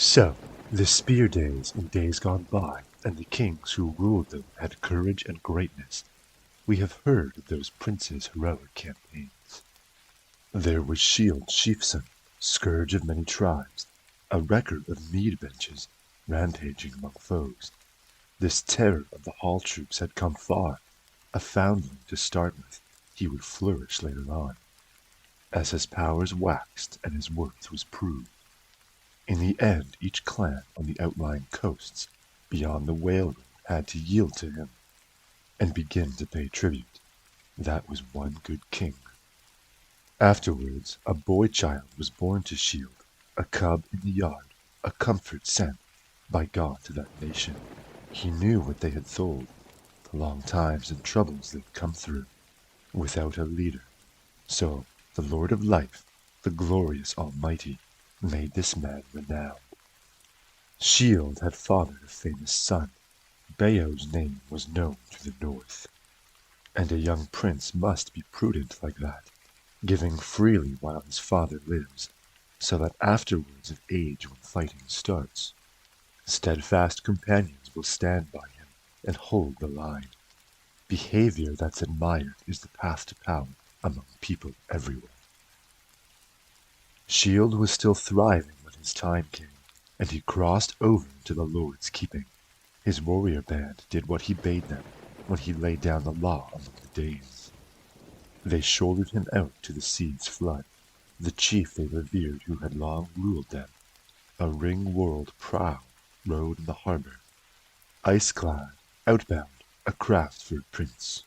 So, the spear days in days gone by, and the kings who ruled them had courage and greatness. We have heard of those princes' heroic campaigns. There was Shield Sheafson, scourge of many tribes, a record of mead benches, rampaging among foes. This terror of the hall troops had come far. A foundling to start with, he would flourish later on, as his powers waxed and his worth was proved. In the end, each clan on the outlying coasts beyond the whale road had to yield to him and begin to pay tribute. That was one good king. Afterwards, a boy child was born to Shield, a cub in the yard, a comfort sent by God to that nation. He knew what they had told, the long times and troubles they'd come through, without a leader. So the Lord of Life, the glorious Almighty, made this man renowned. Shield had fathered a famous son. Beowulf's name was known to the north. And a young prince must be prudent like that, giving freely while his father lives, so that afterwards of age when fighting starts, steadfast companions will stand by him and hold the line. Behavior that's admired is the path to power among people everywhere. Shield was still thriving when his time came, and he crossed over into the Lord's keeping. His warrior band did what he bade them when he laid down the law among the Danes. They shouldered him out to the sea's flood, the chief they revered who had long ruled them. A ring-whirled prow rode in the harbor, ice-clad, outbound, a craft for a prince.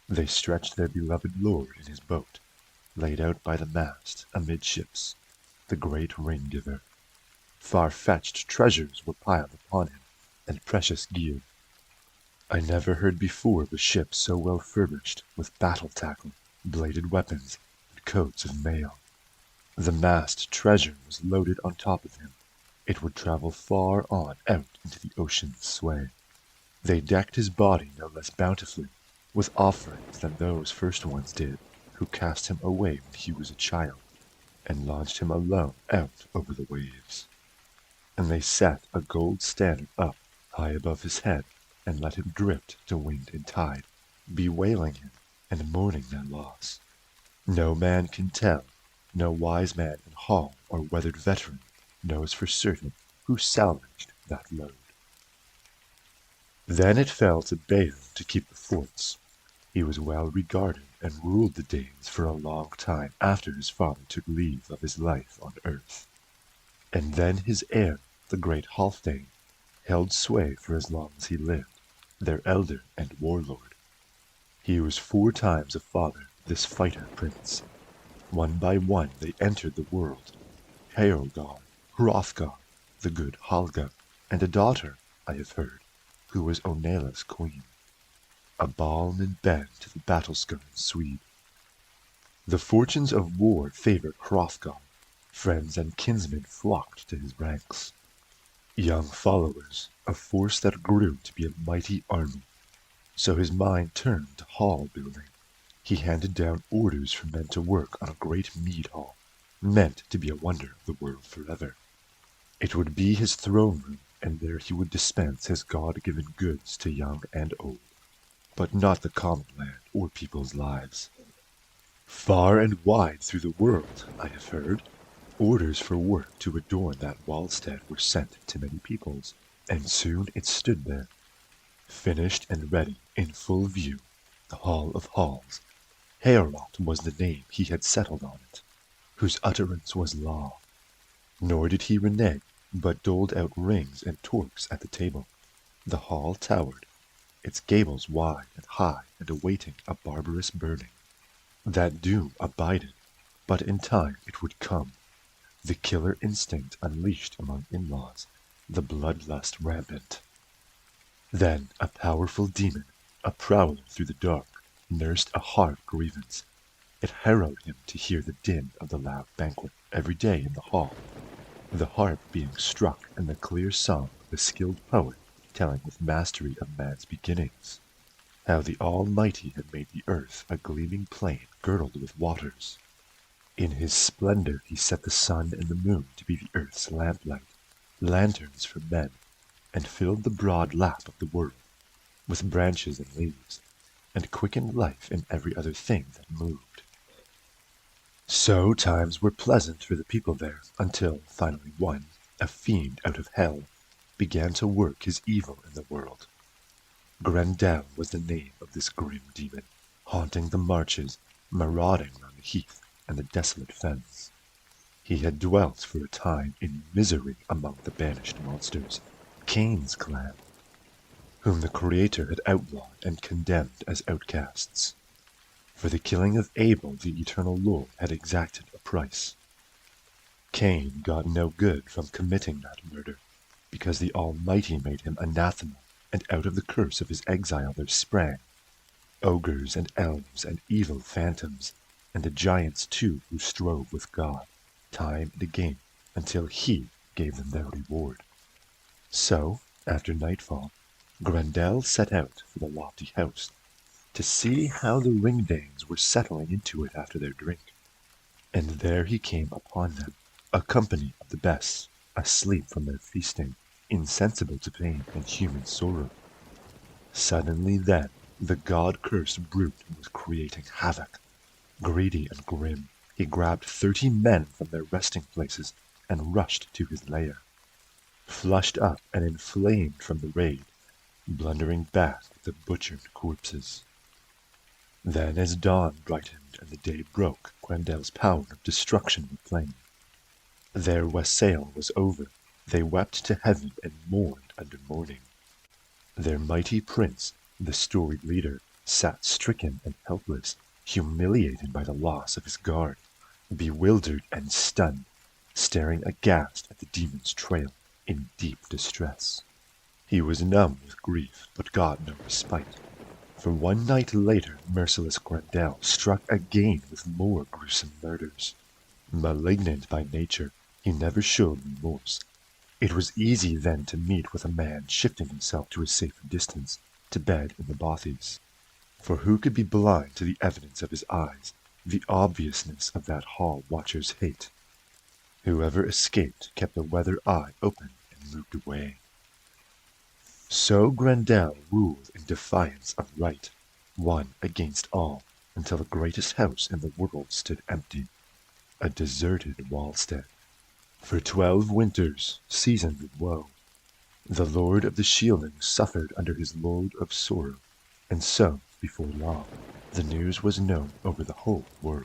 They stretched their beloved lord in his boat, laid out by the mast, amidships, the great ring-giver. Far-fetched treasures were piled upon him, and precious gear. I never heard before of a ship so well furbished, with battle tackle, bladed weapons, and coats of mail. The mast treasure was loaded on top of him. It would travel far on out into the ocean's sway. They decked his body no less bountifully, with offerings than those first ones did, who cast him away when he was a child, and launched him alone out over the waves. And they set a gold standard up high above his head, and let him drift to wind and tide, bewailing him and mourning their loss. No man can tell, no wise man in hall or weathered veteran knows for certain who salvaged that load. Then it fell to Beowulf to keep the forts. He was well regarded and ruled the Danes for a long time after his father took leave of his life on earth. And then his heir, the great Halfdane, held sway for as long as he lived, their elder and warlord. He was 4 times a father, this fighter prince. One by one they entered the world. Heorgar, Hrothgar, the good Halga, and a daughter, I have heard, who was Onela's queen. A balm in bed to the battle-scarred Swede. The fortunes of war favored Hrothgar. Friends and kinsmen flocked to his ranks. Young followers, a force that grew to be a mighty army. So his mind turned to hall building. He handed down orders for men to work on a great mead hall, meant to be a wonder of the world forever. It would be his throne room, and there he would dispense his God-given goods to young and old, but not the common land or people's lives. Far and wide through the world, I have heard, orders for work to adorn that wallstead were sent to many peoples, and soon it stood there, finished and ready, in full view, the Hall of Halls. Heorot was the name he had settled on it, whose utterance was law. Nor did he renege, but doled out rings and torques at the table. The hall towered, its gables wide and high and awaiting a barbarous burning. That doom abided, but in time it would come. The killer instinct unleashed among in-laws, the bloodlust rampant. Then a powerful demon, a prowler through the dark, nursed a hard grievance. It harrowed him to hear the din of the loud banquet every day in the hall, the harp being struck and the clear song of a skilled poet telling with mastery of man's beginnings, how the Almighty had made the earth a gleaming plain girdled with waters. In his splendor he set the sun and the moon to be the earth's lamplight, lanterns for men, and filled the broad lap of the world with branches and leaves, and quickened life in every other thing that moved. So times were pleasant for the people there, until finally one, a fiend out of hell, began to work his evil in the world. Grendel was the name of this grim demon, haunting the marches, marauding round the heath and the desolate fens. He had dwelt for a time in misery among the banished monsters, Cain's clan, whom the Creator had outlawed and condemned as outcasts. For the killing of Abel the eternal Lord had exacted a price. Cain got no good from committing that murder, because the Almighty made him anathema, and out of the curse of his exile there sprang ogres and elves and evil phantoms, and the giants too who strove with God, time and again, until he gave them their reward. So, after nightfall, Grendel set out for the lofty house, to see how the ringdanes were settling into it after their drink. And there he came upon them, a company of the best, asleep from their feasting, insensible to pain and human sorrow. Suddenly then, the god-cursed brute was creating havoc. Greedy and grim, he grabbed 30 men from their resting places and rushed to his lair. Flushed up and inflamed from the raid, blundering back with the butchered corpses. Then as dawn brightened and the day broke, Grendel's power of destruction was plain. Their wassail was over, they wept to heaven and mourned under mourning. Their mighty prince, the storied leader, sat stricken and helpless, humiliated by the loss of his guard, bewildered and stunned, staring aghast at the demon's trail in deep distress. He was numb with grief, but got no respite. For one night later, merciless Grendel struck again with more gruesome murders. Malignant by nature, he never showed remorse. It was easy then to meet with a man shifting himself to a safer distance, to bed in the bothies. For who could be blind to the evidence of his eyes, the obviousness of that hall watcher's hate? Whoever escaped kept the weather eye open and moved away. So Grendel ruled in defiance of right, one against all, until the greatest house in the world stood empty, a deserted wallstead. For 12 winters, seasoned with woe, the Lord of the Shielding suffered under his load of sorrow, and so, before long, the news was known over the whole world.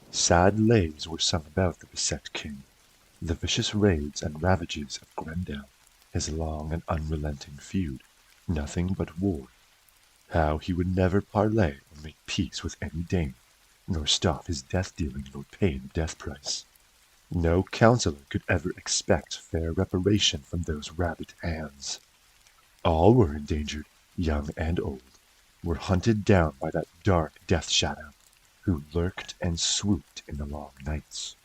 Sad lays were sung about the beset king, the vicious raids and ravages of Grendel, his long and unrelenting feud, nothing but war, how he would never parley or make peace with any Dane, nor stop his death-dealing nor pay the death price. No counselor could ever expect fair reparation from those rabid hands. All were endangered, young and old, were hunted down by that dark death shadow, who lurked and swooped in the long nights.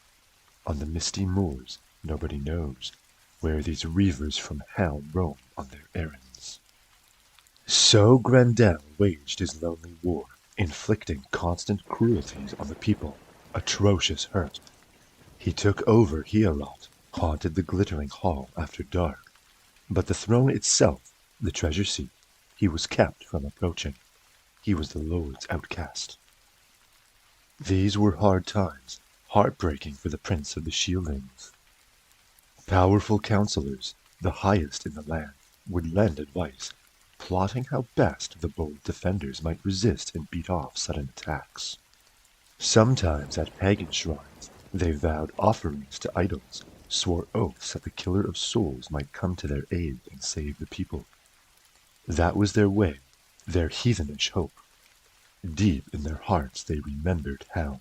On the misty moors, nobody knows, where these reavers from hell roam on their errands. So Grendel waged his lonely war, inflicting constant cruelties on the people, atrocious hurt. He took over Heorot, haunted the glittering hall after dark, but the throne itself, the treasure seat, he was kept from approaching. He was the Lord's outcast. These were hard times, heartbreaking for the Prince of the Shieldings. Powerful counselors, the highest in the land, would lend advice, plotting how best the bold defenders might resist and beat off sudden attacks. Sometimes at pagan shrines, they vowed offerings to idols, swore oaths that the killer of souls might come to their aid and save the people. That was their way, their heathenish hope. Deep in their hearts they remembered hell.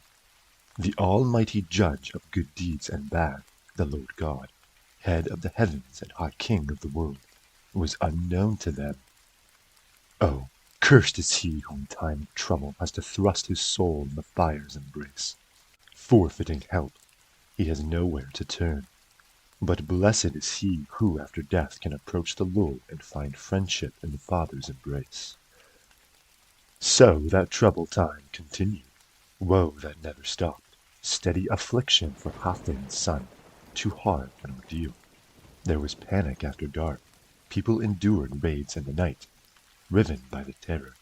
The almighty judge of good deeds and bad, the Lord God, head of the heavens and high king of the world, was unknown to them. Oh, cursed is he who in time of trouble has to thrust his soul in the fire's embrace. Forfeiting help, he has nowhere to turn. But blessed is he who after death can approach the Lord and find friendship in the Father's embrace. So that troubled time continued, woe that never stopped, steady affliction for Halfdan's son, too hard an ordeal. There was panic after dark. People endured raids in the night, riven by the terror.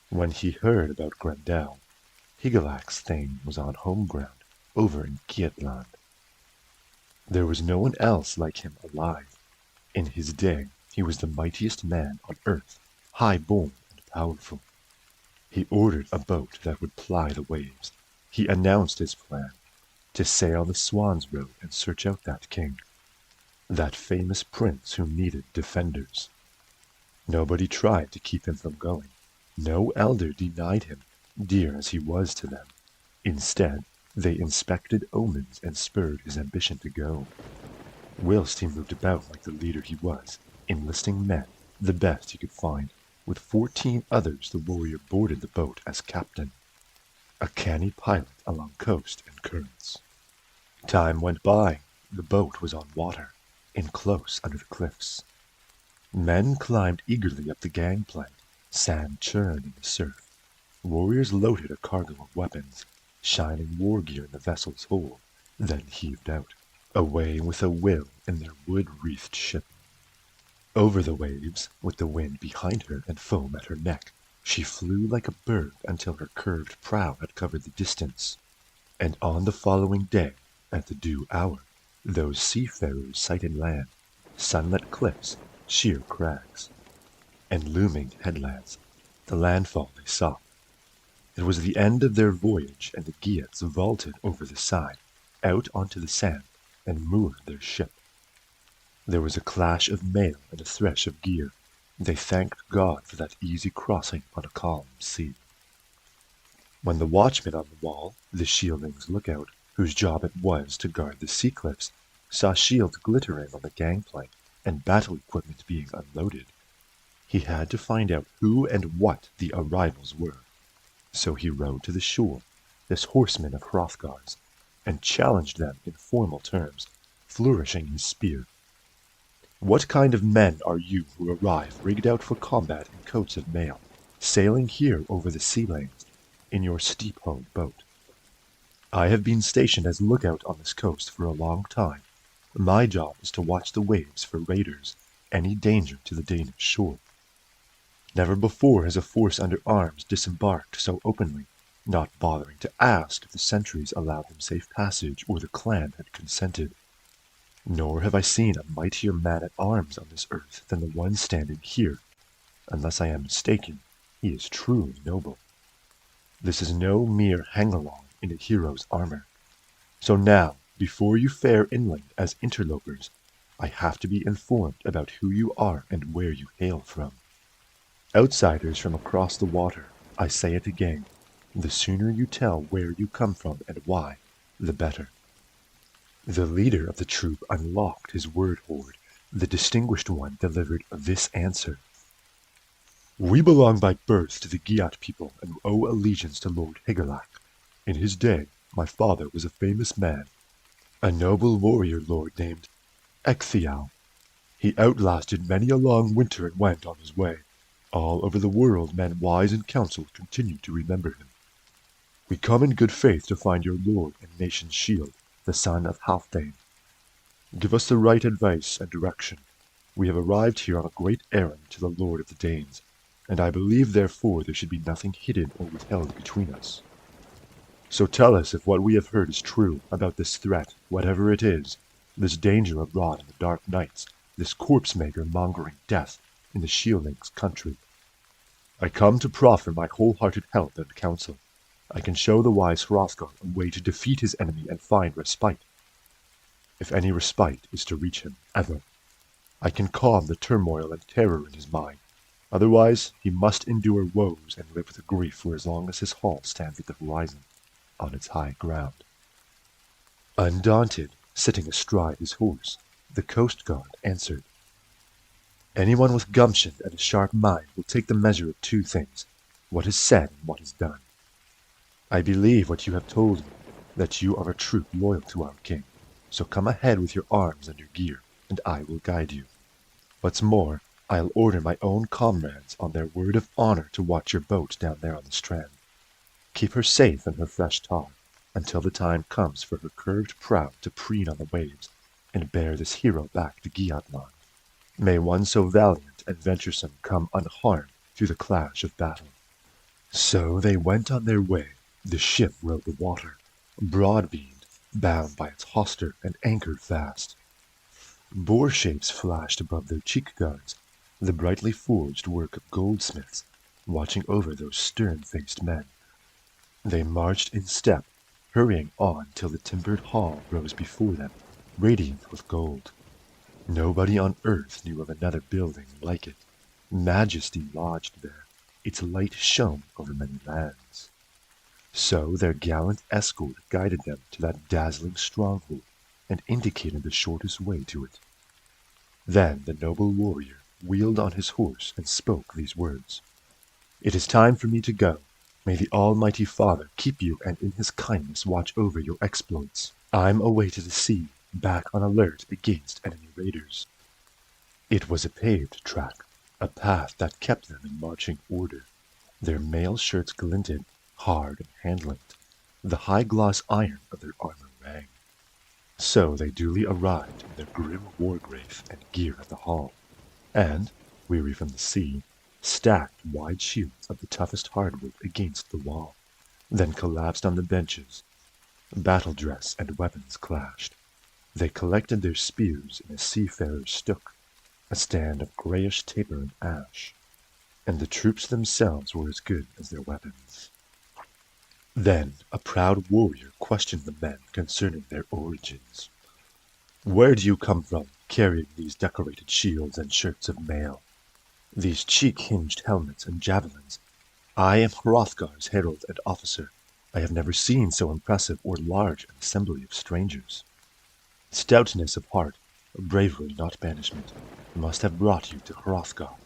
When he heard about Grendel, Higelac's thane was on home ground, over in Geatland. There was no one else like him alive. In his day, he was the mightiest man on earth, high-born and powerful. He ordered a boat that would ply the waves. He announced his plan, to sail the Swan's Road and search out that king, that famous prince who needed defenders. Nobody tried to keep him from going. No elder denied him, dear as he was to them. Instead, they inspected omens and spurred his ambition to go. Whilst he moved about like the leader he was, enlisting men, the best he could find, with 14 others the warrior boarded the boat as captain, a canny pilot along coast and currents. Time went by. The boat was on water, in close under the cliffs. Men climbed eagerly up the gangplank, sand churned in the surf. Warriors loaded a cargo of weapons, shining war gear in the vessel's hold, then heaved out, away with a will in their wood-wreathed ship. Over the waves, with the wind behind her and foam at her neck, she flew like a bird until her curved prow had covered the distance. And on the following day, at the due hour, those seafarers sighted land, sunlit cliffs, sheer crags, and looming headlands, the landfall they saw. It was the end of their voyage, and the Geats vaulted over the side, out onto the sand, and moored their ship. There was a clash of mail and a thresh of gear. They thanked God for that easy crossing on a calm sea. When the watchman on the wall, the shielding's lookout, whose job it was to guard the sea cliffs, saw shields glittering on the gangplank and battle equipment being unloaded, he had to find out who and what the arrivals were. So he rode to the shore, this horseman of Hrothgar's, and challenged them in formal terms, flourishing his spear. What kind of men are you who arrive rigged out for combat in coats of mail, sailing here over the sea lanes, in your steep-hulled boat? I have been stationed as lookout on this coast for a long time. My job is to watch the waves for raiders, any danger to the Danish shore. Never before has a force under arms disembarked so openly, not bothering to ask if the sentries allowed them safe passage or the clan had consented. Nor have I seen a mightier man-at-arms on this earth than the one standing here. Unless I am mistaken, he is truly noble. This is no mere hang-along in a hero's armor. So now, before you fare inland as interlopers, I have to be informed about who you are and where you hail from. Outsiders from across the water, I say it again, the sooner you tell where you come from and why, the better. The leader of the troop unlocked his word hoard. The distinguished one delivered this answer. We belong by birth to the Geat people and owe allegiance to Lord Hygelac. In his day, my father was a famous man, a noble warrior lord named Ecgtheow. He outlasted many a long winter and went on his way. All over the world men wise in council continue to remember him. We come in good faith to find your lord and nation's shield, the son of Halfdane. Give us the right advice and direction. We have arrived here on a great errand to the lord of the Danes, and I believe therefore there should be nothing hidden or withheld between us. So tell us if what we have heard is true about this threat, whatever it is, this danger abroad in the dark nights, this corpse-maker mongering death in the shielding's country. I come to proffer my wholehearted help and counsel. I can show the wise Hrothgar a way to defeat his enemy and find respite. If any respite is to reach him, ever. I can calm the turmoil and terror in his mind. Otherwise, he must endure woes and live with grief for as long as his hall stands at the horizon, on its high ground. Undaunted, sitting astride his horse, the coast guard answered, Anyone with gumption and a sharp mind will take the measure of two things, what is said and what is done. I believe what you have told me, that you are a troop loyal to our king, so come ahead with your arms and your gear, and I will guide you. What's more, I'll order my own comrades on their word of honor to watch your boat down there on the strand. Keep her safe in her fresh tar, until the time comes for her curved prow to preen on the waves, and bear this hero back to Giatland. May one so valiant and venturesome come unharmed through the clash of battle. So they went on their way. The ship rode the water, broad-beamed, bound by its hawser and anchored fast. Boar shapes flashed above their cheek guards, the brightly forged work of goldsmiths, watching over those stern-faced men. They marched in step, hurrying on till the timbered hall rose before them, radiant with gold. Nobody on earth knew of another building like it. Majesty lodged there, its light shone over many lands. So their gallant escort guided them to that dazzling stronghold, and indicated the shortest way to it. Then the noble warrior wheeled on his horse and spoke these words. "It is time for me to go. May the Almighty Father keep you and in his kindness watch over your exploits. I'm away to the sea, back on alert against enemy raiders." It was a paved track, a path that kept them in marching order. Their mail shirts glinted, hard and hand-linked. The high-gloss iron of their armor rang. So they duly arrived in their grim war-graith and gear at the hall, and, weary from the sea, stacked wide shields of the toughest hardwood against the wall, then collapsed on the benches. Battle dress and weapons clashed. They collected their spears in a seafarer's stook, a stand of greyish taper and ash, and the troops themselves were as good as their weapons. Then a proud warrior questioned the men concerning their origins. "Where do you come from, carrying these decorated shields and shirts of mail? These cheek-hinged helmets and javelins? I am Hrothgar's herald and officer. I have never seen so impressive or large an assembly of strangers. Stoutness of heart, bravery not banishment, must have brought you to Hrothgar."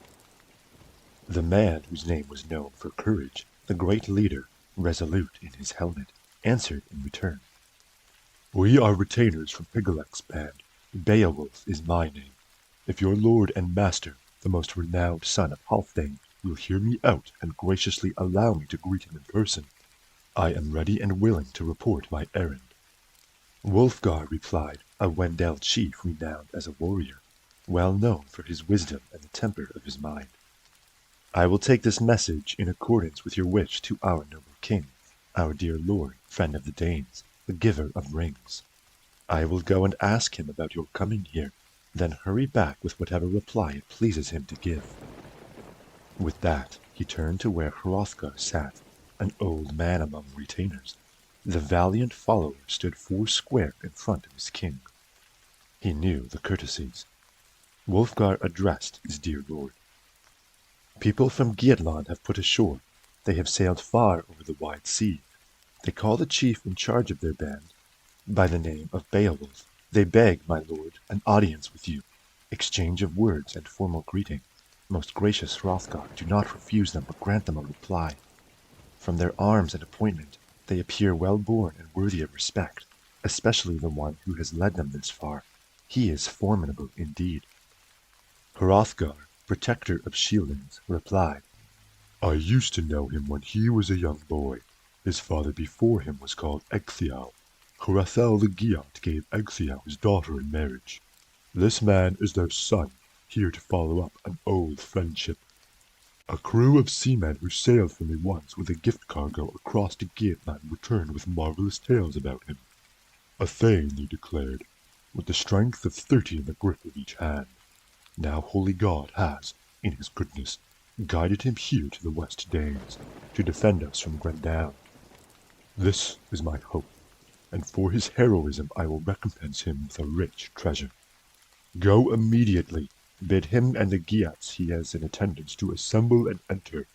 The man whose name was known for courage, the great leader, resolute in his helmet, answered in return. "We are retainers from Hygelac's band. Beowulf is my name. If your lord and master, the most renowned son of Halfdane, will hear me out and graciously allow me to greet him in person, I am ready and willing to report my errand." Wulfgar replied, a Wendel chief renowned as a warrior, well known for his wisdom and the temper of his mind. "I will take this message in accordance with your wish to our noble king, our dear lord, friend of the Danes, the giver of rings. I will go and ask him about your coming here, then hurry back with whatever reply it pleases him to give." With that he turned to where Hrothgar sat, an old man among retainers. The valiant follower stood foursquare in front of his king. He knew the courtesies. Wulfgar addressed his dear lord. "People from Giatland have put ashore. They have sailed far over the wide sea. They call the chief in charge of their band by the name of Beowulf. They beg, my lord, an audience with you, exchange of words and formal greeting. Most gracious Hrothgar, do not refuse them, but grant them a reply. From their arms and appointment, they appear well born and worthy of respect, especially the one who has led them this far. He is formidable indeed." Hrothgar, protector of shieldings, replied, "I used to know him when he was a young boy. His father before him was called Ecgtheow. Hrothel the Geat gave Ecgtheow his daughter in marriage. This man is their son, here to follow up an old friendship. A crew of seamen who sailed for me once with a gift cargo across to Geatland returned with marvelous tales about him. A Thane, they declared, with the strength of 30 in the grip of each hand. Now holy God has, in his goodness, guided him here to the West Danes, to defend us from Grendown. This is my hope, and for his heroism I will recompense him with a rich treasure. Go immediately, bid him and the Geats he has in attendance to assemble and enter.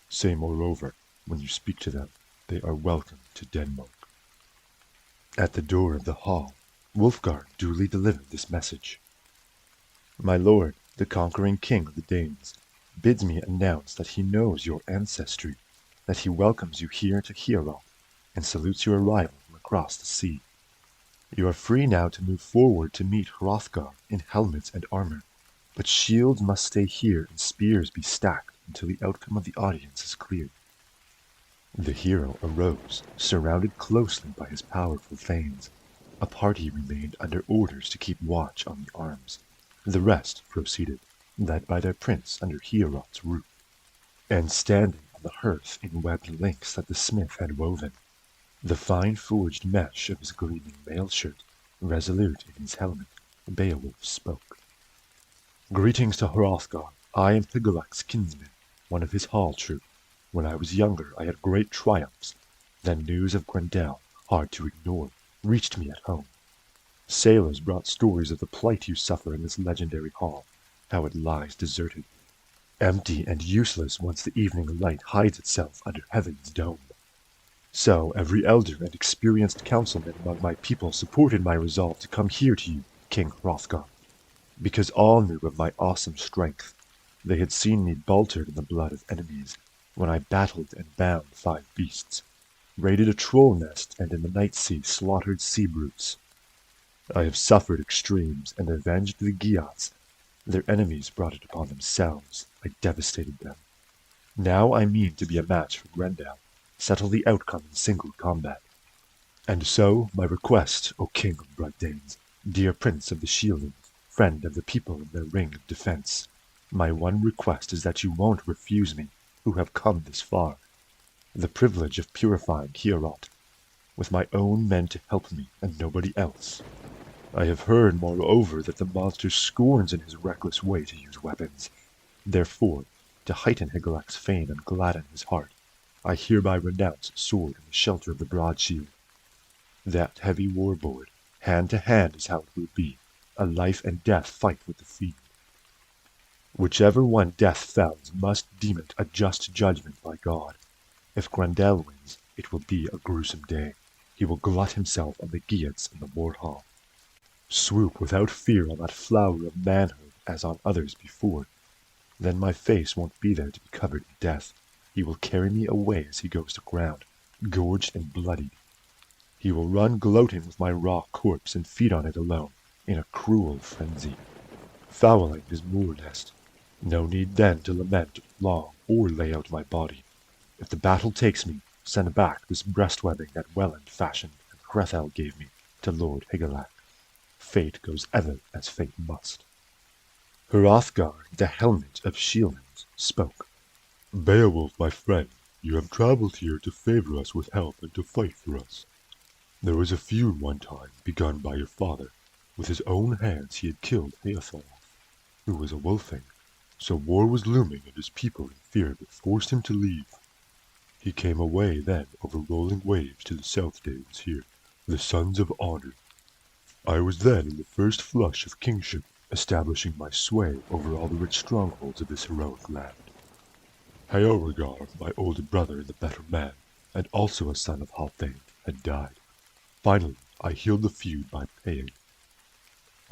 Say moreover, when you speak to them, they are welcome to Denmark." At the door of the hall, Wulfgar duly delivered this message. "My lord, the conquering king of the Danes, bids me announce that he knows your ancestry, that he welcomes you here to Heorot, and salutes your arrival from across the sea. You are free now to move forward to meet Hrothgar in helmets and armor, but shields must stay here and spears be stacked until the outcome of the audience is clear." The hero arose, surrounded closely by his powerful thanes. A party remained under orders to keep watch on the arms. The rest proceeded, led by their prince under Heorot's roof, and standing on the hearth in webbed links that the smith had woven, the fine forged mesh of his gleaming mail shirt, resolute in his helmet, Beowulf spoke. Greetings to Hrothgar. I am Hygelac kinsman, one of his hall troop. When I was younger I had great triumphs. Then news of Grendel, hard to ignore, reached me at home. Sailors brought stories of the plight you suffer in this legendary hall, how it lies deserted, empty and useless once the evening light hides itself under heaven's dome. So every elder and experienced councilman among my people supported my resolve to come here to you, King Hrothgar, because all knew of my awesome strength. They had seen me baltered in the blood of enemies, when I battled and bound 5 beasts, raided a troll nest, and in the night sea slaughtered sea brutes. I have suffered extremes and avenged the Geats. Their enemies brought it upon themselves. I devastated them. Now I mean to be a match for Grendel, settle the outcome in single combat. And so, my request, O King of Blood Danes, dear Prince of the Shielding, friend of the people in their ring of defense, my one request is that you won't refuse me, who have come this far, the privilege of purifying Heorot, with my own men to help me and nobody else. I have heard, moreover, that the monster scorns in his reckless way to use weapons. Therefore, to heighten Hygelac's fame and gladden his heart, I hereby renounce sword in the shelter of the broad shield. That heavy war-board, hand to hand is how it will be, a life and death fight with the fiend. Whichever one death fells must deem it a just judgment by God. If Grendel wins, it will be a gruesome day. He will glut himself on the Geats in the war hall. Swoop without fear on that flower of manhood as on others before. Then my face won't be there to be covered in death. He will carry me away as he goes to ground, gorged and bloodied. He will run gloating with my raw corpse and feed on it alone, in a cruel frenzy. Fouling his moor nest. No need then to lament long or lay out my body. If the battle takes me, send back this breast-webbing that Welland fashioned and Hrethel gave me to Lord Hygelac. Fate goes ever as fate must. Hrothgar, the helmet of shieldings, spoke. Beowulf, my friend, you have traveled here to favor us with help and to fight for us. There was a feud one time begun by your father. With his own hands he had killed Beowulf, who was a wolfing, so war was looming and his people in fear of it forced him to leave. He came away then over rolling waves to the South Danes here, the sons of honor. I was then in the first flush of kingship, establishing my sway over all the rich strongholds of this heroic land. Heorogar, my older brother and the better man, and also a son of Halfdan, had died. Finally, I healed the feud by paying.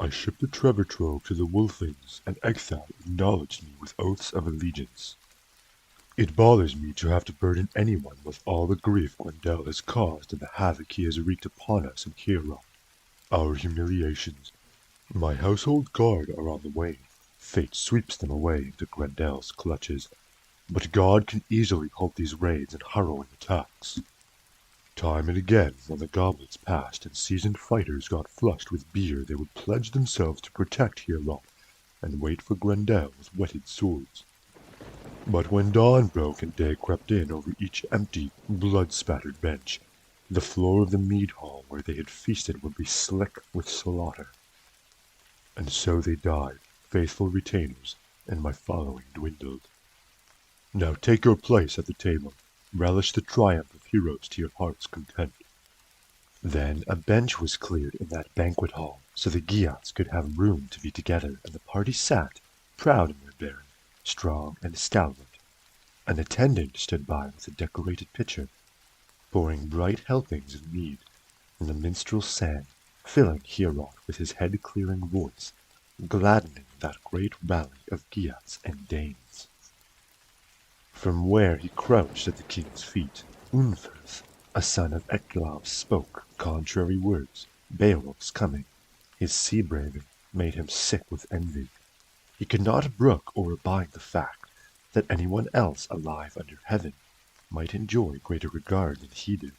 I shipped a treasure trove to the Wolfings, and Ecgtheow acknowledged me with oaths of allegiance. It bothers me to have to burden anyone with all the grief Grendel has caused and the havoc he has wreaked upon us in Heorot. Our humiliations. My household guard are on the wane. Fate sweeps them away into Grendel's clutches. But God can easily halt these raids and harrowing attacks. Time and again, when the goblins passed and seasoned fighters got flushed with beer, they would pledge themselves to protect Heorot and wait for Grendel with whetted swords. But when dawn broke and day crept in over each empty, blood-spattered bench, the floor of the mead hall where they had feasted would be slick with slaughter. And so they died, faithful retainers, and my following dwindled. Now take your place at the table, relish the triumph of heroes to your heart's content. Then a bench was cleared in that banquet hall, so the Geats could have room to be together, and the party sat, proud in their bearing, strong and stalwart. An attendant stood by with a decorated pitcher, pouring bright helpings of mead, and the minstrel sang, filling Heorot with his head-clearing voice, gladdening that great rally of Geats and Danes. From where he crouched at the king's feet, Unferth, a son of Ecglav, spoke contrary words. Beowulf's coming, his sea-braving, made him sick with envy. He could not brook or abide the fact that anyone else alive under heaven might enjoy greater regard than he did.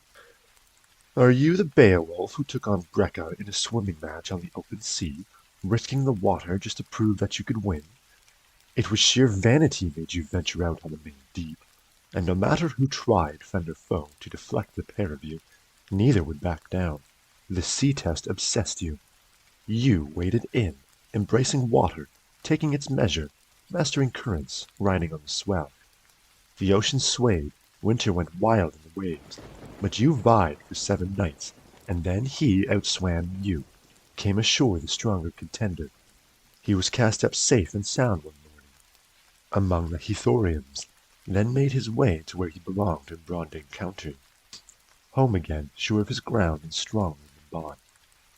Are you the Beowulf who took on Breca in a swimming match on the open sea, risking the water just to prove that you could win? It was sheer vanity made you venture out on the main deep, and no matter who tried, friend or foe, to deflect the pair of you, neither would back down. The sea test obsessed you. You waded in, embracing water, taking its measure, mastering currents, riding on the swell. The ocean swayed, winter went wild in the waves, but you vied for 7 nights, and then he outswam you, came ashore the stronger contender. He was cast up safe and sound one morning, among the Hethorians, then made his way to where he belonged in Bronding County. Home again, sure of his ground and strong in the bond.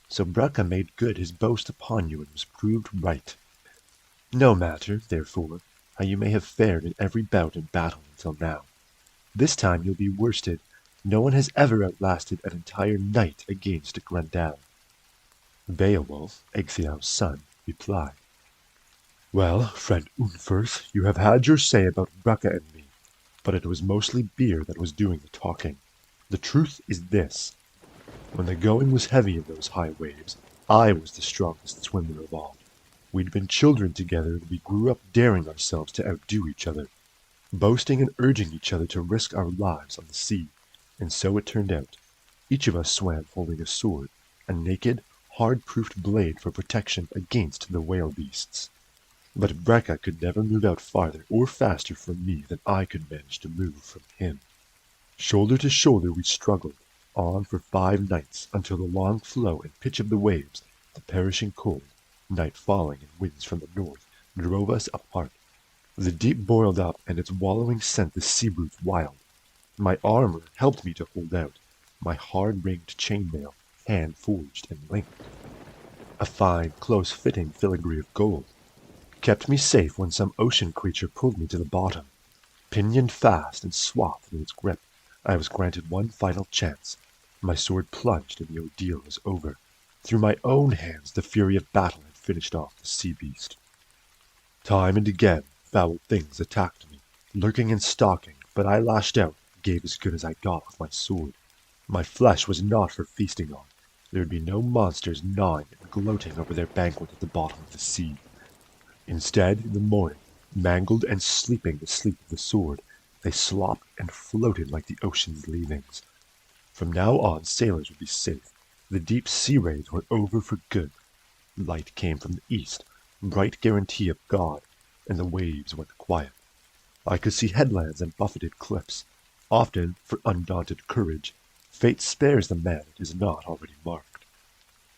So Breca made good his boast upon you and was proved right. No matter, therefore, how you may have fared in every bout and battle until now. This time you'll be worsted. No one has ever outlasted an entire night against Grendel. Beowulf, Ecgtheow's son, replied, Well, friend Unferth, you have had your say about Breca and me, but it was mostly beer that was doing the talking. The truth is this. When the going was heavy in those high waves, I was the strongest swimmer of all. We'd been children together, and we grew up daring ourselves to outdo each other, boasting and urging each other to risk our lives on the sea. And so it turned out. Each of us swam holding a sword, a naked, hard-proofed blade for protection against the whale beasts. But Breca could never move out farther or faster from me than I could manage to move from him. Shoulder to shoulder we struggled, on for 5 nights, until the long flow and pitch of the waves, the perishing cold, night falling and winds from the north, drove us apart. The deep boiled up, and its wallowing sent the sea brutes wild. My armor helped me to hold out, my hard-ringed chainmail, hand-forged and linked. A fine, close-fitting filigree of gold kept me safe when some ocean creature pulled me to the bottom. Pinioned fast and swathed in its grip, I was granted one final chance. My sword plunged and the ordeal was over. Through my own hands the fury of battle had finished off the sea beast. Time and again foul things attacked me, lurking and stalking, but I lashed out, gave as good as I got with my sword. My flesh was not for feasting on. There would be no monsters gnawing and gloating over their banquet at the bottom of the sea. Instead, in the morning, mangled and sleeping the sleep of the sword, they slopped and floated like the ocean's leavings. From now on sailors would be safe. The deep sea raids were over for good. Light came from the east, bright guarantee of God, and the waves went quiet. I could see headlands and buffeted cliffs. Often, for undaunted courage, fate spares the man it is not already marked.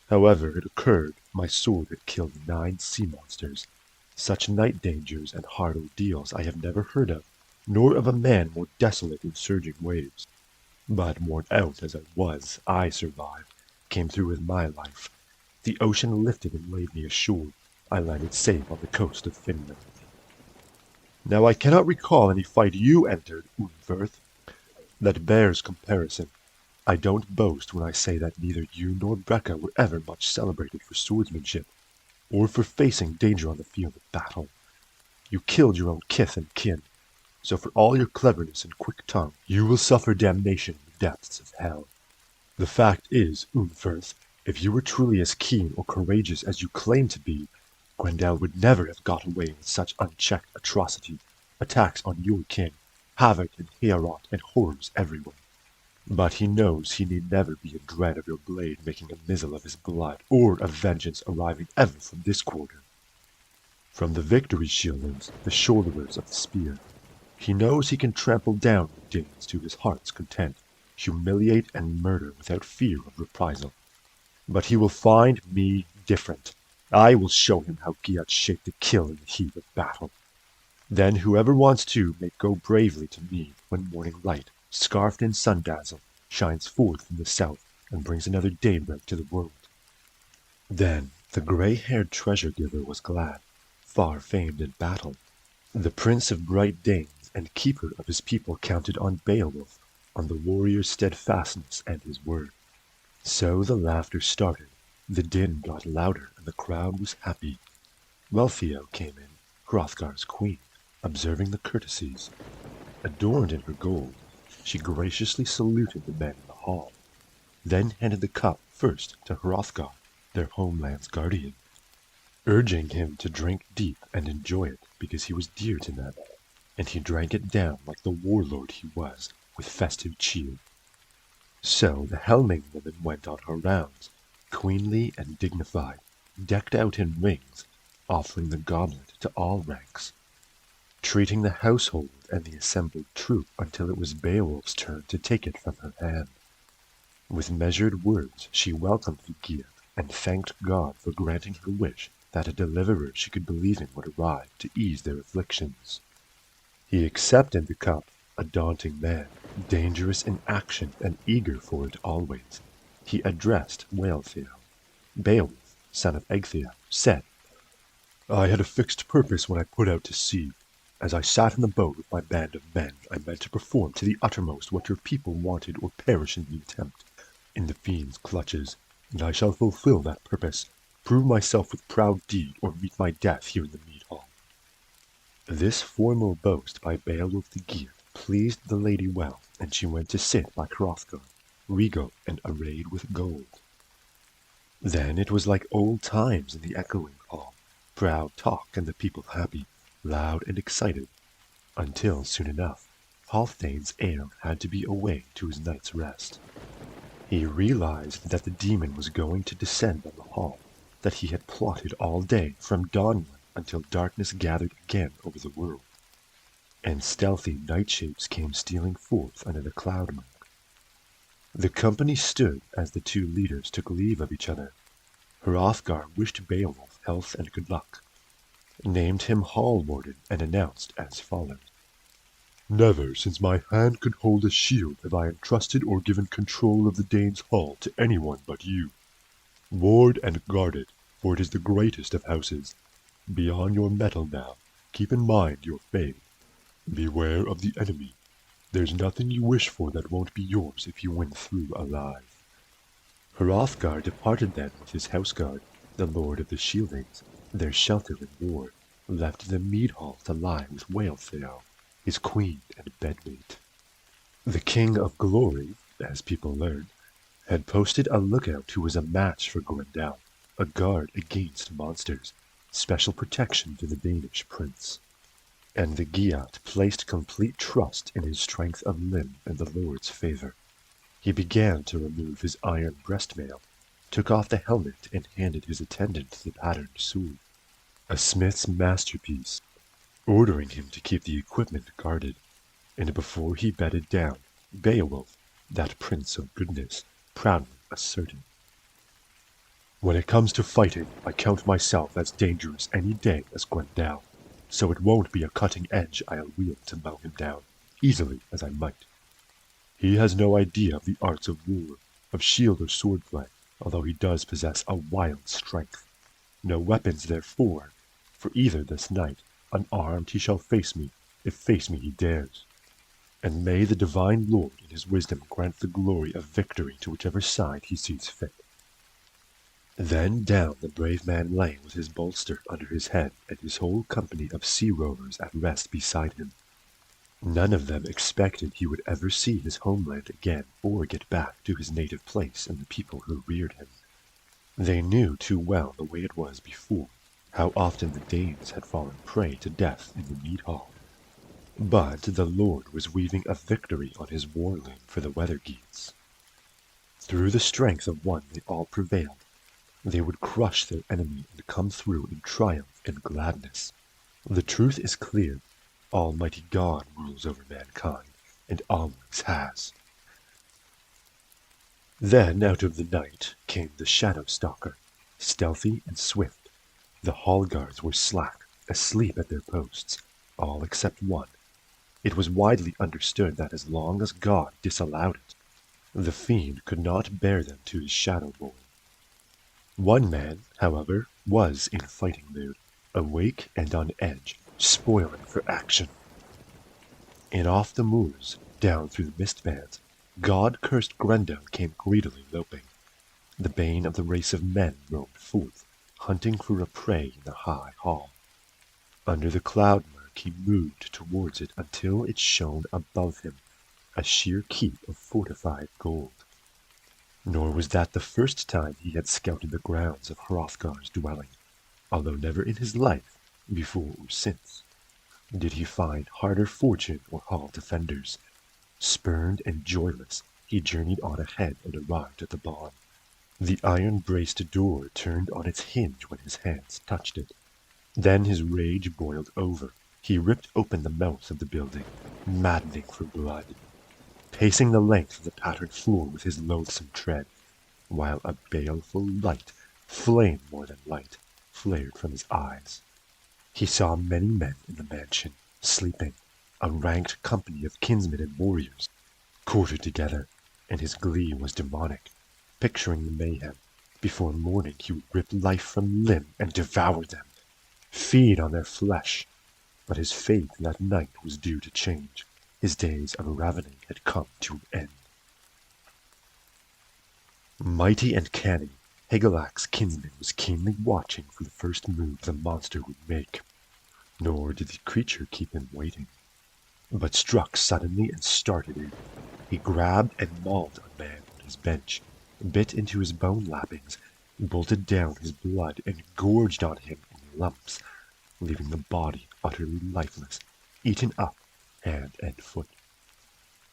However it occurred, my sword had killed 9 sea monsters. Such night dangers and hard ordeals I have never heard of, nor of a man more desolate in surging waves. But worn out as I was, I survived, came through with my life. The ocean lifted and laid me ashore. I landed safe on the coast of Finland. Now I cannot recall any fight you entered, Unferth, that bears comparison. I don't boast when I say that neither you nor Breca were ever much celebrated for swordsmanship, or for facing danger on the field of battle. You killed your own kith and kin, so for all your cleverness and quick tongue, you will suffer damnation in the depths of hell. The fact is, Unferth, if you were truly as keen or courageous as you claim to be, Grendel would never have got away with such unchecked atrocity, attacks on your kin, havoc in Heorot and horrors everywhere. But he knows he need never be in dread of your blade making a mizzle of his blood, or of vengeance arriving ever from this quarter. From the victory shielders, the shoulderers of the spear, he knows he can trample down the Danes to his heart's content, humiliate and murder without fear of reprisal. But he will find me different. I will show him how Giat shaped to kill in the heat of battle. Then whoever wants to may go bravely to me when morning light, scarfed in sun-dazzle, shines forth from the south and brings another daybreak to the world. Then the grey-haired treasure-giver was glad, far famed in battle. The prince of bright Danes and keeper of his people counted on Beowulf, on the warrior's steadfastness and his word. So the laughter started, the din got louder, and the crowd was happy. Wealhtheow came in, Hrothgar's queen, observing the courtesies. Adorned in her gold, she graciously saluted the men in the hall. then handed the cup first to Hrothgar, their homeland's guardian, urging him to drink deep and enjoy it because he was dear to them, and he drank it down like the warlord he was, with festive cheer. So the Helming woman went on her rounds, queenly and dignified, decked out in rings, offering the goblet to all ranks, treating the household and the assembled troop until it was Beowulf's turn to take it from her hand. With measured words she welcomed the gift and thanked God for granting her wish that a deliverer she could believe in would arrive to ease their afflictions. He accepted the cup, a daunting man, dangerous in action and eager for it always. He addressed Wealhtheow. Beowulf, son of Ecgtheow, said, "I had a fixed purpose when I put out to sea. As I sat in the boat with my band of men, I meant to perform to the uttermost what your people wanted or perish in the attempt, in the fiend's clutches, and I shall fulfill that purpose, prove myself with proud deed, or meet my death here in the mead hall." This formal boast by Beowulf the Geat pleased the lady well, and she went to sit by Hrothgar, regal and arrayed with gold. Then it was like old times in the echoing hall, proud talk and the people happy, loud and excited, until soon enough Halfdane's heir had to be away to his night's rest. He realized that the demon was going to descend on the hall, that he had plotted all day from dawnlight until darkness gathered again over the world, and stealthy night shapes came stealing forth under the cloud murk. The company stood as the two leaders took leave of each other. Hrothgar wished Beowulf health and good luck, named him hall warden, and announced as follows: "Never since my hand could hold a shield have I entrusted or given control of the Danes' hall to anyone but you. Ward and guard it, for it is the greatest of houses. Be on your mettle now, keep in mind your fate. Beware of the enemy. There's nothing you wish for that won't be yours if you win through alive." Hrothgar departed then with his houseguard, the lord of the Shieldings, their shelter in war, left the mead hall to lie with Wealhtheow, his queen and bedmate. The King of Glory, as people learned, had posted a lookout who was a match for Grendel, a guard against monsters, special protection to the Danish prince. And the Geat placed complete trust in his strength of limb and the Lord's favor. He began to remove his iron breastmail, took off the helmet and handed his attendant the patterned sword, a smith's masterpiece, ordering him to keep the equipment guarded, and before he bedded down, Beowulf, that prince of goodness, proudly asserted, "When it comes to fighting, I count myself as dangerous any day as Grendel, so it won't be a cutting edge I'll wield to mow him down, easily as I might. He has no idea of the arts of war, of shield or swordplay, although he does possess a wild strength. No weapons therefore, for either this night, unarmed he shall face me, if face me he dares. And may the divine Lord in his wisdom grant the glory of victory to whichever side he sees fit." Then down the brave man lay with his bolster under his head and his whole company of sea rovers at rest beside him. None of them expected he would ever see his homeland again or get back to his native place and the people who reared him. They knew too well the way it was before, how often the Danes had fallen prey to death in the mead hall. But the Lord was weaving a victory on his war loom for the Weather Geats. Through the strength of one they all prevailed. They would crush their enemy and come through in triumph and gladness. The truth is clear. Almighty God rules over mankind, and always has. Then out of the night came the Shadow Stalker, stealthy and swift. The hall guards were slack, asleep at their posts, all except one. It was widely understood that as long as God disallowed it, the fiend could not bear them to his shadow bowl. One man, however, was in fighting mood, awake and on edge, spoiling for action. And off the moors, down through the mist bands, God-cursed Grendel came greedily loping. The bane of the race of men roamed forth, hunting for a prey in the high hall. Under the cloud murk he moved towards it until it shone above him, a sheer keep of fortified gold. Nor was that the first time he had scouted the grounds of Hrothgar's dwelling, although never in his life, before or since, did he find harder fortune or hall defenders. Spurned and joyless, he journeyed on ahead and arrived at the barn. The iron-braced door turned on its hinge when his hands touched it. Then his rage boiled over. He ripped open the mouth of the building, maddening for blood, pacing the length of the patterned floor with his loathsome tread, while a baleful light, flame more than light, flared from his eyes. He saw many men in the mansion, sleeping, a ranked company of kinsmen and warriors, quartered together, and his glee was demonic, picturing the mayhem. Before morning he would rip life from limb and devour them, feed on their flesh. But his fate that night was due to change. His days of ravening had come to an end. Mighty and canny, Hygelac kinsman was keenly watching for the first move the monster would make. Nor did the creature keep him waiting, but struck suddenly and started in. He grabbed and mauled a man on his bench, bit into his bone lappings, bolted down his blood, and gorged on him in lumps, leaving the body utterly lifeless, eaten up hand and foot.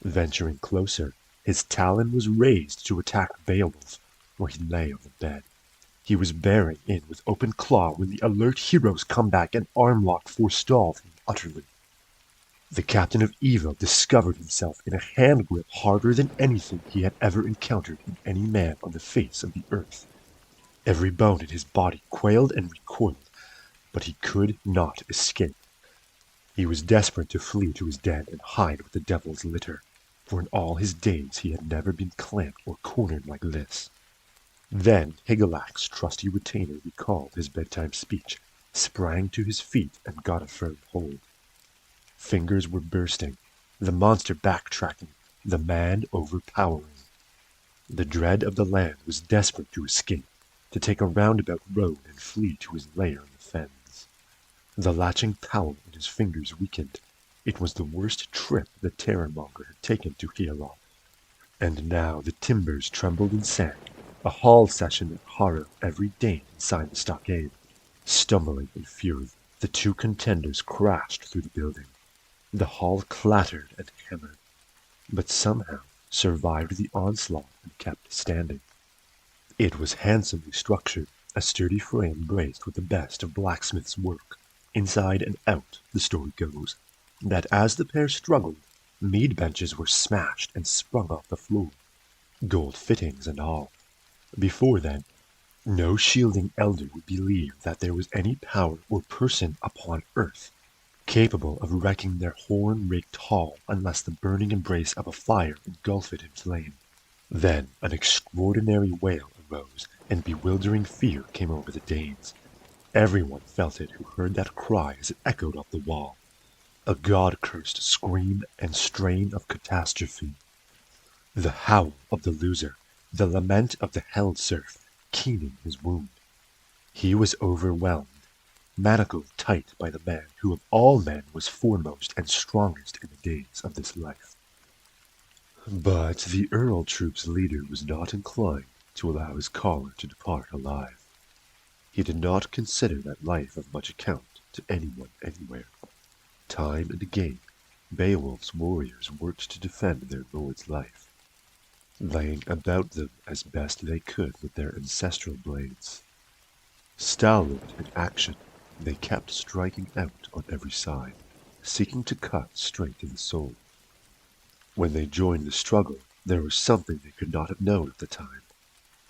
Venturing closer, his talon was raised to attack Beowulf, where he lay on the bed. He was bearing in with open claw when the alert hero's comeback and armlock forestalled him utterly. The captain of evil discovered himself in a hand grip harder than anything he had ever encountered in any man on the face of the earth. Every bone in his body quailed and recoiled, but he could not escape. He was desperate to flee to his den and hide with the devil's litter, for in all his days he had never been clamped or cornered like this. Then Hygelac's trusty retainer recalled his bedtime speech, sprang to his feet, and got a firm hold. Fingers were bursting, the monster backtracking, the man overpowering. The dread of the land was desperate to escape, to take a roundabout road and flee to his lair in the fens. The latching power in his fingers weakened. It was the worst trip the terrormonger had taken to Heorot. And now the timbers trembled and sank, a hall session at Harrow every day inside the stockade. Stumbling in fury, the two contenders crashed through the building. The hall clattered and hammered, but somehow survived the onslaught and kept standing. It was handsomely structured, a sturdy frame braced with the best of blacksmith's work. Inside and out, the story goes, that as the pair struggled, mead benches were smashed and sprung off the floor, gold fittings and all. Before then, no shielding elder would believe that there was any power or person upon earth capable of wrecking their horn-raked hall unless the burning embrace of a fire engulfed it in flame. Then an extraordinary wail arose, and bewildering fear came over the Danes. Everyone felt it who heard that cry as it echoed off the wall. A god-cursed scream and strain of catastrophe. The howl of the loser, the lament of the held serf, keening his wound. He was overwhelmed, manacled tight by the man who of all men was foremost and strongest in the days of this life. But the Earl Troop's leader was not inclined to allow his caller to depart alive. He did not consider that life of much account to anyone anywhere. Time and again, Beowulf's warriors worked to defend their lord's life, laying about them as best they could with their ancestral blades. Stalwart in action, they kept striking out on every side, seeking to cut straight to the soul. When they joined the struggle, there was something they could not have known at the time,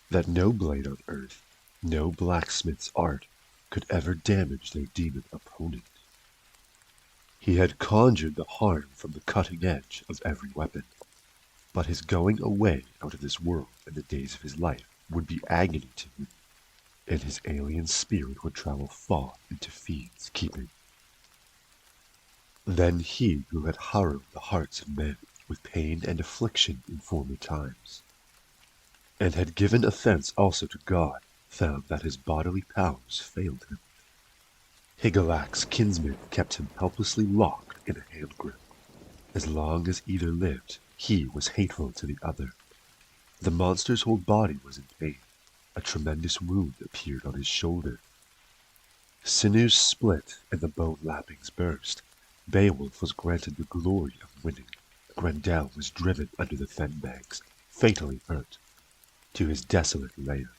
that no blade on earth, no blacksmith's art, could ever damage their demon opponent. He had conjured the harm from the cutting edge of every weapon, but his going away out of this world in the days of his life would be agony to him, and his alien spirit would travel far into fiend's keeping. Then he who had harrowed the hearts of men with pain and affliction in former times, and had given offense also to God, found that his bodily powers failed him. Hygelac's kinsmen kept him helplessly locked in a hand grip. As long as either lived, he was hateful to the other. The monster's whole body was in pain. A tremendous wound appeared on his shoulder. Sinews split and the bone lappings burst. Beowulf was granted the glory of winning. Grendel was driven under the fen banks, fatally hurt, to his desolate lair.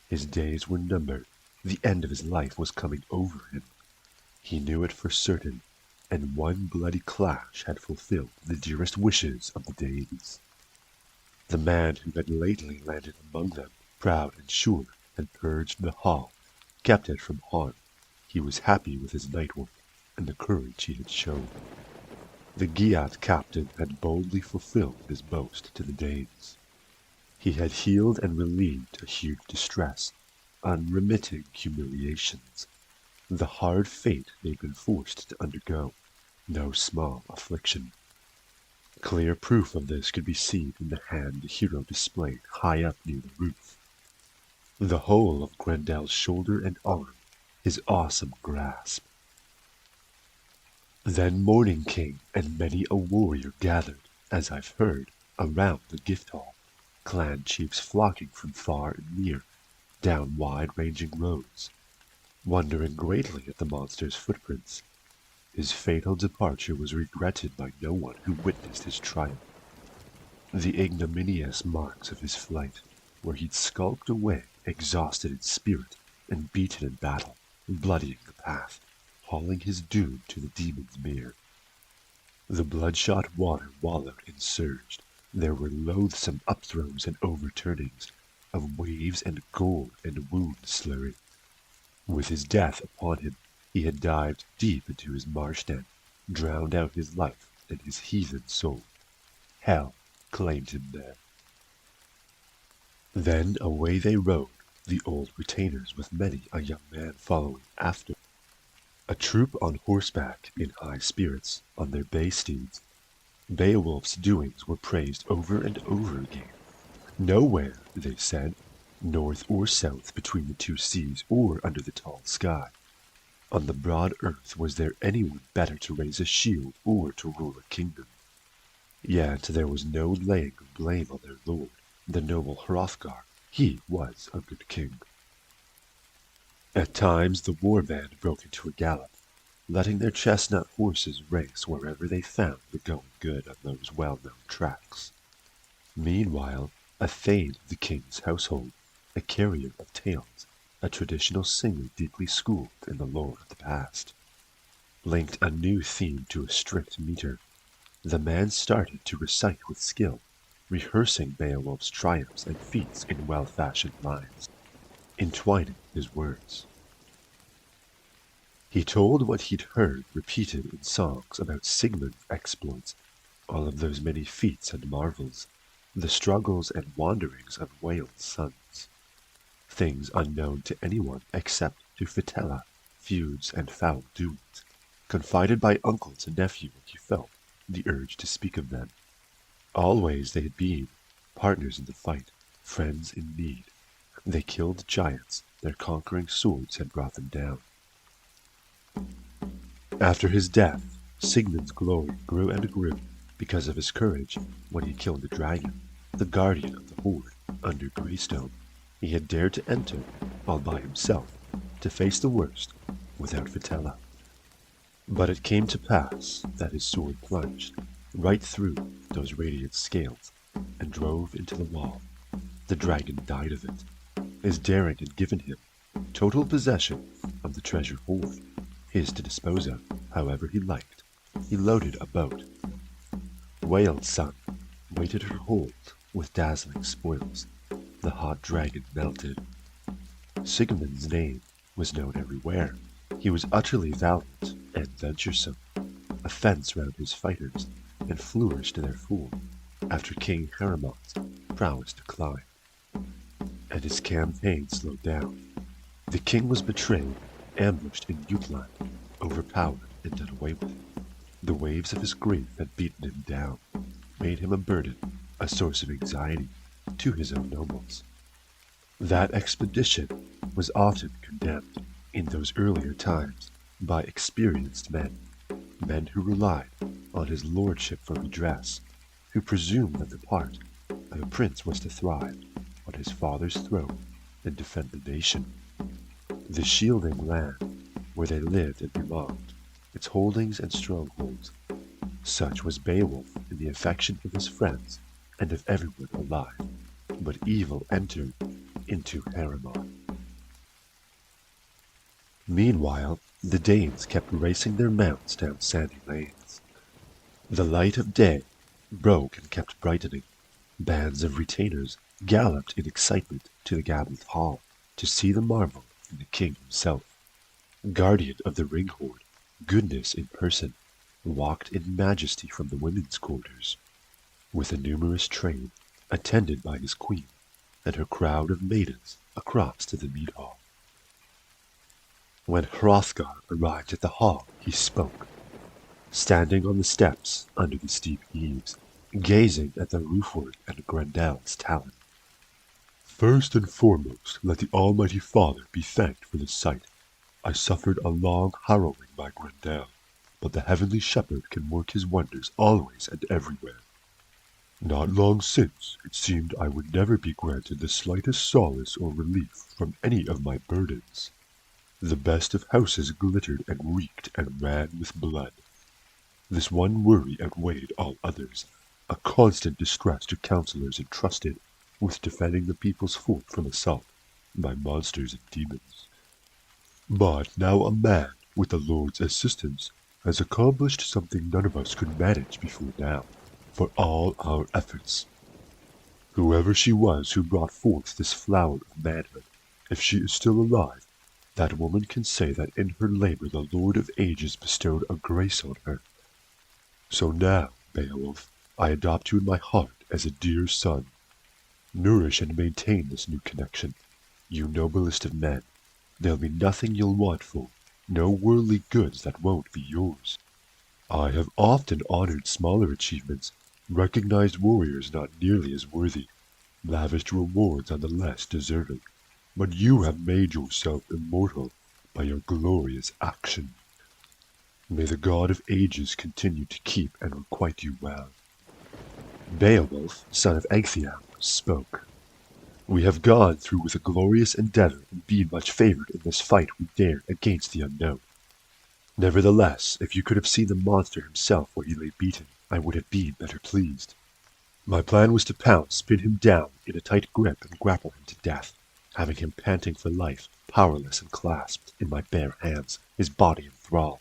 His days were numbered. The end of his life was coming over him. He knew it for certain, and one bloody clash had fulfilled the dearest wishes of the deities. The man who had lately landed among them, proud and sure, had purged the hall, kept it from harm. He was happy with his night work and the courage he had shown. The Giat captain had boldly fulfilled his boast to the deities. He had healed and relieved a huge distress, unremitting humiliations, the hard fate they'd been forced to undergo, no small affliction. Clear proof of this could be seen in the hand the hero displayed high up near the roof. The whole of Grendel's shoulder and arm, his awesome grasp. Then morning came, and many a warrior gathered, as I've heard, around the gift hall, clan chiefs flocking from far and near, down wide-ranging roads, wondering greatly at the monster's footprints. His fatal departure was regretted by no one who witnessed his triumph. The ignominious marks of his flight, where he'd skulked away, exhausted in spirit, and beaten in battle, bloodying the path, hauling his doom to the demon's mere. The bloodshot water wallowed and surged. There were loathsome upthrows and overturnings, of waves and gold and wound slurring. With his death upon him, he had dived deep into his marsh den, drowned out his life and his heathen soul. Hell claimed him there. Then away they rode, the old retainers with many a young man following after. A troop on horseback, in high spirits, on their bay steeds. Beowulf's doings were praised over and over again. Nowhere, they said, north or south between the two seas or under the tall sky, on the broad earth was there anyone better to raise a shield or to rule a kingdom. Yet there was no laying of blame on their lord, the noble Hrothgar. He was a good king. At times the war band broke into a gallop, letting their chestnut horses race wherever they found the going good on those well-known tracks. Meanwhile, a thane of the king's household, a carrier of tales, a traditional singer deeply schooled in the lore of the past, linked a new theme to a strict meter. The man started to recite with skill, rehearsing Beowulf's triumphs and feats in well-fashioned lines, entwining his words. He told what he'd heard repeated in songs about Sigmund's exploits, all of those many feats and marvels, the struggles and wanderings of Wale's sons, things unknown to anyone except to Fitela, feuds and foul doings, confided by uncle to nephew when he felt the urge to speak of them. Always they had been partners in the fight, friends in need. They killed giants, their conquering swords had brought them down. After his death, Sigmund's glory grew and grew because of his courage when he killed the dragon, the guardian of the horde, under Greystone. He had dared to enter, all by himself, to face the worst, without Fitela. But it came to pass that his sword plunged right through those radiant scales and drove into the wall. The dragon died of it. His daring had given him total possession of the treasure hoard, his to dispose of however he liked. He loaded a boat. Wale's son waited her hold with dazzling spoils. The hot dragon melted. Sigmund's name was known everywhere. He was utterly valiant and venturesome, a fence round his fighters, and flourished therefore, after King Heramont's prowess declined, and his campaign slowed down. The king was betrayed, ambushed in Jutland, overpowered and done away with. The waves of his grief had beaten him down, made him a burden, a source of anxiety to his own nobles. That expedition was often condemned in those earlier times by experienced men, men who relied on his lordship for redress, who presumed that the part The prince was to thrive on his father's throne and defend the nation. The shielding land where they lived and belonged, its holdings and strongholds. Such was Beowulf in the affection of his friends and of everyone alive. But evil entered into Haremon. Meanwhile, the Danes kept racing their mounts down sandy lanes. The light of day broke and kept brightening. Bands of retainers galloped in excitement to the gabled hall to see the marvel in the king himself. Guardian of the ring hoard, goodness in person, walked in majesty from the women's quarters, with a numerous train, attended by his queen and her crowd of maidens across to the mead hall. When Hrothgar arrived at the hall, he spoke, standing on the steps under the steep eaves, gazing at the roofwork and Grendel's talon. First and foremost, let the Almighty Father be thanked for this sight. I suffered a long harrowing by Grendel, but the heavenly shepherd can work his wonders always and everywhere. Not long since, it seemed I would never be granted the slightest solace or relief from any of my burdens. The best of houses glittered and reeked and ran with blood. This one worry outweighed all others, a constant distress to counselors entrusted with defending the people's fort from assault by monsters and demons. But now a man, with the Lord's assistance, has accomplished something none of us could manage before now, for all our efforts. Whoever she was who brought forth this flower of manhood, if she is still alive, that woman can say that in her labor the Lord of Ages bestowed a grace on her. So now, Beowulf, I adopt you in my heart as a dear son. Nourish and maintain this new connection, you noblest of men. There'll be nothing you'll want for, no worldly goods that won't be yours. I have often honored smaller achievements, recognized warriors not nearly as worthy, lavished rewards on the less deserving. But you have made yourself immortal by your glorious action. May the God of Ages continue to keep and requite you well. Beowulf, son of Ecgtheow, spoke. We have gone through with a glorious endeavor and been much favored in this fight we dared against the unknown. Nevertheless, if you could have seen the monster himself where he lay beaten, I would have been better pleased. My plan was to pounce, pin him down in a tight grip and grapple him to death, having him panting for life, powerless and clasped in my bare hands, his body in thrall.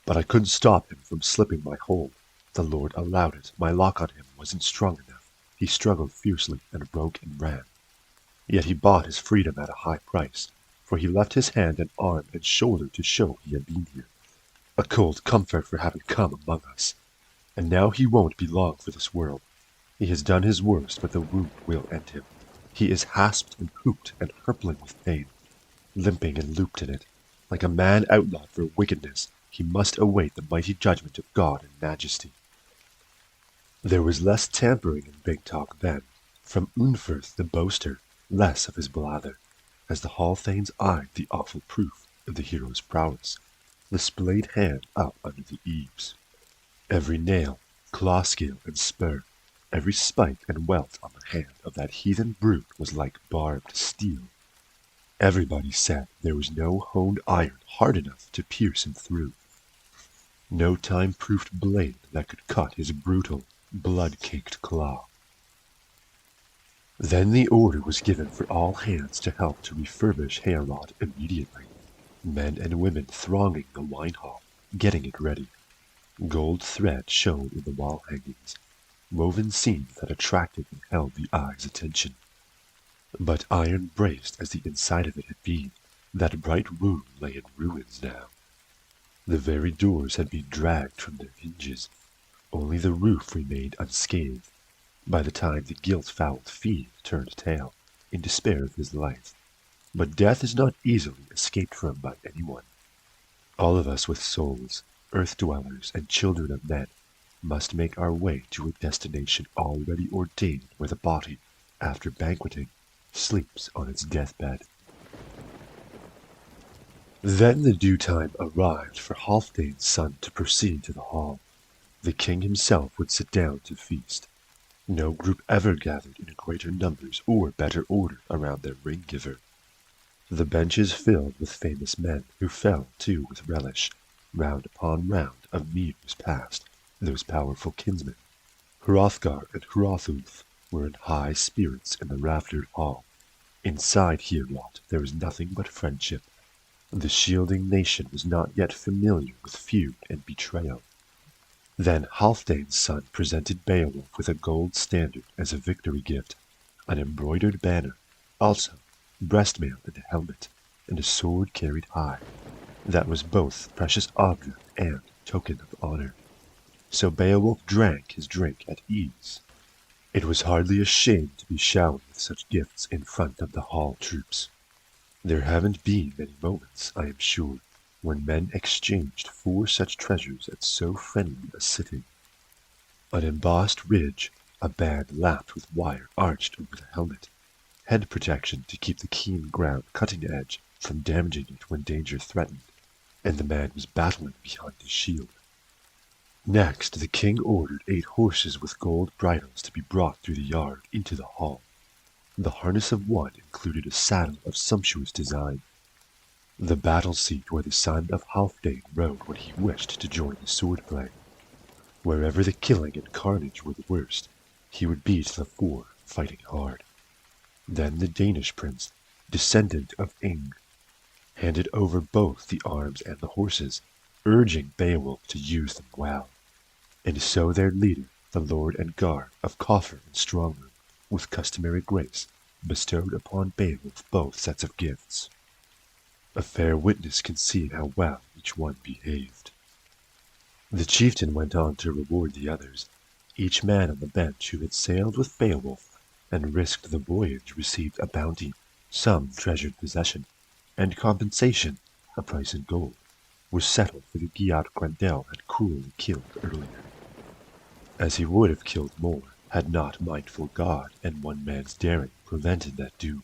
But I couldn't stop him from slipping my hold. The Lord allowed it. My lock on him wasn't strong enough. He struggled fiercely and broke and ran. Yet he bought his freedom at a high price, for he left his hand and arm and shoulder to show he had been here. A cold comfort for having come among us. And now he won't be long for this world. He has done his worst, but the wound will end him. He is hasped and hooped and hurpling with pain, limping and looped in it. Like a man outlawed for wickedness, he must await the mighty judgment of God in majesty. There was less tampering in big talk then, from Unferth the boaster, less of his blather, as the Hall-thanes eyed the awful proof of the hero's prowess, the splayed hand up under the eaves. Every nail, claw scale, and spur, every spike and welt on the hand of that heathen brute was like barbed steel. Everybody said there was no honed iron hard enough to pierce him through. No time-proofed blade that could cut his brutal, blood-caked claw. Then the order was given for all hands to help to refurbish Heorot immediately, men and women thronging the wine hall, getting it ready. Gold thread shone in the wall hangings, woven seams that attracted and held the eye's attention. But iron braced as the inside of it had been, that bright wound lay in ruins now. The very doors had been dragged from their hinges. Only the roof remained unscathed, by the time the guilt-fouled fiend turned tail, in despair of his life. But death is not easily escaped from by anyone. All of us with souls, earth-dwellers and children of men, must make our way to a destination already ordained where the body, after banqueting, sleeps on its deathbed. Then the due time arrived for Halfdane's son to proceed to the hall. The king himself would sit down to feast. No group ever gathered in greater numbers or better order around their ring-giver. The benches filled with famous men who fell to with relish. Round upon round of mead was passed, those powerful kinsmen. Hrothgar and Hrothulf were in high spirits in the raftered hall. Inside Heorot there was nothing but friendship. The shielding nation was not yet familiar with feud and betrayal. Then Halfdane's son presented Beowulf with a gold standard as a victory gift, an embroidered banner, also breastmail and a helmet, and a sword carried high. That was both precious object and token of honor. So Beowulf drank his drink at ease. It was hardly a shame to be showered with such gifts in front of the hall troops. There haven't been many moments, I am sure, when men exchanged 4 such treasures at so friendly a sitting. An embossed ridge, a band lapped with wire arched over the helmet, head protection to keep the keen ground cutting edge from damaging it when danger threatened, and the man was battling behind his shield. Next the king ordered 8 horses with gold bridles to be brought through the yard into the hall. The harness of one included a saddle of sumptuous design. The battle seat where the son of Halfdane rode when he wished to join the swordplay. Wherever the killing and carnage were the worst, he would be to the fore, fighting hard. Then the Danish prince, descendant of Ing, handed over both the arms and the horses, urging Beowulf to use them well. And so their leader, the lord and guard of coffer and strongroom, with customary grace, bestowed upon Beowulf both sets of gifts. A fair witness can see how well each one behaved. The chieftain went on to reward the others. Each man on the bench who had sailed with Beowulf and risked the voyage received a bounty, some treasured possession, and compensation, a price in gold, was settled for the Giat Grendel had cruelly killed earlier. As he would have killed more, had not mindful God and one man's daring prevented that doom.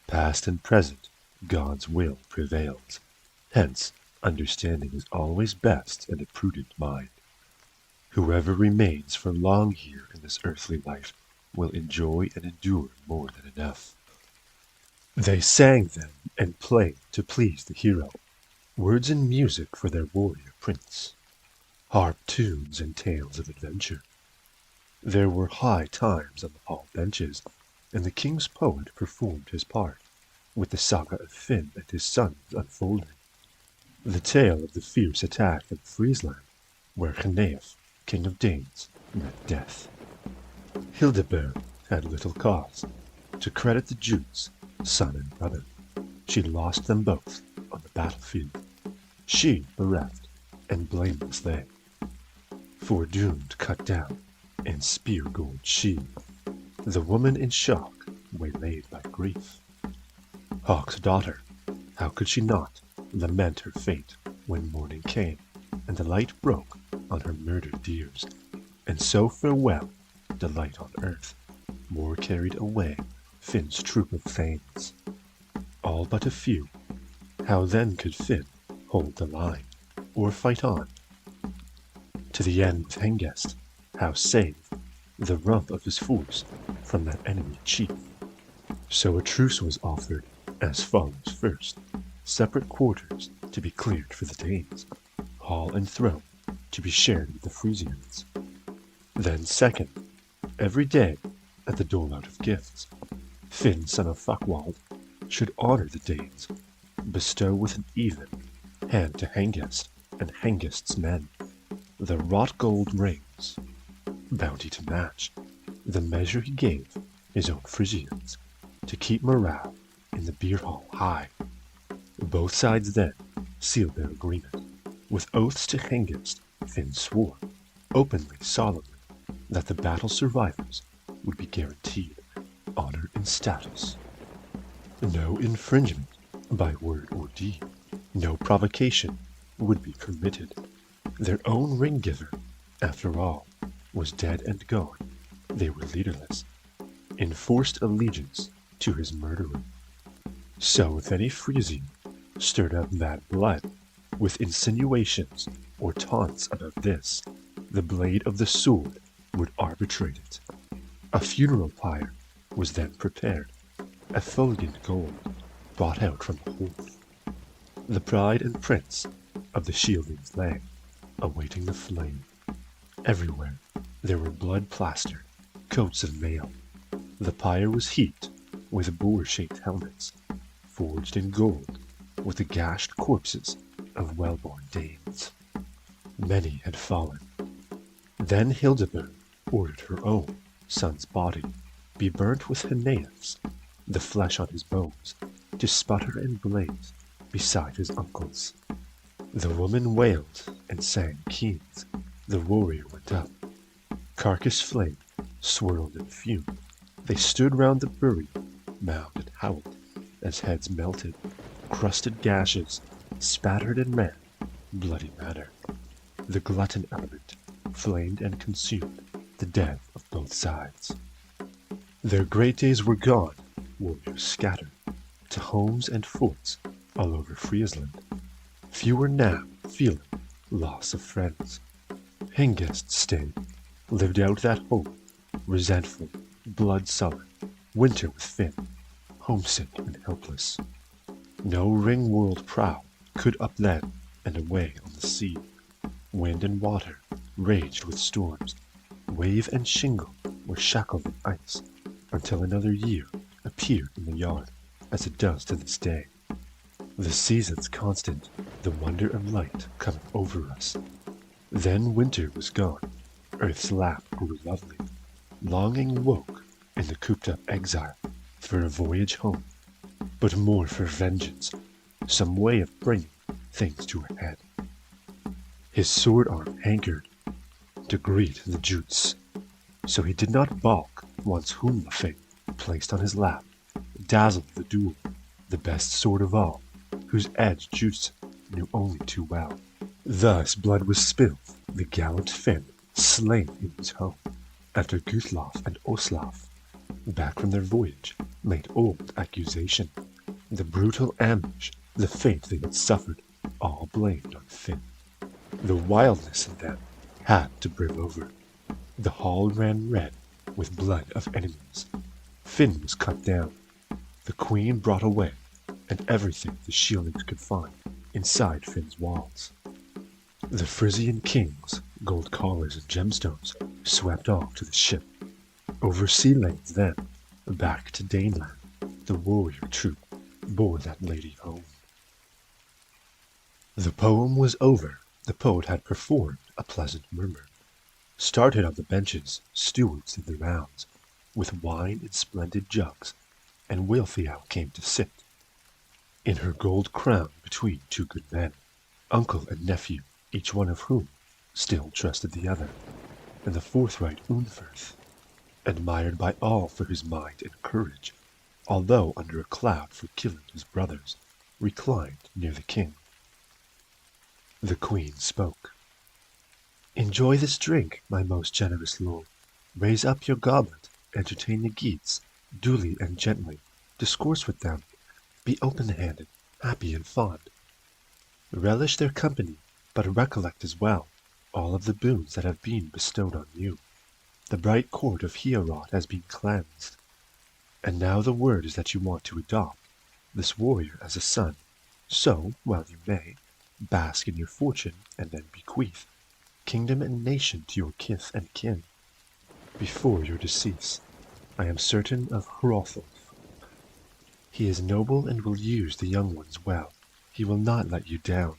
Past and present, God's will prevails. Hence, understanding is always best in a prudent mind. Whoever remains for long here in this earthly life will enjoy and endure more than enough. They sang then and played to please the hero, words and music for their warrior prince, harp tunes and tales of adventure. There were high times on the hall benches, and the king's poet performed his part, with the saga of Finn and his sons unfolding. The tale of the fierce attack in Friesland, where Hneef, king of Danes, met death. Hildeburh had little cause to credit the Jews, son and brother. She lost them both on the battlefield. She bereft, and blameless they. Foredoomed cut down, and spear-gold she, the woman in shock, waylaid by grief. Hawk's daughter, how could she not lament her fate when morning came, and the light broke on her murdered dears, and so farewell, delight on earth, war carried away Finn's troop of thanes. All but a few, how then could Finn hold the line, or fight on? To the end with Hengest, how save the rump of his force from that enemy chief? So a truce was offered, as follows: first, separate quarters to be cleared for the Danes, hall and throne to be shared with the Frisians. Then second, every day, at the dole out of gifts, Finn son of Fuckwald should honor the Danes, bestow with an even hand to Hengest and Hengest's men the wrought gold rings, bounty to match, the measure he gave his own Frisians, to keep morale in the beer hall high. Both sides then sealed their agreement. With oaths to Hengest, Finn swore, openly, solemnly, that the battle survivors would be guaranteed honor and status. No infringement by word or deed, no provocation would be permitted. Their own ring-giver, after all, was dead and gone. They were leaderless, enforced allegiance to his murderer. So if any Frisian stirred up mad blood with insinuations or taunts about this, the blade of the sword would arbitrate it. A funeral pyre was then prepared, effulgent gold brought out from the hearth. The bride and prince of the shieldings lay, awaiting the flame. Everywhere there were blood plastered coats of mail. The pyre was heaped with boar-shaped helmets, forged in gold, with the gashed corpses of well-born dames. Many had fallen. Then Hildebert ordered her own son's body be burnt with Henneus, the flesh on his bones, to sputter and blaze beside his uncle's. The woman wailed and sang keens. The warrior went up. Carcass flame swirled and fumed. They stood round the burial mound and howled as heads melted, crusted gashes spattered and ran bloody matter. The glutton element flamed and consumed the dead of both sides. Their great days were gone, warriors scattered to homes and forts all over Friesland. Few were now feeling loss of friends. Hengist stayed, lived out that hope, resentful, blood-sullen, winter with Finn, homesick and helpless. No ring-whirled prow could up then and away on the sea. Wind and water raged with storms. Wave and shingle were shackled in ice, until another year appeared in the yard, as it does to this day. The seasons constant, the wonder of light coming over us. Then winter was gone, earth's lap grew lovely. Longing woke in the cooped-up exile for a voyage home, but more for vengeance, some way of bringing things to a head. His sword arm hankered to greet the Jutes, so he did not balk once whom the fate placed on his lap, dazzled the duel, the best sword of all, whose edge Jutes knew only too well. Thus blood was spilled, the gallant Finn slain in his home, after Guthlaf and Oslaf, back from their voyage, made old accusation. The brutal ambush, the fate they had suffered, all blamed on Finn. The wildness in them had to brim over. The hall ran red with blood of enemies. Finn was cut down, the queen brought away, and everything the shieldings could find inside Finn's walls. The Frisian kings, gold collars and gemstones, swept off to the ship. Over sea lanes then, back to Daneland, the warrior troop bore that lady home. The poem was over. The poet had performed a pleasant murmur. Started on the benches stewards did the rounds, with wine in splendid jugs, and Wealhtheow came to sit, in her gold crown between two good men, uncle and nephew, each one of whom still trusted the other, and the forthright Unferth, admired by all for his might and courage, although under a cloud for killing his brothers, reclined near the king. The queen spoke. "Enjoy this drink, my most generous lord. Raise up your goblet, entertain the Geats, duly and gently, discourse with them, be open-handed, happy and fond. Relish their company, but recollect as well all of the boons that have been bestowed on you. The bright court of Heorot has been cleansed, and now the word is that you want to adopt this warrior as a son. So, while you may, bask in your fortune, and then bequeath kingdom and nation to your kith and kin. Before your decease, I am certain of Hrothulf. He is noble and will use the young ones well. He will not let you down.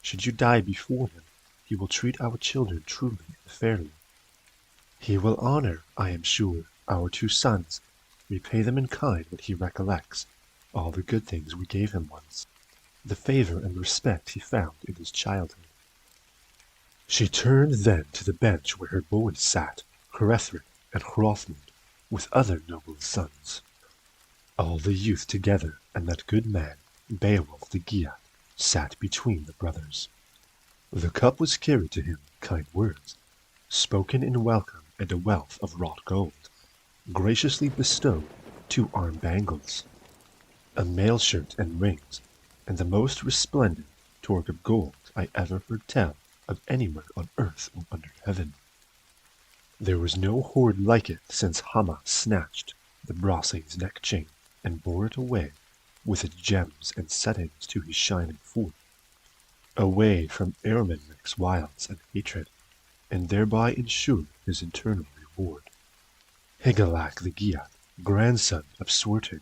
Should you die before him, he will treat our children truly and fairly. He will honor, I am sure, our two sons, repay them in kind when he recollects all the good things we gave him once, the favor and respect he found in his childhood." She turned then to the bench where her boys sat, Hrethric and Hrothmund, with other noble sons. All the youth together, and that good man, Beowulf the Geat, sat between the brothers. The cup was carried to him, kind words, spoken in welcome, and a wealth of wrought gold, graciously bestowed 2 arm bangles, a mail shirt and rings, and the most resplendent torque of gold I ever heard tell of anywhere on earth or under heaven. There was no hoard like it since Hama snatched the Brasse's neck chain and bore it away with its gems and settings to his shining fort, away from Ermenric's wiles and hatred, and thereby ensured his eternal reward. Higelac the Geat, grandson of Swerting,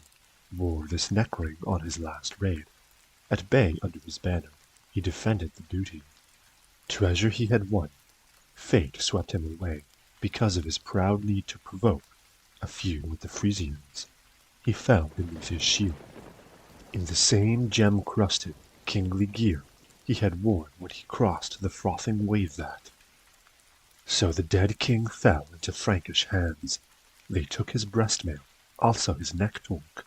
wore this neck ring on his last raid. At bay under his banner, he defended the booty. Treasure he had won, fate swept him away because of his proud need to provoke a feud with the Frisians. He fell beneath his shield, in the same gem-crusted, kingly gear he had worn when he crossed the frothing wave that. So the dead king fell into Frankish hands. They took his breastmail, also his neck-torque,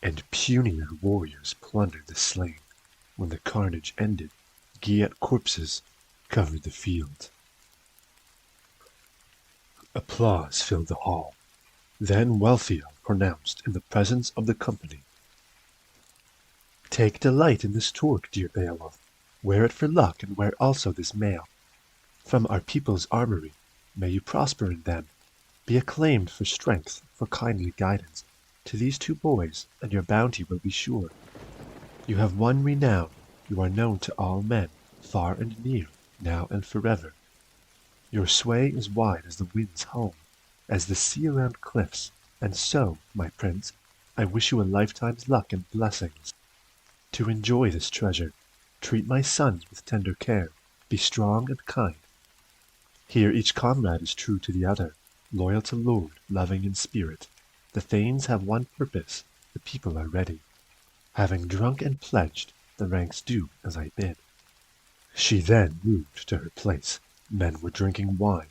and punier warriors plundered the slain. When the carnage ended, Geat corpses covered the field. Applause filled the hall. Then Wealhtheow pronounced in the presence of the company, "Take delight in this torque, dear Beowulf. Wear it for luck, and wear also this mail. From our people's armory, may you prosper in them. Be acclaimed for strength, for kindly guidance, to these two boys, and your bounty will be sure. You have won renown, you are known to all men, far and near, now and forever. Your sway is wide as the wind's home, as the sea around cliffs, and so, my prince, I wish you a lifetime's luck and blessings. To enjoy this treasure, treat my sons with tender care, be strong and kind. Here each comrade is true to the other, loyal to lord, loving in spirit. The thanes have one purpose, the people are ready. Having drunk and pledged, the ranks do as I bid." She then moved to her place. Men were drinking wine.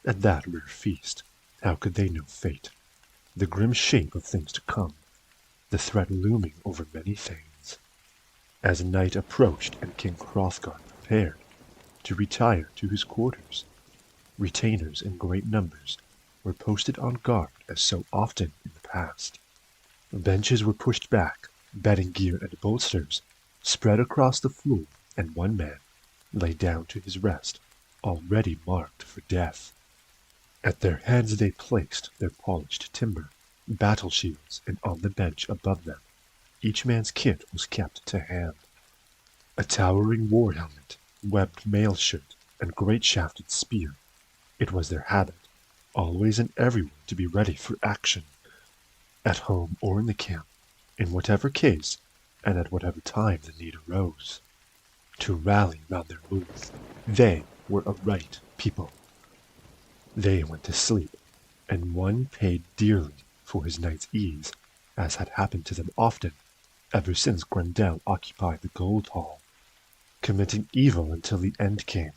At that rare feast, how could they know fate? The grim shape of things to come, the threat looming over many things. As night approached and King Hrothgar prepared to retire to his quarters, retainers in great numbers were posted on guard as so often in the past. Benches were pushed back, bedding gear and bolsters spread across the floor, and one man lay down to his rest, already marked for death. At their heads they placed their polished timber, battle shields, and on the bench above them, each man's kit was kept to hand. A towering war helmet, webbed mail shirt, and great shafted spear. It was their habit, always and everywhere to be ready for action, at home or in the camp, in whatever case, and at whatever time the need arose. To rally round their move, they were a right people. They went to sleep, and one paid dearly for his night's ease, as had happened to them often, ever since Grendel occupied the Gold Hall, committing evil until the end came,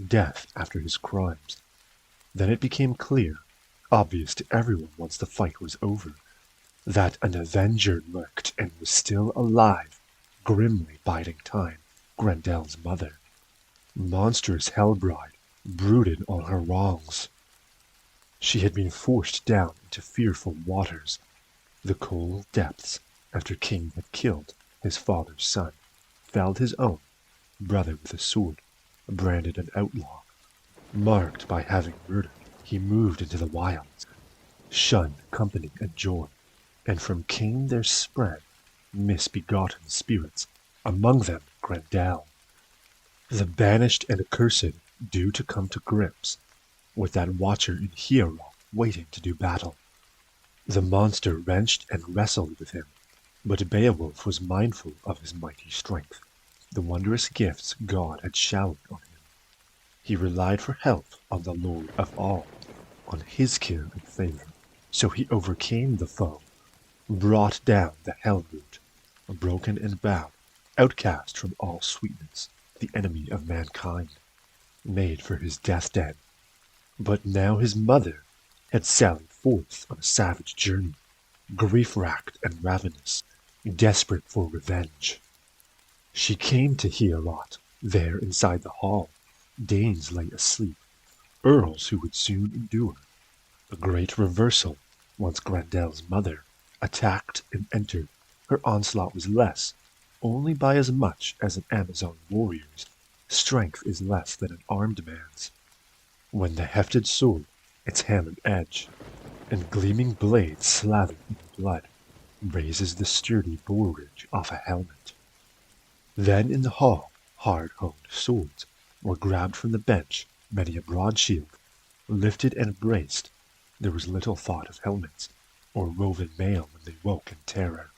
death after his crimes. Then it became clear, obvious to everyone once the fight was over, that an avenger lurked and was still alive, grimly biding time, Grendel's mother. Monstrous Hellbride brooded on her wrongs. She had been forced down into fearful waters, the cold depths, after King had killed his father's son, felled his own brother with a sword, branded an outlaw. Marked by having murdered, he moved into the wilds, shunned company and joy, and from King there spread misbegotten spirits, among them Grendel, the banished and accursed, due to come to grips with that watcher in Hierro waiting to do battle. The monster wrenched and wrestled with him, but Beowulf was mindful of his mighty strength, the wondrous gifts God had showered on him. He relied for help on the Lord of all, on his care and favor, so he overcame the foe, brought down the hell root, broken and bowed, outcast from all sweetness, the enemy of mankind, made for his death den. But now his mother had sallied forth on a savage journey, grief-racked and ravenous, desperate for revenge. She came to Heorot. There inside the hall, Danes lay asleep, earls who would soon endure. A great reversal, once Grendel's mother attacked and entered. Her onslaught was less, only by as much as an Amazon warrior's strength is less than an armed man's. When the hefted sword its hammered edge, and gleaming blades slathered in blood, raises the sturdy bull ridge off a helmet. Then in the hall, hard-honed swords were grabbed from the bench, many a broad shield, lifted and braced. There was little thought of helmets, or woven mail when they woke in terror.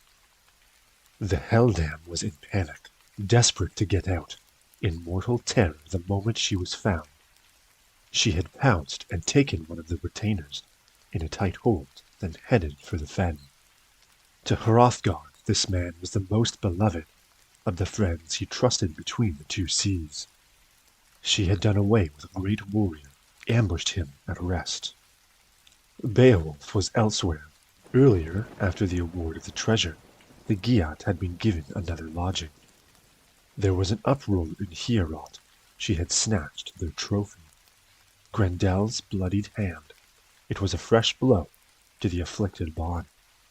The Helldam was in panic, desperate to get out, in mortal terror the moment she was found. She had pounced and taken one of the retainers in a tight hold, then headed for the fen. To Hrothgar this man was the most beloved of the friends he trusted between the two seas. She had done away with a great warrior, ambushed him at rest. Beowulf was elsewhere. Earlier, after the award of the treasure, the Geat had been given another lodging. There was an uproar in Heorot. She had snatched their trophy. Grendel's bloodied hand. It was a fresh blow to the afflicted bond.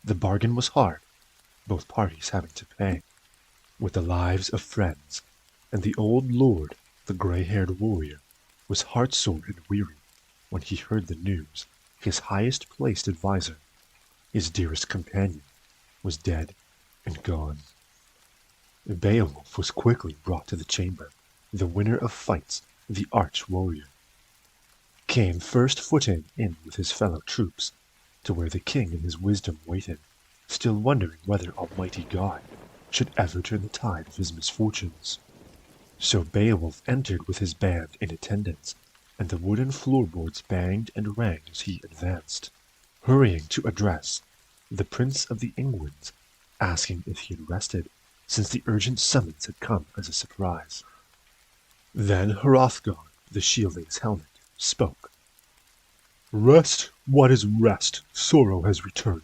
The bargain was hard, both parties having to pay, with the lives of friends, and the old lord, the grey-haired warrior, was heartsore and weary when he heard the news. His highest-placed adviser, his dearest companion, was dead and gone. Beowulf was quickly brought to the chamber. The winner of fights, the arch-warrior, came first footing in with his fellow troops, to where the king in his wisdom waited, still wondering whether Almighty God should ever turn the tide of his misfortunes. So Beowulf entered with his band in attendance, and the wooden floorboards banged and rang as he advanced, hurrying to address the Prince of the Ingwins, asking if he had rested, since the urgent summons had come as a surprise. Then Hrothgar, the shielding's helmet, spoke. "Rest? What is rest? Sorrow has returned.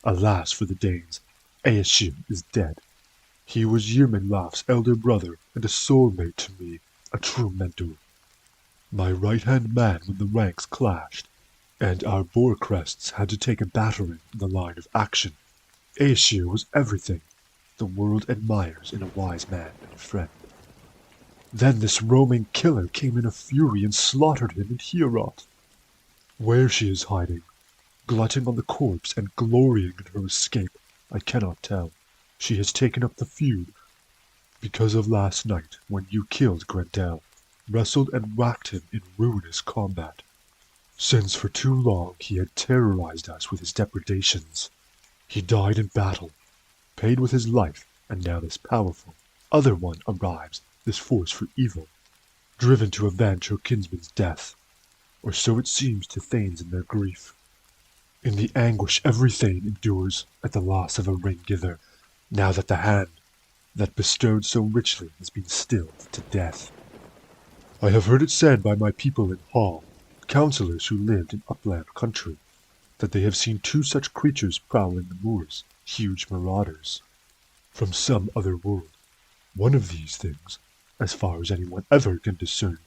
Alas for the Danes, Aesir is dead. He was Yrminlaf's elder brother, and a soulmate to me, a true mentor. My right-hand man when the ranks clashed, and our boar crests had to take a battering in the line of action. Aesir was everything the world admires in a wise man and a friend. Then this roaming killer came in a fury and slaughtered him in Heorot. Where she is hiding, glutting on the corpse and glorying in her escape, I cannot tell. She has taken up the feud because of last night when you killed Grendel, wrestled and whacked him in ruinous combat. Since for too long he had terrorized us with his depredations. He died in battle, paid with his life, and now this powerful other one arrives, this force for evil, driven to avenge her kinsman's death, or so it seems to thanes in their grief. In the anguish every thane endures at the loss of a ring-giver, now that the hand that bestowed so richly has been stilled to death. I have heard it said by my people in Hall, councillors who lived in upland country, that they have seen two such creatures prowling the moors, huge marauders, from some other world. One of these things, as far as anyone ever can discern,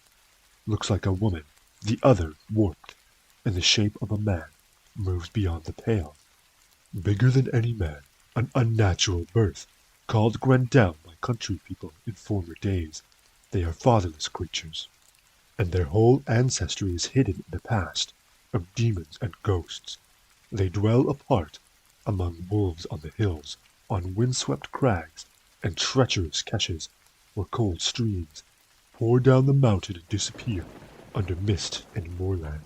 looks like a woman, the other warped, in the shape of a man, moves beyond the pale. Bigger than any man, an unnatural birth, called Grendel by country people in former days. They are fatherless creatures, and their whole ancestry is hidden in the past, of demons and ghosts. They dwell apart, among wolves on the hills, on windswept crags, and treacherous caches, where cold streams pour down the mountain and disappear under mist and moorland.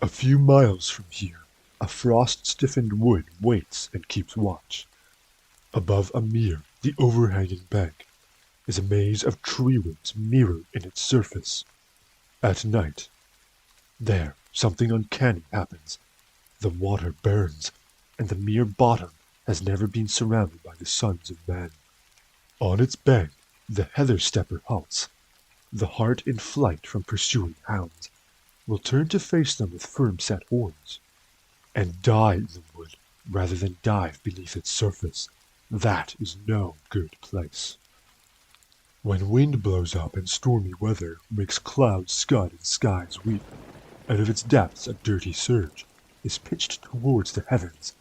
A few miles from here, a frost-stiffened wood waits and keeps watch. Above a mere, the overhanging bank, is a maze of tree roots mirrored in its surface. At night, there, something uncanny happens. The water burns, and the mere bottom has never been surrounded by the sons of men. On its bank, the heather-stepper halts. The hart in flight from pursuing hounds will turn to face them with firm-set horns, and die in the wood rather than dive beneath its surface. That is no good place. When wind blows up and stormy weather makes clouds scud and skies weep, out of its depths a dirty surge is pitched towards the heavens.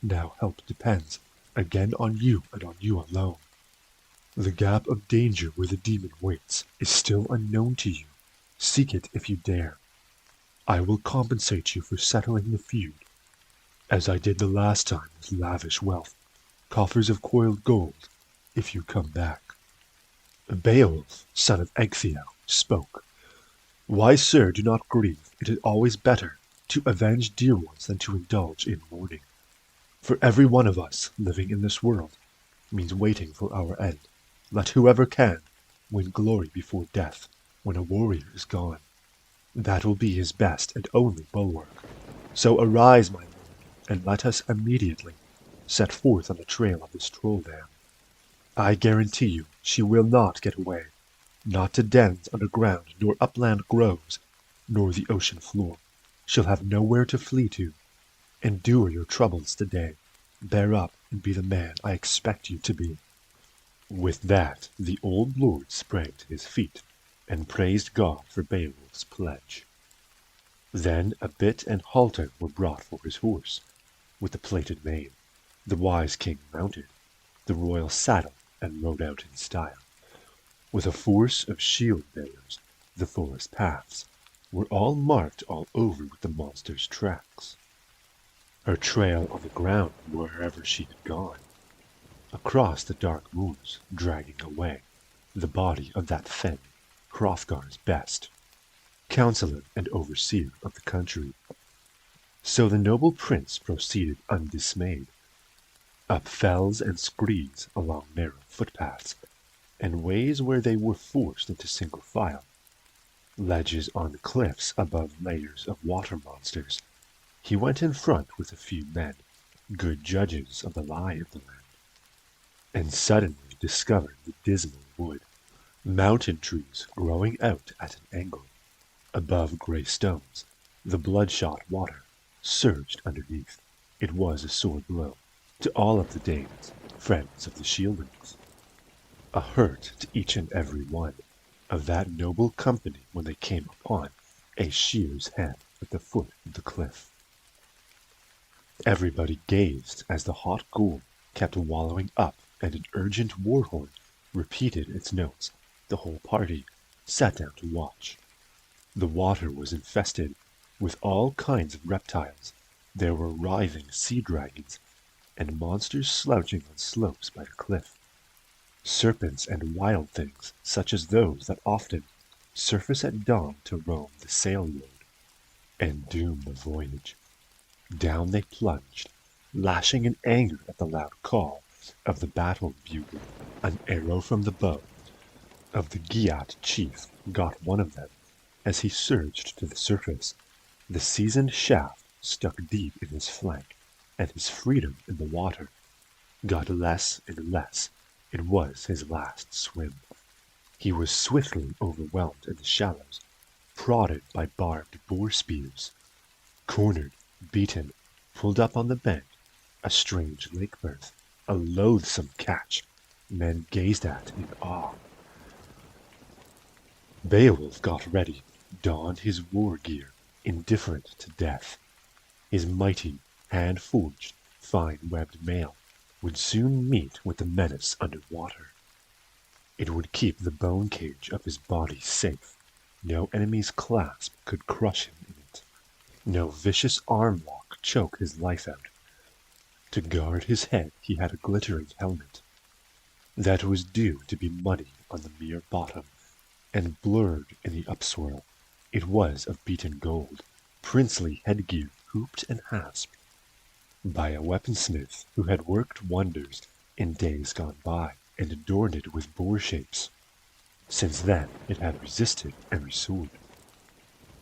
Now help depends, again on you and on you alone. The gap of danger where the demon waits is still unknown to you. Seek it if you dare. I will compensate you for settling the feud, as I did the last time with lavish wealth, coffers of coiled gold, if you come back." Beowulf, son of Ecgtheow, spoke. "Wise sir, do not grieve. It is always better to avenge dear ones than to indulge in mourning. For every one of us living in this world means waiting for our end. Let whoever can win glory before death when a warrior is gone. That will be his best and only bulwark. So arise, my lord, and let us immediately set forth on the trail of this troll dam. I guarantee you she will not get away, not to dens underground, nor upland groves, nor the ocean floor. She'll have nowhere to flee to. Endure your troubles today. Bear up and be the man I expect you to be." With that, the old lord sprang to his feet and praised God for Beowulf's pledge. Then a bit and halter were brought for his horse, with the plaited mane. The wise king mounted the royal saddle and rode out in style. With a force of shield bearers, the forest paths were all marked all over with the monster's tracks. Her trail on the ground wherever she had gone, across the dark moors, dragging away the body of that fen, Hrothgar's best, counsellor and overseer of the country. So the noble prince proceeded undismayed, up fells and screes, along narrow footpaths, and ways where they were forced into single file, ledges on cliffs above layers of water monsters. He went in front with a few men, good judges of the lie of the land, and suddenly discovered the dismal wood, mountain trees growing out at an angle. Above grey stones, the bloodshot water surged underneath. It was a sore blow to all of the Danes, friends of the shieldings, a hurt to each and every one of that noble company when they came upon a shear's head at the foot of the cliff. Everybody gazed as the hot ghoul kept wallowing up and an urgent war horn repeated its notes. The whole party sat down to watch. The water was infested with all kinds of reptiles. There were writhing sea dragons and monsters slouching on slopes by the cliff. Serpents and wild things such as those that often surface at dawn to roam the sail road and doom the voyage. Down they plunged, lashing in anger at the loud call of the battle bugle. An arrow from the bow of the Geat chief got one of them as he surged to the surface. The seasoned shaft stuck deep in his flank, and his freedom in the water got less and less. It was his last swim. He was swiftly overwhelmed in the shallows, prodded by barbed boar spears, cornered, beaten, pulled up on the bank, a strange lake birth, a loathsome catch. Men gazed at in awe. Beowulf got ready, donned his war gear, indifferent to death. His mighty, hand-forged, fine-webbed mail would soon meet with the menace under water. It would keep the bone cage of his body safe. No enemy's clasp could crush him in it. No vicious arm lock choke his life out. To guard his head he had a glittering helmet that was due to be muddy on the mere bottom and blurred in the upswirl. It was of beaten gold, princely headgear hooped and hasped by a weaponsmith who had worked wonders in days gone by and adorned it with boar shapes. Since then it had resisted every sword.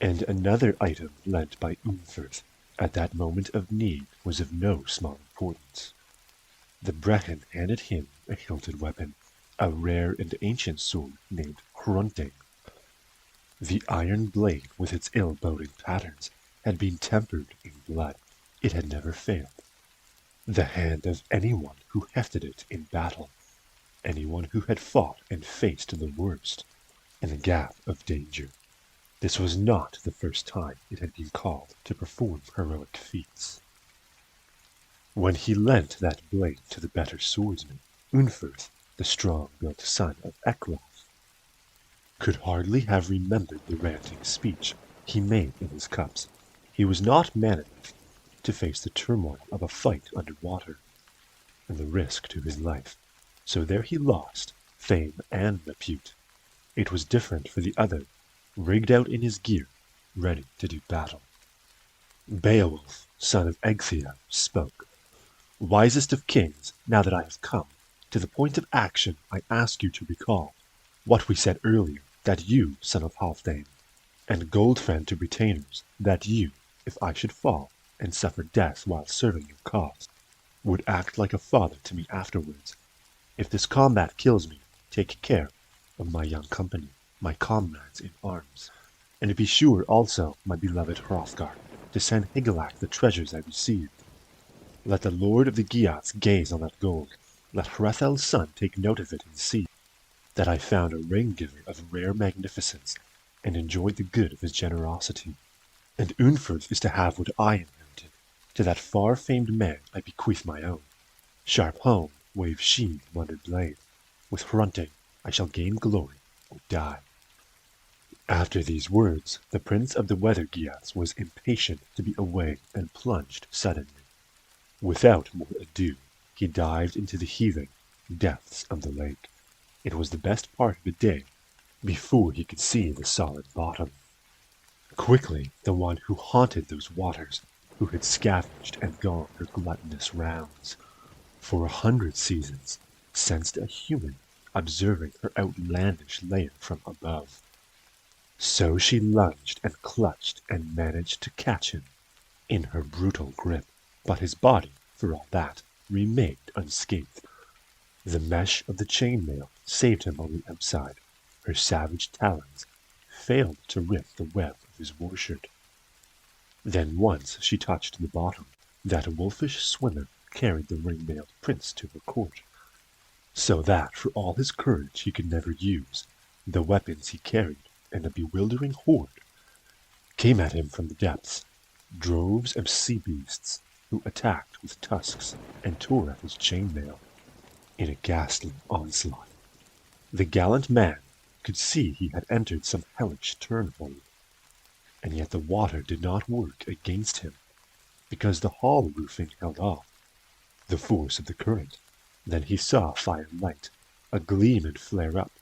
And another item lent by Unferth at that moment of need was of no small importance. The Brecon handed him a hilted weapon, a rare and ancient sword named Hrunting. The iron blade with its ill-boding patterns had been tempered in blood. It had never failed. The hand of anyone who hefted it in battle, anyone who had fought and faced the worst in the gap of danger. This was not the first time it had been called to perform heroic feats. When he lent that blade to the better swordsman, Unferth, the strong-built son of Ecglaf, could hardly have remembered the ranting speech he made in his cups. He was not man enough to face the turmoil of a fight under water, and the risk to his life. So there he lost fame and repute. It was different for the other, rigged out in his gear, ready to do battle. Beowulf, son of Ecgtheow, spoke. Wisest of kings, now that I have come to the point of action, I ask you to recall what we said earlier, that you, son of Halfdane, and Goldfriend to retainers, that you, if I should fall and suffer death while serving your cause, would act like a father to me afterwards. If this combat kills me, take care of my young company, my comrades in arms. And be sure also, my beloved Hrothgar, to send Higelac the treasures I received. Let the lord of the Geats gaze on that gold. Let Hrethel's son take note of it and see that I found a ring giver of rare magnificence, and enjoyed the good of his generosity. And Unferth is to have what I inherited. To that far-famed man I bequeath my own. Sharp hone, wave sheen, wonder blade. With Hrunting I shall gain glory or die. After these words, the prince of the Weather Geats was impatient to be away and plunged suddenly. Without more ado, he dived into the heaving depths of the lake. It was the best part of the day before he could see the solid bottom. Quickly, the one who haunted those waters, who had scavenged and gone her gluttonous rounds for 100 seasons, sensed a human observing her outlandish lair from above. So she lunged and clutched and managed to catch him in her brutal grip, but his body, for all that, remained unscathed. The mesh of the chainmail saved him on the outside. Her savage talons failed to rip the web of his warshirt. Then once she touched the bottom, that wolfish swimmer carried the ring-mailed prince to her court, so that for all his courage he could never use the weapons he carried, and a bewildering horde came at him from the depths, droves of sea beasts who attacked with tusks and tore at his chainmail in a ghastly onslaught. The gallant man could see he had entered some hellish turnhold, and yet the water did not work against him, because the hall roofing held off the force of the current. Then he saw fire light, a gleam and flare up,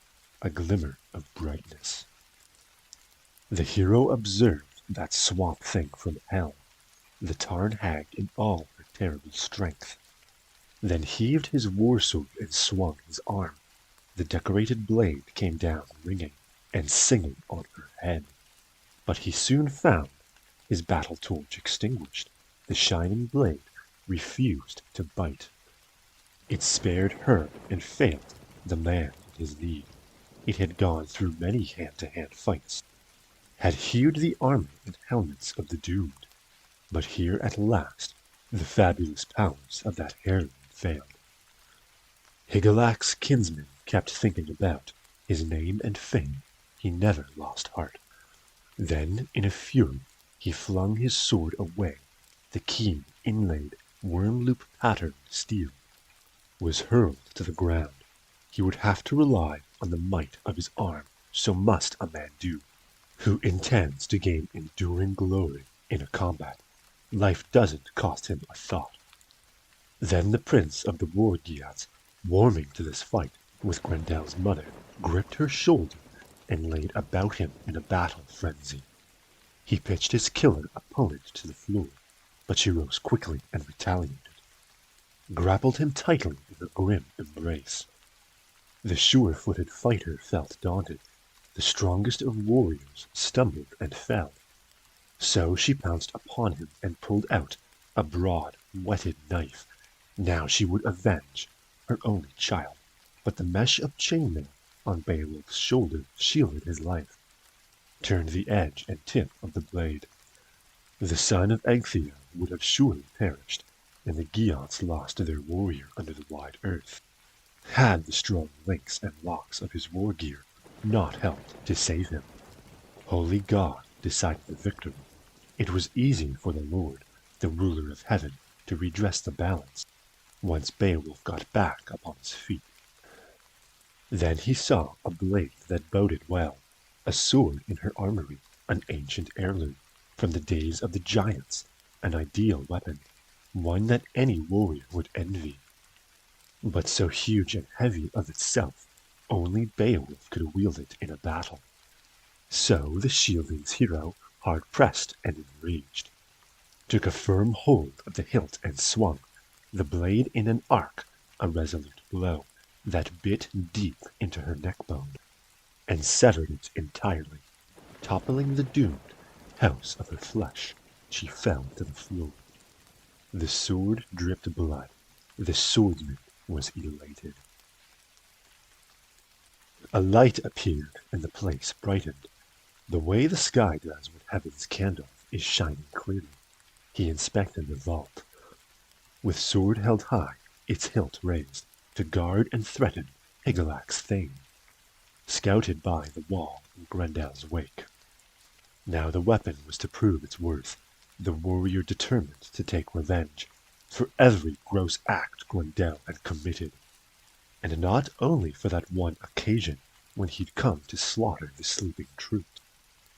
a glimmer of brightness. The hero observed that swamp thing from hell, the Tarn hag in all her terrible strength, then heaved his war sword and swung his arm. The decorated blade came down ringing and singing on her head. But he soon found his battle torch extinguished. The shining blade refused to bite. It spared her and failed the man in his need. It had gone through many hand-to-hand fights, had hewed the armor and helmets of the doomed, but here at last the fabulous powers of that heroine failed. Higelac's kinsman kept thinking about his name and fame. He never lost heart. Then, in a fury, he flung his sword away. The keen, inlaid, worm-loop patterned steel was hurled to the ground. He would have to rely on the might of his arm. So must a man do who intends to gain enduring glory in a combat. Life doesn't cost him a thought. Then the prince of the war Geats, warming to this fight with Grendel's mother, gripped her shoulder and laid about him in a battle frenzy. He pitched his killer opponent to the floor, but she rose quickly and retaliated, grappled him tightly in her grim embrace. The sure-footed fighter felt daunted. The strongest of warriors stumbled and fell. So she pounced upon him and pulled out a broad, whetted knife. Now she would avenge her only child, but the mesh of chainmail on Beowulf's shoulder shielded his life, turned the edge and tip of the blade. The son of Ecgtheow would have surely perished, and the Geats lost their warrior under the wide earth, had the strong links and locks of his war gear not helped to save him. Holy God decided the victory. It was easy for the Lord, the ruler of heaven, to redress the balance, once Beowulf got back upon his feet. Then he saw a blade that boded well, a sword in her armory, an ancient heirloom from the days of the giants, an ideal weapon, one that any warrior would envy. But so huge and heavy of itself, only Beowulf could wield it in a battle. So the shielding's hero, hard-pressed and enraged, took a firm hold of the hilt and swung, the blade in an arc, a resolute blow that bit deep into her neckbone, and severed it entirely. Toppling the doomed house of her flesh, she fell to the floor. The sword dripped blood. The swordsman was elated. A light appeared, and the place brightened. The way the sky does when heaven's candle is shining clearly. He inspected the vault. With sword held high, its hilt raised, to guard and threaten Higelac's thane, scouted by the wall in Grendel's wake. Now the weapon was to prove its worth, the warrior determined to take revenge for every gross act Grendel had committed, and not only for that one occasion when he'd come to slaughter the sleeping troop.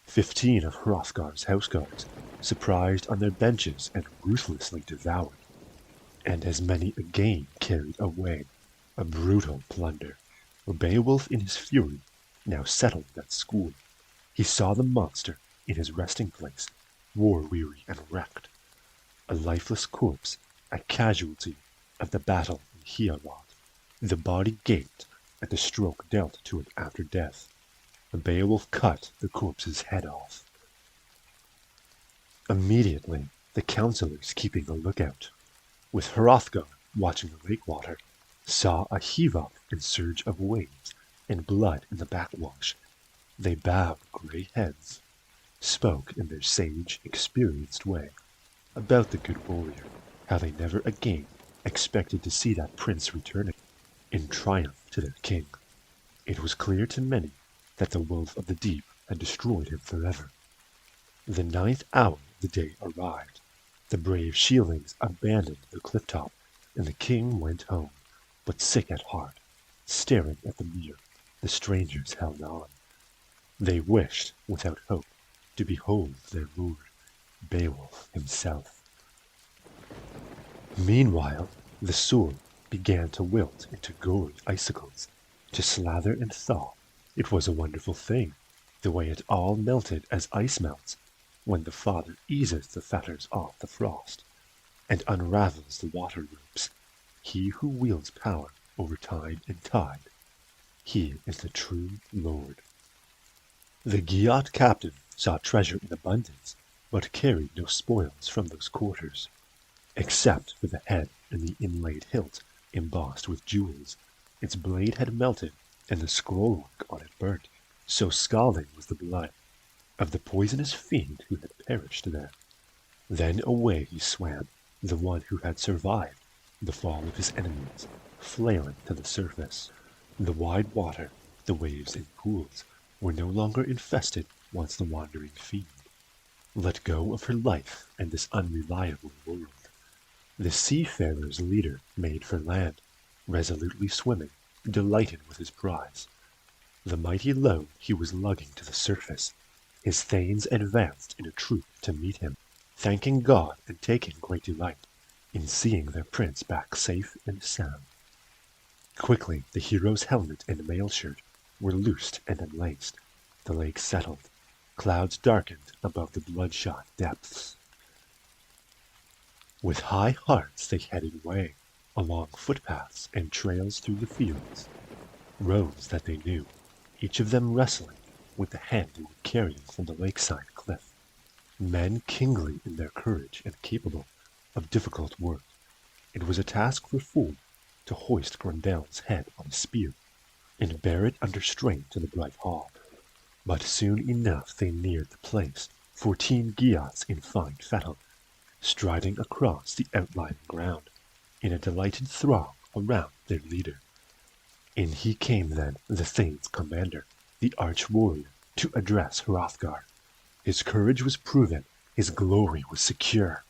15 of Hrothgar's houseguards, surprised on their benches and ruthlessly devoured, and as many again carried away, a brutal plunder. Beowulf in his fury now settled that school. He saw the monster in his resting place, war-weary and wrecked, a lifeless corpse, a casualty of the battle in Hiawat. The body gaped at the stroke dealt to it after death. Beowulf cut the corpse's head off. Immediately, the councillors keeping a lookout, with Hrothgar watching the lake water, saw a heave-up and surge of waves and blood in the backwash. They bowed grey heads, spoke in their sage, experienced way about the good warrior, how they never again expected to see that prince returning in triumph to their king. It was clear to many that the wolf of the deep had destroyed him forever. The 9th hour of the day arrived. The brave shieldings abandoned the cliff top, and the king went home, but sick at heart, staring at the mirror. The strangers held on. They wished, without hope, to behold their lord, Beowulf himself. Meanwhile, the sword began to wilt into gory icicles, to slather and thaw. It was a wonderful thing, the way it all melted as ice melts, when the Father eases the fetters off the frost, and unravels the water ropes. He who wields power over time and tide, he is the true Lord. The Geat captain saw treasure in abundance, but carried no spoils from those quarters, except for the head and the inlaid hilt embossed with jewels. Its blade had melted, and the scrollwork on it burnt, so scalding was the blood of the poisonous fiend who had perished there. Then away he swam, the one who had survived the fall of his enemies, flailing to the surface. The wide water, the waves and pools, were no longer infested once the wandering fiend let go of her life and this unreliable world. The seafarer's leader made for land, resolutely swimming, delighted with his prize. The mighty load he was lugging to the surface. His thanes advanced in a troop to meet him, thanking God and taking great delight in seeing their prince back safe and sound. Quickly the hero's helmet and mail shirt were loosed and unlaced. The lake settled. Clouds darkened above the bloodshot depths. With high hearts they headed away, along footpaths and trails through the fields, roads that they knew, each of them wrestling with the hand they were carrying from the lakeside cliff. Men kingly in their courage and capable of difficult work. It was a task for fool to hoist Grendel's head on a spear and bear it under strain to the bright hall. But soon enough they neared the place, 14 Geats in fine fettle, striding across the outlying ground, in a delighted throng around their leader. In he came then, the Thane's commander, the arch-warrior, to address Hrothgar. His courage was proven, his glory was secure.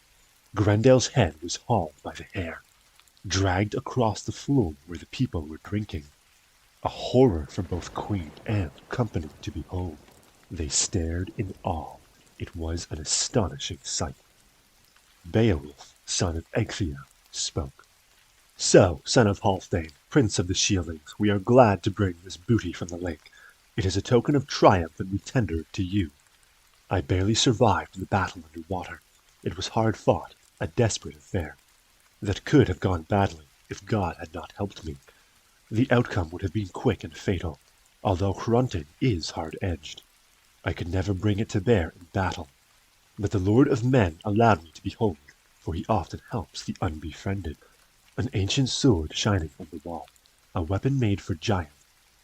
Grendel's head was hauled by the hair, dragged across the floor where the people were drinking, a horror for both queen and company to behold. They stared in awe. It was an astonishing sight. Beowulf, son of Ecgtheow, spoke. So, son of Halfdan, prince of the Shieldings, we are glad to bring this booty from the lake. It is a token of triumph and we tender it to you. I barely survived the battle under water. It was hard fought, a desperate affair. That could have gone badly if God had not helped me. The outcome would have been quick and fatal, although Hrunting is hard-edged. I could never bring it to bear in battle. But the Lord of Men allowed me to behold it, for he often helps the unbefriended. An ancient sword shining on the wall, a weapon made for giants,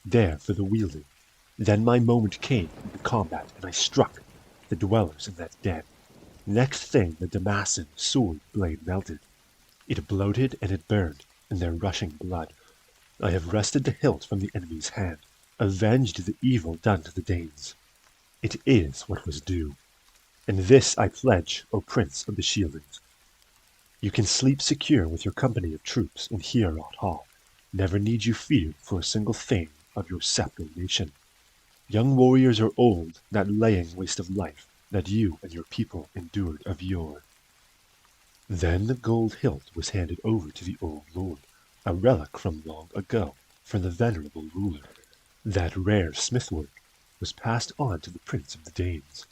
there for the wielding. Then my moment came in the combat, and I struck the dwellers in that den. Next thing the Damascene sword blade melted. It bloated and it burned, in their rushing blood. I have wrested the hilt from the enemy's hand, avenged the evil done to the Danes. It is what was due. And this I pledge, O Prince of the Shieldings. You can sleep secure with your company of troops in Heorot Hall. Never need you fear for a single thing of your sceptred nation. Young warriors or old, that laying waste of life that you and your people endured of yore. Then the gold hilt was handed over to the old lord, a relic from long ago, from the venerable ruler. That rare smithwork was passed on to the prince of the Danes.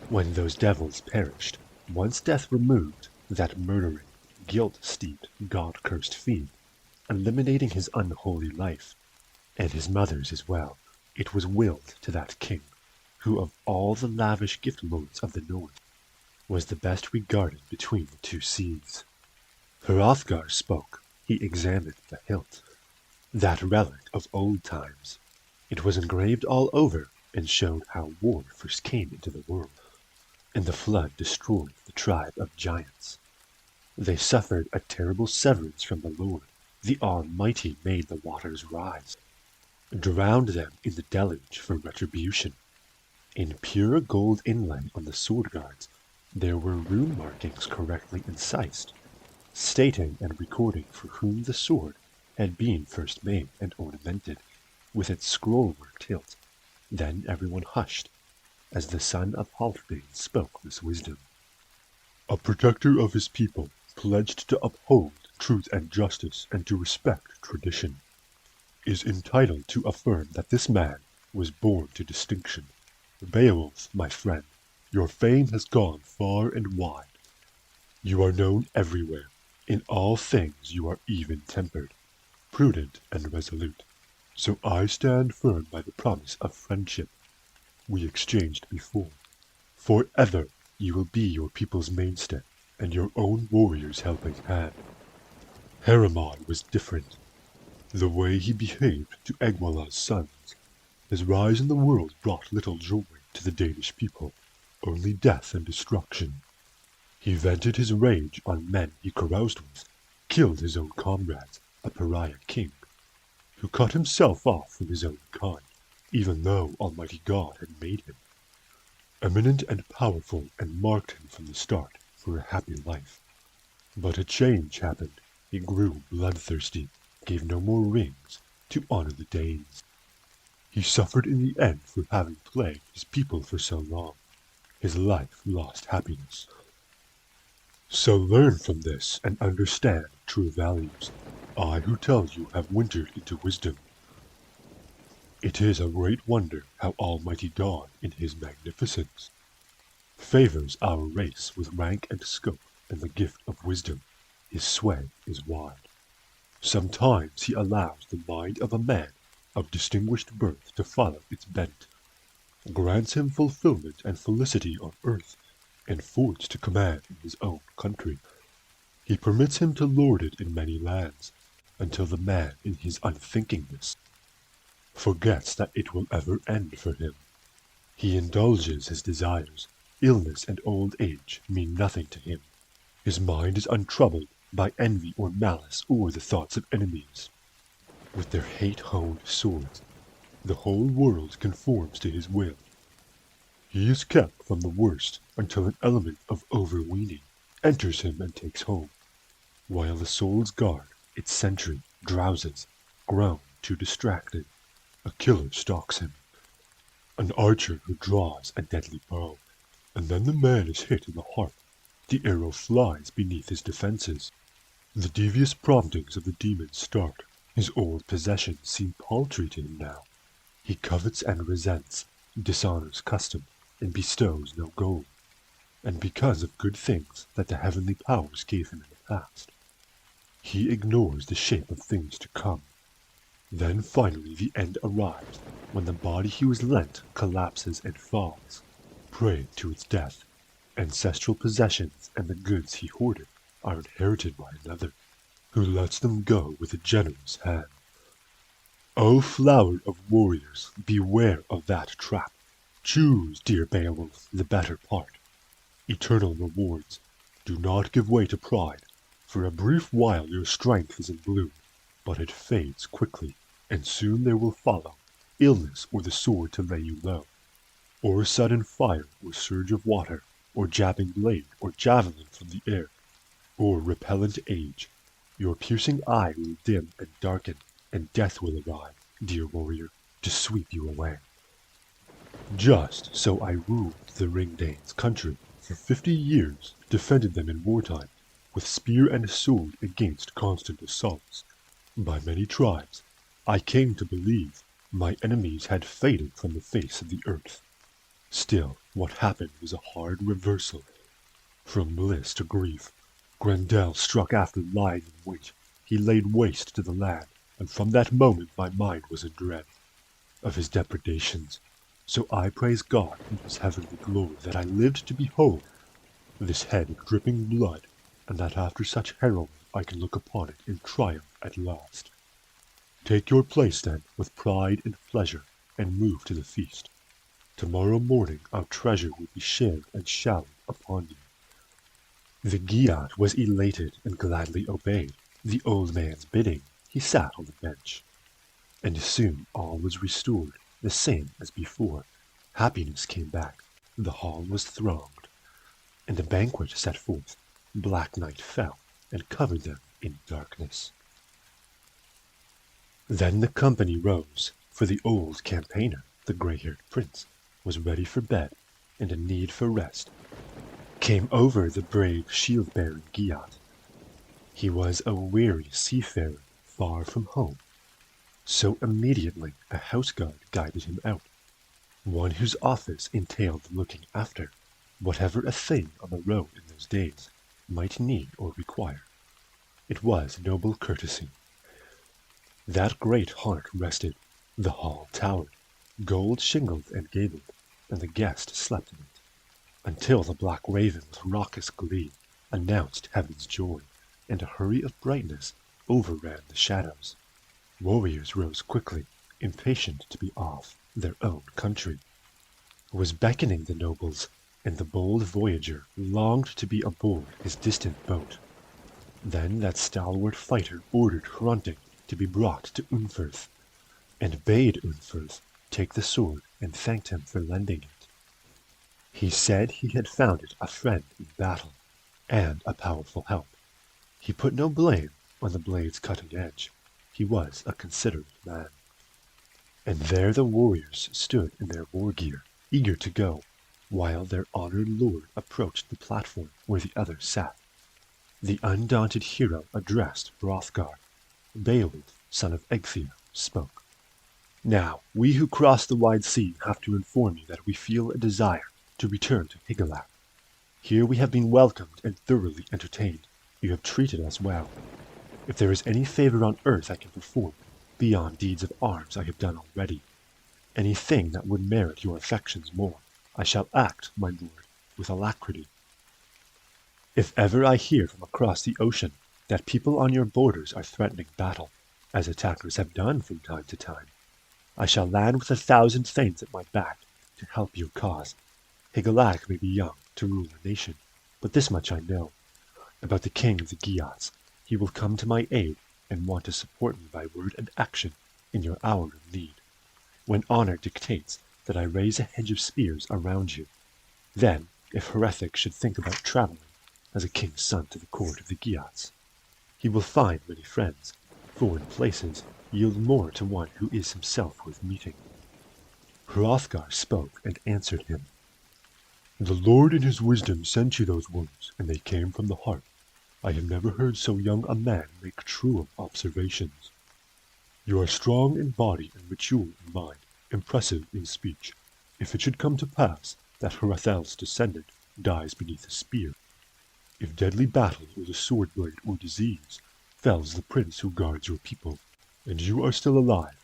When those devils perished, once death removed that murdering, guilt-steeped, God-cursed fiend, eliminating his unholy life, and his mother's as well, it was willed to that king, who of all the lavish gift-lords of the north, was the best regarded between the two seas. Hrothgar spoke. He examined the hilt. That relic of old times. It was engraved all over, and showed how war first came into the world, and the flood destroyed the tribe of giants. They suffered a terrible severance from the Lord. The Almighty made the waters rise, drowned them in the deluge for retribution. In pure gold inlay on the sword guards, there were rune markings correctly incised, stating and recording for whom the sword had been first made and ornamented, with its scroll-worked hilt. Then everyone hushed, as the son of Halfdan spoke this wisdom. A protector of his people, pledged to uphold truth and justice and to respect tradition, is entitled to affirm that this man was born to distinction. Beowulf, my friend, your fame has gone far and wide. You are known everywhere. In all things you are even-tempered, prudent and resolute. So I stand firm by the promise of friendship we exchanged before. Forever you will be your people's mainstay, and your own warrior's helping hand. Heremod was different. The way he behaved to Egwala's sons. His rise in the world brought little joy to the Danish people, only death and destruction. He vented his rage on men he caroused with, killed his own comrades, a pariah king, who cut himself off from his own kind, even though Almighty God had made him. Eminent and powerful, and marked him from the start for a happy life. But a change happened. He grew bloodthirsty, gave no more rings to honor the Danes. He suffered in the end for having plagued his people for so long. His life lost happiness. So learn from this and understand true values. I who tell you have wintered into wisdom. It is a great wonder how Almighty God, in his magnificence, favors our race with rank and scope and the gift of wisdom. His sway is wide. Sometimes he allows the mind of a man of distinguished birth to follow its bent, grants him fulfillment and felicity on earth, and forts to command in his own country. He permits him to lord it in many lands, until the man in his unthinkingness forgets that it will ever end for him. He indulges his desires. Illness and old age mean nothing to him. His mind is untroubled by envy or malice or the thoughts of enemies. With their hate-honed swords, the whole world conforms to his will. He is kept from the worst until an element of overweening enters him and takes home, while the soul's guard, its sentry, drowses, grown too distracted. A killer stalks him. An archer who draws a deadly bow, and then the man is hit in the heart. The arrow flies beneath his defenses. The devious promptings of the demon start. His old possessions seem paltry to him now. He covets and resents, dishonors custom, and bestows no gold. And because of good things that the heavenly powers gave him in the past, he ignores the shape of things to come. Then finally the end arrives, when the body he was lent collapses and falls, prey to its death. Ancestral possessions and the goods he hoarded are inherited by another, who lets them go with a generous hand. O flower of warriors, beware of that trap. Choose, dear Beowulf, the better part. Eternal rewards. Do not give way to pride. For a brief while your strength is in bloom, but it fades quickly, and soon there will follow illness or the sword to lay you low, or sudden fire or surge of water, or jabbing blade or javelin from the air, or repellent age. Your piercing eye will dim and darken, and death will arrive, dear warrior, to sweep you away. Just so I ruled the Ringdanes' country for 50 years, defended them in wartime, with spear and sword against constant assaults. By many tribes, I came to believe my enemies had faded from the face of the earth. Still, what happened was a hard reversal. From bliss to grief, Grendel struck after lying in wait. He laid waste to the land, and from that moment my mind was in dread of his depredations. So I praise God in his heavenly glory that I lived to behold this head dripping blood, and that after such heralding I can look upon it in triumph at last. Take your place then with pride and pleasure, and move to the feast. Tomorrow morning our treasure will be shared and showered upon you. The Giat was elated and gladly obeyed the old man's bidding. He sat on the bench, and soon all was restored, the same as before. Happiness came back, the hall was thronged, and the banquet set forth. Black night fell, and covered them in darkness. Then the company rose, for the old campaigner, the grey-haired prince, was ready for bed, and a need for rest came over the brave shield-bearing Giat. He was a weary seafarer, far from home, so immediately a houseguard guided him out, one whose office entailed looking after whatever a thing on the road in those days might need or require. It was noble courtesy. That great heart rested, the hall towered, gold shingled and gabled, and the guest slept in it, until the black raven with raucous glee announced heaven's joy, and a hurry of brightness overran the shadows. Warriors rose quickly, impatient to be off their own country. Was beckoning the nobles, and the bold voyager longed to be aboard his distant boat. Then that stalwart fighter ordered Hrunting to be brought to Unferth, and bade Unferth take the sword and thanked him for lending it. He said he had found it a friend in battle, and a powerful help. He put no blame on the blade's cutting edge. He was a considerate man. And there the warriors stood in their war gear, eager to go, while their honored lord approached the platform where the others sat. The undaunted hero addressed Hrothgar. Beowulf, son of Ecgtheow, spoke. Now, we who cross the wide sea have to inform you that we feel a desire to return to Higelac. Here we have been welcomed and thoroughly entertained. You have treated us well. If there is any favor on earth I can perform, beyond deeds of arms I have done already, anything that would merit your affections more, I shall act, my lord, with alacrity. If ever I hear from across the ocean that people on your borders are threatening battle, as attackers have done from time to time, I shall land with 1,000 thanes at my back to help your cause. Higelac may be young to rule a nation, but this much I know. About the king of the Geats, he will come to my aid and want to support me by word and action in your hour of need, when honor dictates that I raise a hedge of spears around you. Then, if Hrethik should think about traveling as a king's son to the court of the Geats, he will find many friends. Foreign places yield more to one who is himself worth meeting. Hrothgar spoke and answered him. The Lord in his wisdom sent you those words, and they came from the heart. I have never heard so young a man make truer observations. You are strong in body and mature in mind, impressive in speech. If it should come to pass that Hrethel's descendant dies beneath a spear, if deadly battle or the sword blade or disease fells the prince who guards your people, and you are still alive,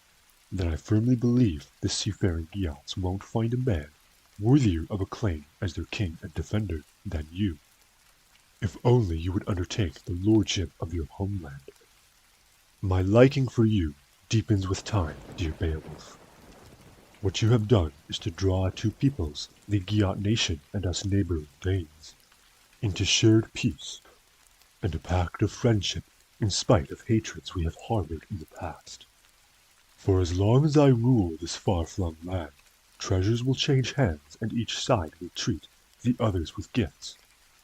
then I firmly believe the seafaring Geats won't find a man worthier of a claim as their king and defender than you. If only you would undertake the lordship of your homeland. My liking for you deepens with time, dear Beowulf. What you have done is to draw two peoples, the Geat nation and us neighboring Danes, into shared peace, and a pact of friendship in spite of hatreds we have harbored in the past. For as long as I rule this far-flung land, treasures will change hands and each side will treat the others with gifts.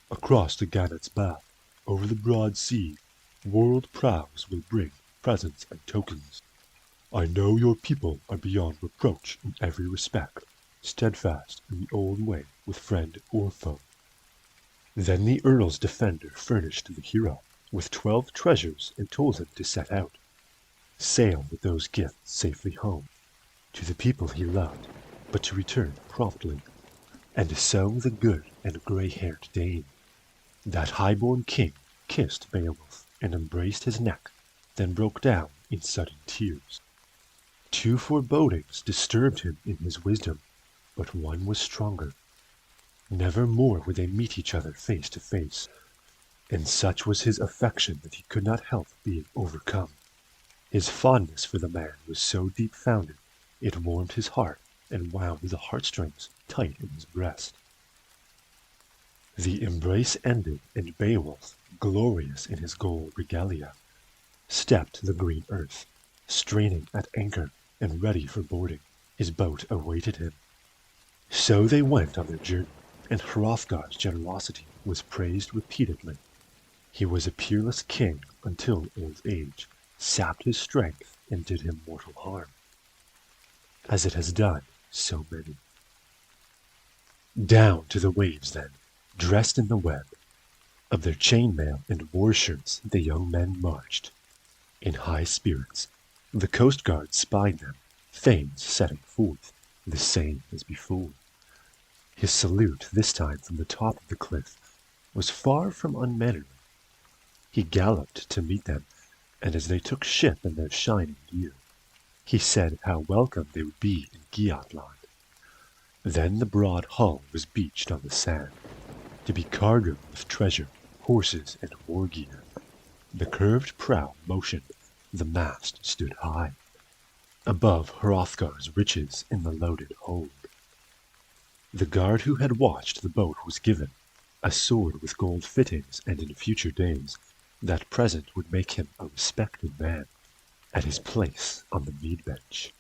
Across the Gannett's bath, over the broad sea, world prows will bring presents and tokens. I know your people are beyond reproach in every respect, steadfast in the old way with friend or foe. Then the Earl's defender furnished the hero with 12 treasures and told him to set out. Sail with those gifts safely home, to the people he loved, but to return promptly. And so the good and grey-haired Dane, that high-born king, kissed Beowulf and embraced his neck, then broke down in sudden tears. Two forebodings disturbed him in his wisdom, but one was stronger. Never more would they meet each other face to face, and such was his affection that he could not help being overcome. His fondness for the man was so deep-founded, it warmed his heart and wound the heartstrings tight in his breast. The embrace ended, and Beowulf, glorious in his gold regalia, stepped the green earth, straining at anchor and ready for boarding. His boat awaited him. So they went on their journey, and Hrothgar's generosity was praised repeatedly. He was a peerless king until old age sapped his strength and did him mortal harm, as it has done so many. Down to the waves then, dressed in the web of their chainmail and war shirts, the young men marched. In high spirits, the coast guard spied them, Thanes setting forth, the same as before. His salute, this time from the top of the cliff, was far from unmannerly. He galloped to meet them, and as they took ship in their shining gear, he said how welcome they would be in Geatland. Then the broad hull was beached on the sand, to be cargoed with treasure, horses, and war gear. The curved prow motioned, the mast stood high, above Hrothgar's riches in the loaded hold. The guard who had watched the boat was given a sword with gold fittings, and in future days that present would make him a respected man at his place on the mead bench.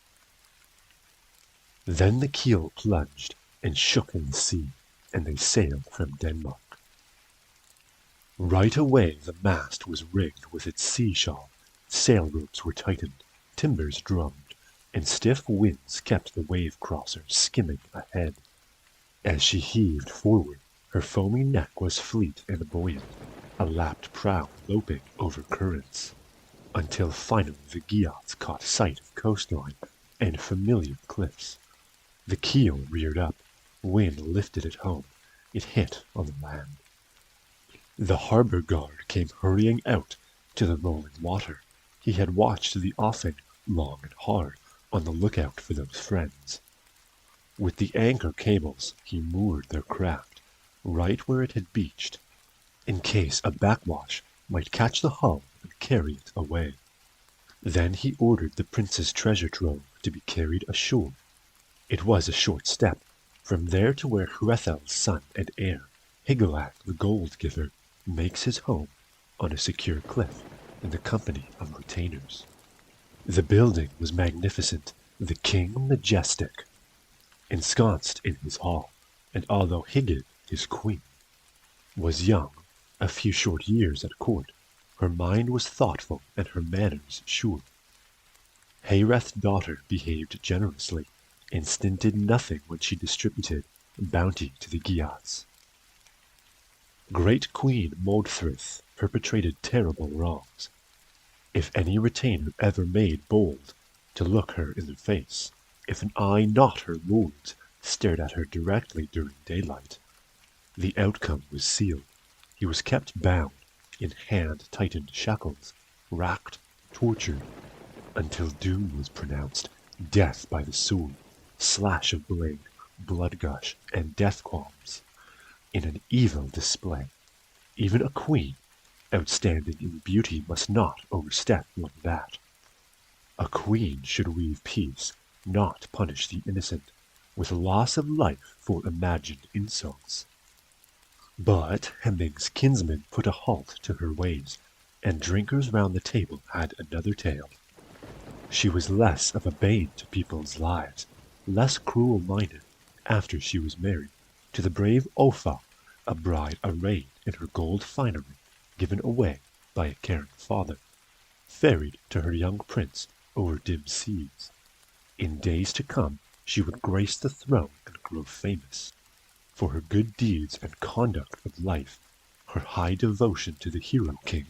Then the keel plunged and shook in the sea, and they sailed from Denmark. Right away the mast was rigged with its sea shawl, sail ropes were tightened, timbers drummed, and stiff winds kept the wave crosser skimming ahead. As she heaved forward, her foamy neck was fleet and buoyant, a lapped prow loping over currents, until finally the Geats caught sight of coastline and familiar cliffs. The keel reared up, wind lifted it home, it hit on the land. The harbor guard came hurrying out to the rolling water. He had watched the offing long and hard, on the lookout for those friends. With the anchor cables he moored their craft, right where it had beached, in case a backwash might catch the hull and carry it away. Then he ordered the prince's treasure trove to be carried ashore. It was a short step, from there to where Hrethel's son and heir, Hygelac the Gold Giver, makes his home on a secure cliff in the company of retainers. The building was magnificent, the king majestic, ensconced in his hall, and although Hygd, his queen, was young, a few short years at court, her mind was thoughtful and her manners sure. Haereth's daughter behaved generously, and stinted nothing when she distributed bounty to the Geats. Great Queen Modthryth perpetrated terrible wrongs. If any retainer ever made bold to look her in the face, if an eye not her lord's stared at her directly during daylight, the outcome was sealed. He was kept bound, in hand-tightened shackles, racked, tortured, until doom was pronounced, death by the sword, slash of blade, blood gush, and death qualms, in an evil display. Even a queen, outstanding in beauty, must not overstep like that. A queen should weave peace, not punish the innocent, with loss of life for imagined insults. But Hemming's kinsman put a halt to her ways, and drinkers round the table had another tale. She was less of a bane to people's lives, less cruel-minded, after she was married, to the brave Offa, a bride arrayed in her gold finery, given away by a caring father, ferried to her young prince over dim seas. In days to come she would grace the throne and grow famous, for her good deeds and conduct of life, her high devotion to the hero king,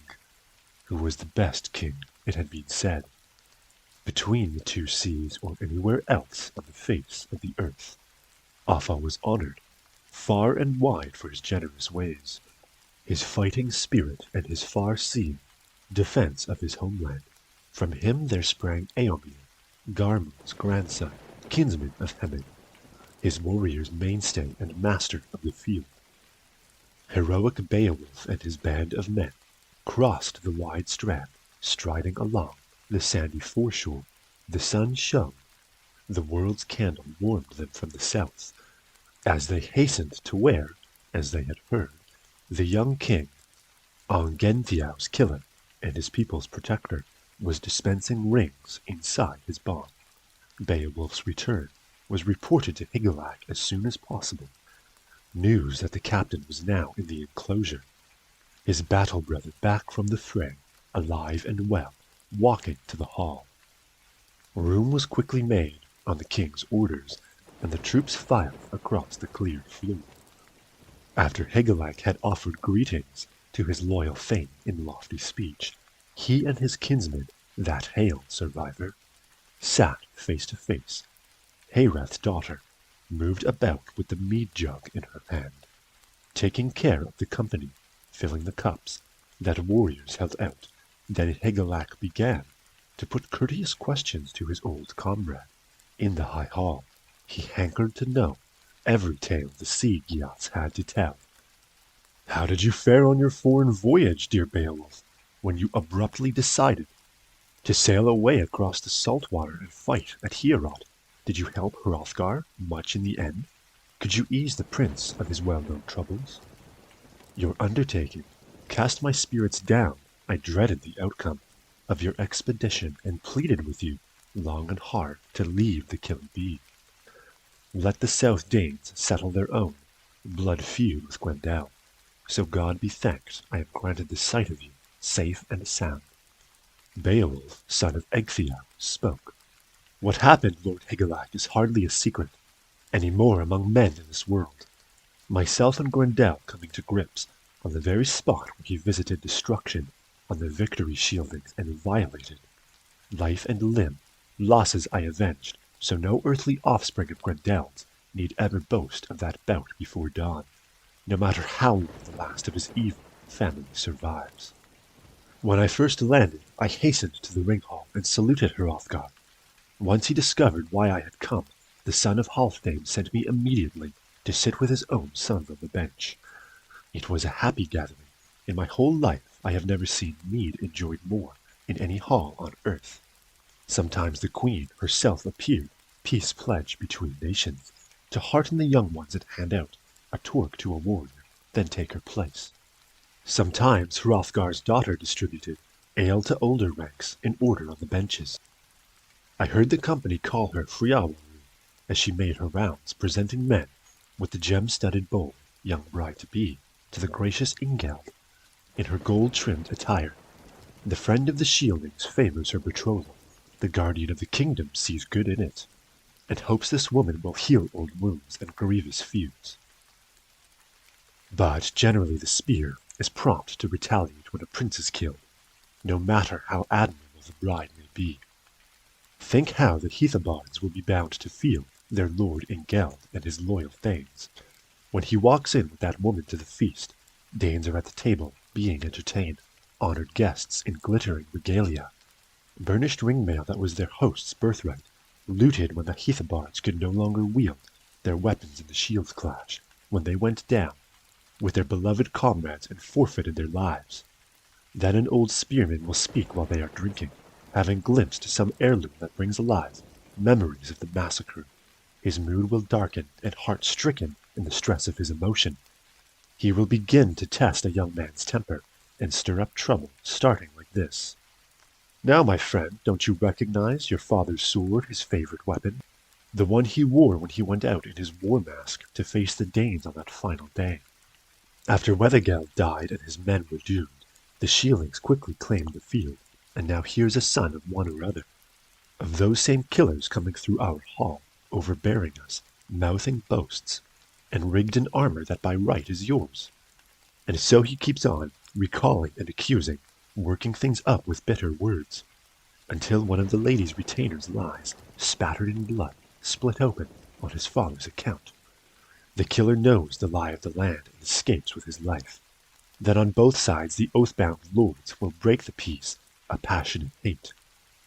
who was the best king, it had been said, between the two seas or anywhere else on the face of the earth. Offa was honored, far and wide, for his generous ways, his fighting spirit, and his far-seeing defense of his homeland. From him there sprang Eomer, Garmund's grandson, kinsman of Hemming, his warrior's mainstay and master of the field. Heroic Beowulf and his band of men crossed the wide strand, striding along the sandy foreshore. The sun shone, the world's candle warmed them from the south, as they hastened to where, as they had heard, the young king, Ongentheow's killer and his people's protector, was dispensing rings inside his barn. Beowulf's return was reported to Hygelac as soon as possible. News that the captain was now in the enclosure, his battle brother back from the fray, alive and well, walking to the hall. Room was quickly made on the king's orders, and the troops filed across the cleared floor. After Hygelac had offered greetings to his loyal thane in lofty speech, he and his kinsman, that hailed survivor, sat face to face. Heirath's daughter moved about with the mead jug in her hand, taking care of the company, filling the cups that warriors held out. Then Hygelac began to put courteous questions to his old comrade. In the high hall, he hankered to know every tale the sea Geats had to tell. "How did you fare on your foreign voyage, dear Beowulf, when you abruptly decided to sail away across the salt water and fight at Heorot? Did you help Hrothgar much in the end? Could you ease the prince of his well-known troubles? Your undertaking cast my spirits down. I dreaded the outcome of your expedition and pleaded with you long and hard to leave the killing bee. Let the South Danes settle their own blood feud with Grendel. So God be thanked, I have granted the sight of you, safe and sound." Beowulf, son of Ecgtheow, spoke. "What happened, Lord Hygelac, is hardly a secret, any more among men in this world. Myself and Grendel coming to grips on the very spot where he visited destruction on the victory shieldings and violated. Life and limb, losses I avenged, so no earthly offspring of Grendel's need ever boast of that bout before dawn, no matter how long the last of his evil family survives. When I first landed, I hastened to the ring hall and saluted Hrothgar. Once he discovered why I had come, the son of Halfdane sent me immediately to sit with his own sons on the bench. It was a happy gathering. In my whole life I have never seen mead enjoyed more in any hall on earth. Sometimes the queen herself appeared, peace pledge between nations, to hearten the young ones and hand out a torque to a warrior, then take her place. Sometimes Hrothgar's daughter distributed ale to older ranks in order on the benches. I heard the company call her Friawaru as she made her rounds, presenting men with the gem-studded bowl, young bride-to-be, to the gracious Ingeld, in her gold-trimmed attire. The friend of the Shieldings favors her betrothal. The guardian of the kingdom sees good in it. and hopes this woman will heal old wounds and grievous feuds. But generally the spear is prompt to retaliate when a prince is killed, no matter how admirable the bride may be. Think how the Heathobards will be bound to feel their lord Ingeld and his loyal thanes. When he walks in with that woman to the feast, Danes are at the table, being entertained, honored guests in glittering regalia, burnished ringmail that was their host's birthright, looted when the Heathobards could no longer wield their weapons in the shield clash, when they went down with their beloved comrades and forfeited their lives. Then an old spearman will speak while they are drinking, having glimpsed some heirloom that brings alive memories of the massacre. His mood will darken, and heart-stricken in the stress of his emotion, he will begin to test a young man's temper, and stir up trouble, starting like this. Now, my friend, don't you recognize your father's sword, his favorite weapon? The one he wore when he went out in his war mask to face the Danes on that final day. After Weathergeld died and his men were doomed, the Shieldings quickly claimed the field, and now here's a son of one or other, of those same killers coming through our hall, overbearing us, mouthing boasts, and rigged in armor that by right is yours. And so he keeps on, recalling and accusing, working things up with bitter words, until one of the lady's retainers lies, spattered in blood, split open, on his father's account. The killer knows the lie of the land and escapes with his life. Then on both sides the oath-bound lords will break the peace, a passionate hate,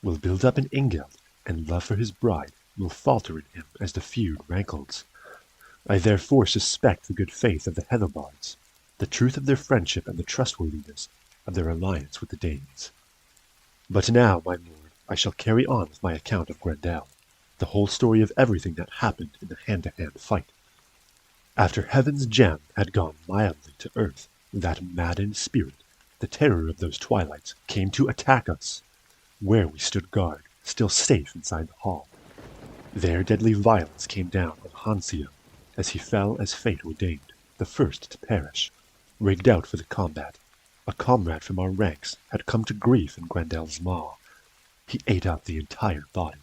will build up in Ingeld, and love for his bride will falter in him as the feud rankles. I therefore suspect the good faith of the Heathobards, the truth of their friendship and the trustworthiness of their alliance with the Danes. But now, my lord, I shall carry on with my account of Grendel, the whole story of everything that happened in the hand-to-hand fight. After heaven's gem had gone mildly to earth, that maddened spirit, the terror of those twilights, came to attack us, where we stood guard, still safe inside the hall. There deadly violence came down on Hansio, as he fell as fate ordained, the first to perish, rigged out for the combat. A comrade from our ranks had come to grief in Grendel's maw. He ate up the entire body.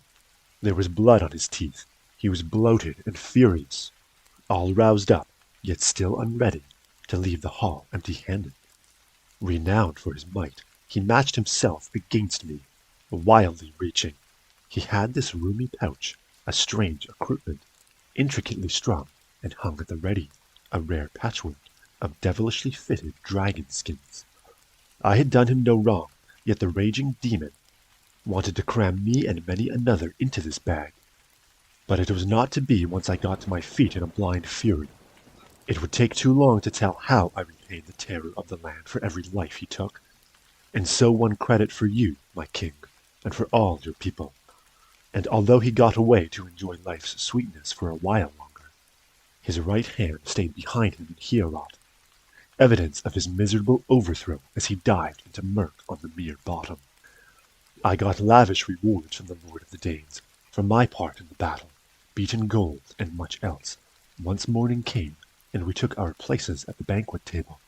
There was blood on his teeth. He was bloated and furious, all roused up, yet still unready to leave the hall empty-handed. Renowned for his might, he matched himself against me, wildly reaching. He had this roomy pouch, a strange accoutrement, intricately strung, and hung at the ready, a rare patchwork of devilishly fitted dragon skins. I had done him no wrong, yet the raging demon wanted to cram me and many another into this bag. But it was not to be once I got to my feet in a blind fury. It would take too long to tell how I repaid the terror of the land for every life he took, and so won credit for you, my king, and for all your people. And although he got away to enjoy life's sweetness for a while longer, his right hand stayed behind him in Heorot, evidence of his miserable overthrow as he dived into murk on the mere bottom. I got lavish rewards from the Lord of the Danes, for my part in the battle, beaten gold and much else. Once morning came, and we took our places at the banquet table.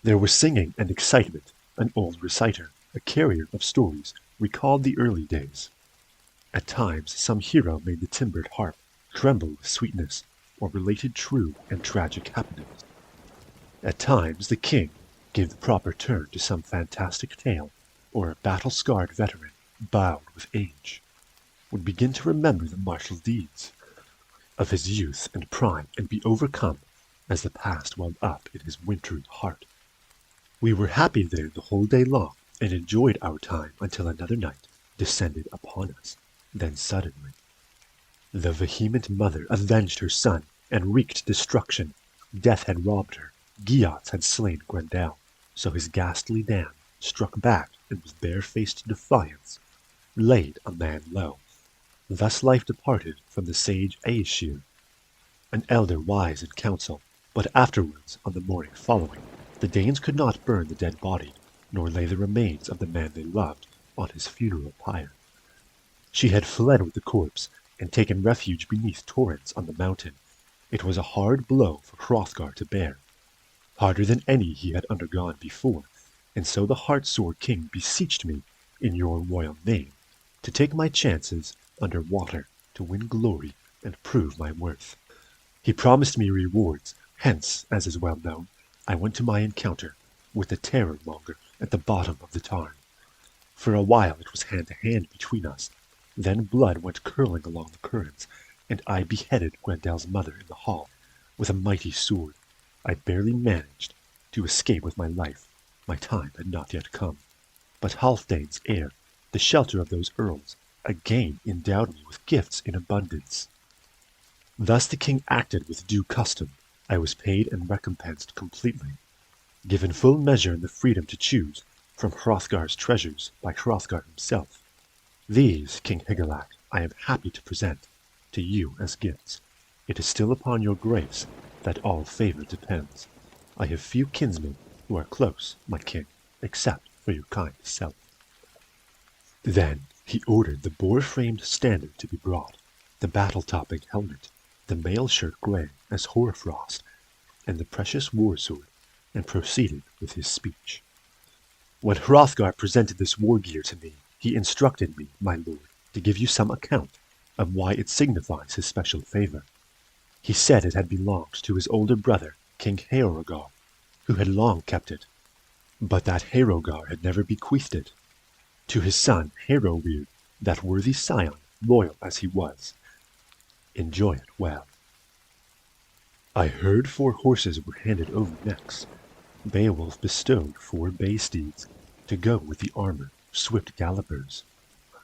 There was singing and excitement. An old reciter, a carrier of stories, recalled the early days. At times some hero made the timbered harp tremble with sweetness, or related true and tragic happenings. At times the king gave the proper turn to some fantastic tale, or a battle-scarred veteran, bowed with age, would begin to remember the martial deeds of his youth and prime, and be overcome as the past welled up in his wintry heart. We were happy there the whole day long, and enjoyed our time until another night descended upon us. Then suddenly the vehement mother avenged her son, and wreaked destruction. Death had robbed her. Geats had slain Grendel, so his ghastly dam struck back, and with bare-faced defiance laid a man low. Thus life departed from the sage Aesir, an elder wise in council. But afterwards, on the morning following, the Danes could not burn the dead body, nor lay the remains of the man they loved on his funeral pyre. She had fled with the corpse, and taken refuge beneath torrents on the mountain. It was a hard blow for Hrothgar to bear, harder than any he had undergone before, and so the heart-sore king beseeched me, in your royal name, to take my chances under water, to win glory and prove my worth. He promised me rewards, hence, as is well known, I went to my encounter with the terror-monger at the bottom of the tarn. For a while it was hand to hand between us, then blood went curling along the currents, and I beheaded Grendel's mother in the hall with a mighty sword. I barely managed to escape with my life. My time had not yet come. But Halfdane's heir, the shelter of those earls, again endowed me with gifts in abundance. Thus the king acted with due custom. I was paid and recompensed completely, given full measure and the freedom to choose from Hrothgar's treasures by Hrothgar himself. These, King Hygelac, I am happy to present to you as gifts. It is still upon your grace that all favor depends. I have few kinsmen who are close, my king, except for your kind self. Then he ordered the boar-framed standard to be brought, the battle-topping helmet, the mail shirt grey as hoarfrost, and the precious war-sword, and proceeded with his speech. When Hrothgar presented this war-gear to me, he instructed me, my lord, to give you some account of why it signifies his special favour. He said it had belonged to his older brother, King Heorogar, who had long kept it, but that Heorogar had never bequeathed it to his son Heroweird, that worthy scion, loyal as he was. Enjoy it well. I heard 4 horses were handed over next. Beowulf bestowed 4 bay steeds to go with the armor, swift gallopers.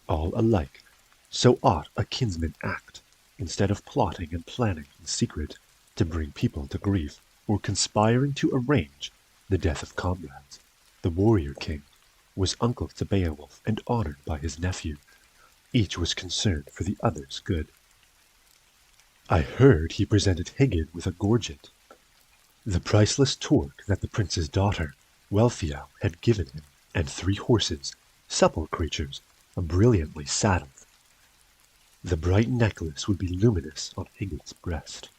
All alike, so ought a kinsman act, instead of plotting and planning in secret to bring people to grief, or conspiring to arrange the death of comrades. The warrior king was uncle to Beowulf and honored by his nephew. Each was concerned for the other's good. I heard he presented Hygin with a gorget, the priceless torque that the prince's daughter, Wealhtheow, had given him, and 3 horses, supple creatures, brilliantly saddled. The bright necklace would be luminous on Hygin's breast.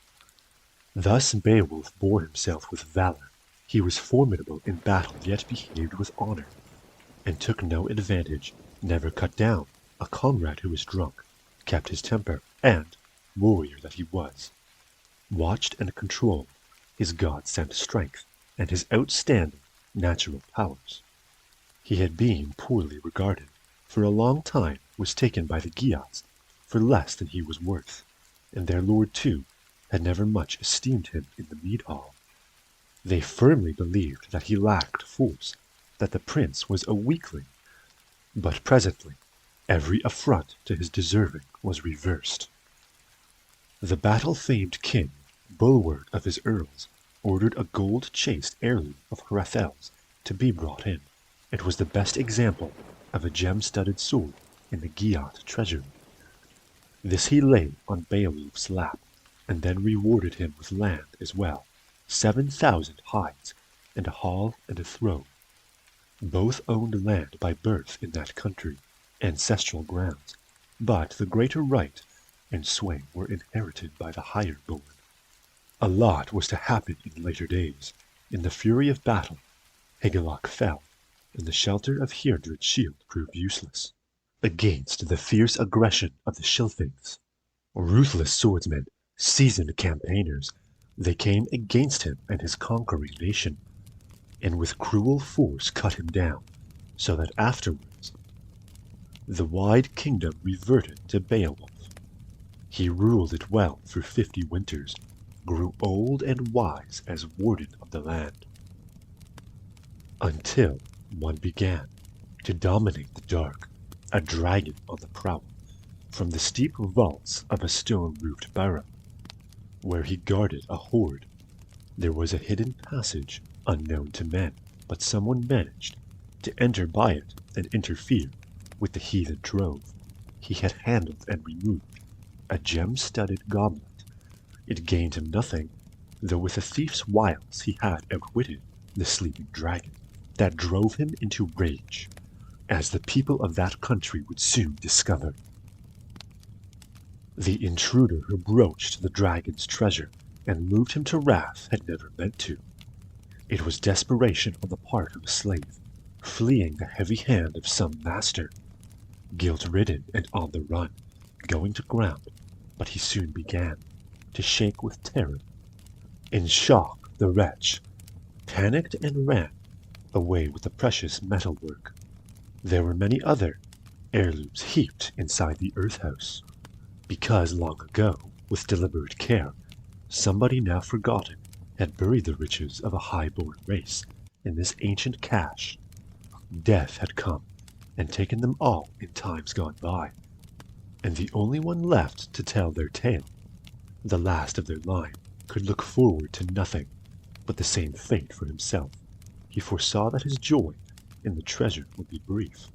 Thus Beowulf bore himself with valor. He was formidable in battle, yet behaved with honor, and took no advantage, never cut down a comrade who was drunk, kept his temper, and, warrior that he was, watched and controlled his God-sent strength and his outstanding natural powers. He had been poorly regarded, for a long time was taken by the Geats for less than he was worth, and their lord too had never much esteemed him in the mead hall. They firmly believed that he lacked force, that the prince was a weakling, but presently every affront to his deserving was reversed. The battle-famed king, bulwark of his earls, ordered a gold-chased heirloom of Hrethel's to be brought in. It was the best example of a gem-studded sword in the Geat treasury. This he laid on Beowulf's lap, and then rewarded him with land as well, 7,000 hides, and a hall and a throne. Both owned land by birth in that country, ancestral grounds, but the greater right and sway were inherited by the higher born. A lot was to happen in later days. In the fury of battle, Hygelac fell, and the shelter of Heardred's shield proved useless against the fierce aggression of the Scylfings. Ruthless swordsmen, seasoned campaigners, they came against him and his conquering nation, and with cruel force cut him down, so that afterwards the wide kingdom reverted to Beowulf. He ruled it well for 50 winters, grew old and wise as warden of the land, until one began to dominate the dark, a dragon on the prowl, from the steep vaults of a stone-roofed barrow, where he guarded a hoard. There was a hidden passage unknown to men, but someone managed to enter by it and interfere with the heathen trove. He had handled and removed a gem-studded goblet. It gained him nothing, though with a thief's wiles he had outwitted the sleeping dragon. That drove him into rage, as the people of that country would soon discover. The intruder who broached the dragon's treasure and moved him to wrath had never meant to. It was desperation on the part of a slave, fleeing the heavy hand of some master, guilt-ridden and on the run, going to ground but he soon began to shake with terror. In shock, the wretch panicked and ran away with the precious metalwork. There were many other heirlooms heaped inside the earth house, because long ago, with deliberate care, somebody now forgotten had buried the riches of a high-born race in this ancient cache. Death had come and taken them all in times gone by, and the only one left to tell their tale, the last of their line, could look forward to nothing but the same fate for himself. He foresaw that his joy in the treasure would be brief.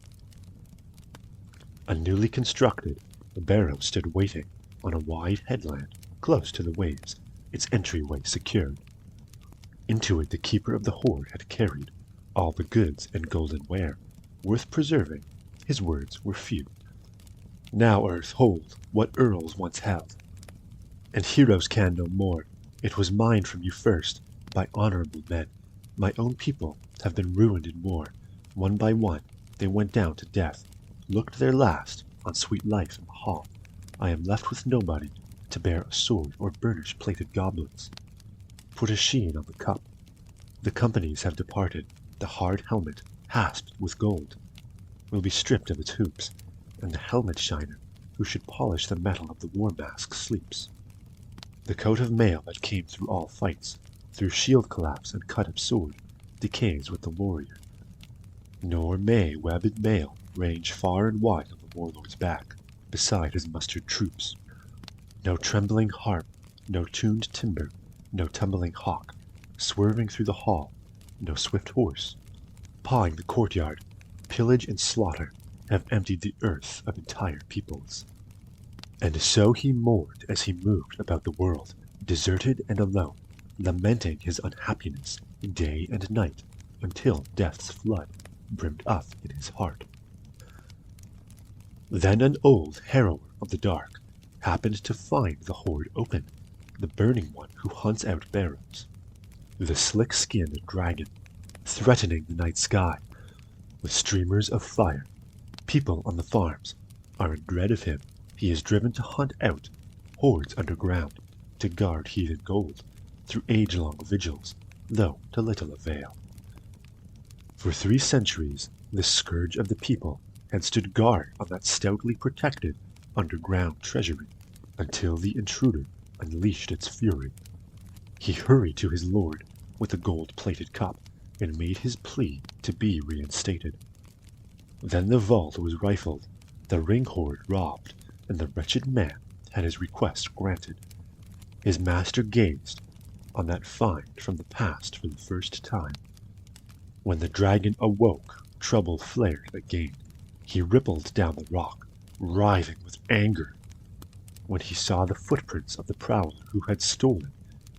A newly constructed barrow stood waiting on a wide headland close to the waves, its entryway secured. Into it the keeper of the hoard had carried all the goods and golden ware, worth preserving. His words were few. Now earth hold what earls once held, and heroes can no more. It was mine from you first, by honorable men. My own people have been ruined in war. One by one they went down to death, looked their last on sweet life in the hall. I am left with nobody to bear a sword or burnish plated goblets. Put a sheen on the cup. The companies have departed. The hard helmet, hasped with gold, will be stripped of its hoops, and the helmet shiner, who should polish the metal of the war mask, sleeps. The coat of mail that came through all fights, through shield collapse and cut-up sword, decays with the warrior. Nor may webbed mail range far and wide on the warlord's back, beside his mustered troops. No trembling harp, no tuned timbre, no tumbling hawk, swerving through the hall, no swift horse, pawing the courtyard. Pillage and slaughter have emptied the earth of entire peoples. And so he mourned as he moved about the world, deserted and alone, lamenting his unhappiness day and night, until death's flood brimmed up in his heart. Then an old harrower of the dark happened to find the hoard open, the burning one who hunts out barrows. The slick-skinned dragon, threatening the night sky with streamers of fire. People on the farms are in dread of him. He is driven to hunt out hoards underground, to guard heathen gold, through age-long vigils, though to little avail. For 3 centuries, the scourge of the people had stood guard on that stoutly protected underground treasury, until the intruder unleashed its fury. He hurried to his lord with the gold-plated cup, and made his plea to be reinstated. Then the vault was rifled, the ring hoard robbed, and the wretched man had his request granted. His master gazed on that find from the past for the first time. When the dragon awoke, trouble flared again. He rippled down the rock, writhing with anger, when he saw the footprints of the prowler who had stolen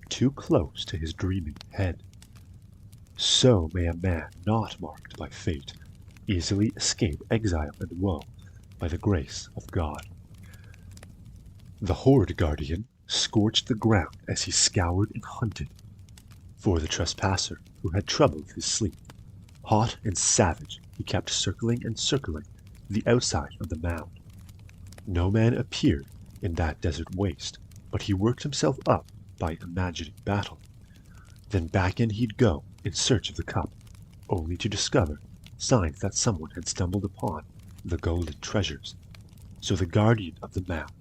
too close to his dreaming head. So may a man not marked by fate easily escape exile and woe by the grace of God. The hoard guardian scorched the ground as he scoured and hunted for the trespasser who had troubled his sleep. Hot and savage, he kept circling and circling the outside of the mound. No man appeared in that desert waste, but he worked himself up by imagining battle. Then back in he'd go in search of the cup, only to discover signs that someone had stumbled upon the golden treasures. So the guardian of the mound,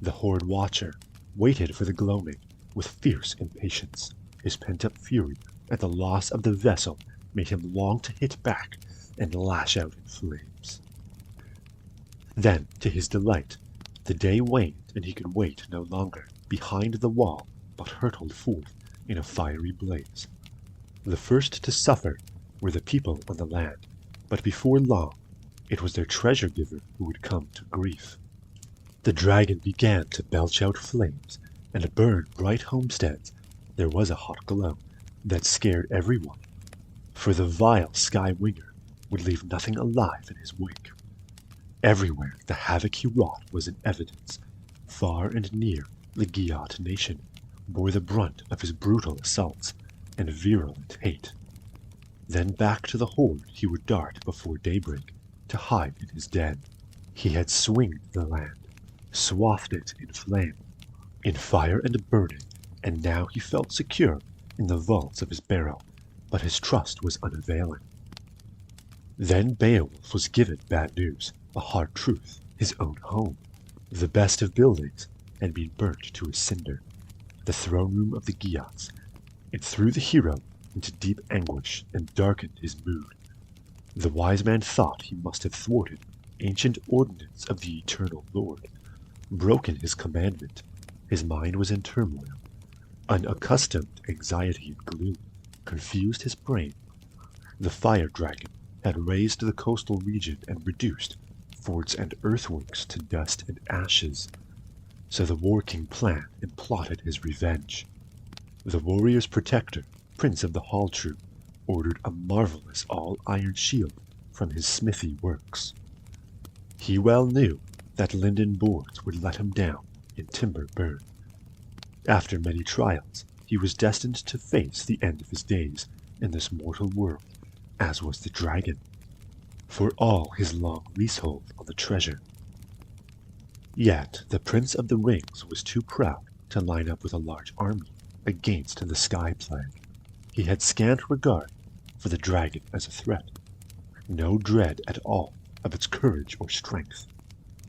the hoard watcher, waited for the gloaming with fierce impatience. His pent-up fury at the loss of the vessel made him long to hit back and lash out in flames. Then, to his delight, the day waned and he could wait no longer behind the wall, but hurtled forth in a fiery blaze. The first to suffer were the people on the land, but before long it was their treasure-giver who would come to grief. The dragon began to belch out flames and burn bright homesteads. There was a hot glow that scared everyone, for the vile sky-winger would leave nothing alive in his wake. Everywhere the havoc he wrought was in evidence. Far and near, the Giot nation bore the brunt of his brutal assaults and virulent hate. Then back to the hoard he would dart before daybreak to hide in his den. He had swinged the land, swathed it in flame, in fire and burning, and now he felt secure in the vaults of his barrow, but his trust was unavailing. Then Beowulf was given bad news, a hard truth. His own home, the best of buildings, had been burnt to a cinder. The throne room of the Geats. It threw the hero into deep anguish and darkened his mood. The wise man thought he must have thwarted ancient ordinance of the eternal Lord, broken his commandment. His mind was in turmoil. Unaccustomed anxiety and gloom confused his brain. The fire dragon had razed the coastal region and reduced forts and earthworks to dust and ashes. So the war king planned and plotted his revenge. The warrior's protector, prince of the Hall Troop, ordered a marvelous all-iron shield from his smithy works. He well knew that linden boards would let him down and timber burn. After many trials, he was destined to face the end of his days in this mortal world, as was the dragon, for all his long leasehold on the treasure. Yet the Prince of the Rings was too proud to line up with a large army against the Sky Plague. He had scant regard for the dragon as a threat, no dread at all of its courage or strength,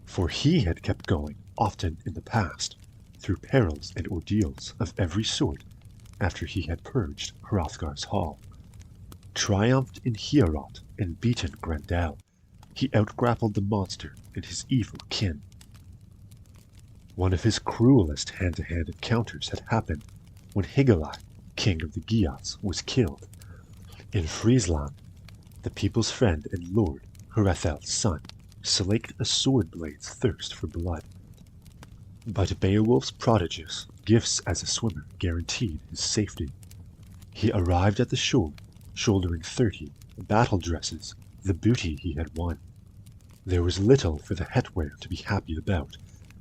for he had kept going often in the past, through perils and ordeals of every sort after he had purged Hrothgar's hall, triumphed in Heorot and beaten Grendel. He outgrappled the monster and his evil kin. One of his cruelest hand-to-hand encounters had happened when Hygelac, king of the Geats, was killed. In Friesland, the people's friend and lord, Hrethel's son, slaked a sword blade's thirst for blood. But Beowulf's prodigious gifts as a swimmer guaranteed his safety. He arrived at the shore, shouldering 30 battle dresses, the booty he had won. There was little for the headwear to be happy about,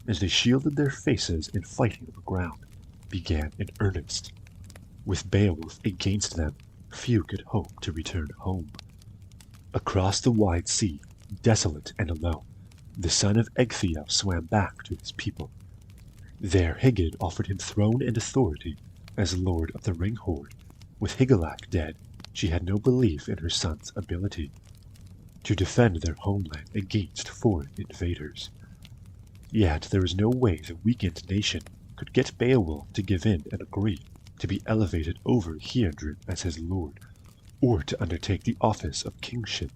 as they shielded their faces and fighting on the ground began in earnest. With Beowulf against them, few could hope to return home. Across the wide sea, desolate and alone, the son of Ecgtheow swam back to his people. There Hygd offered him throne and authority as lord of the Ring Hoard. With Hygelac dead, she had no belief in her son's ability to defend their homeland against foreign invaders. Yet there was no way the weakened nation could get Beowulf to give in and agree to be elevated over Heardred as his lord, or to undertake the office of kingship.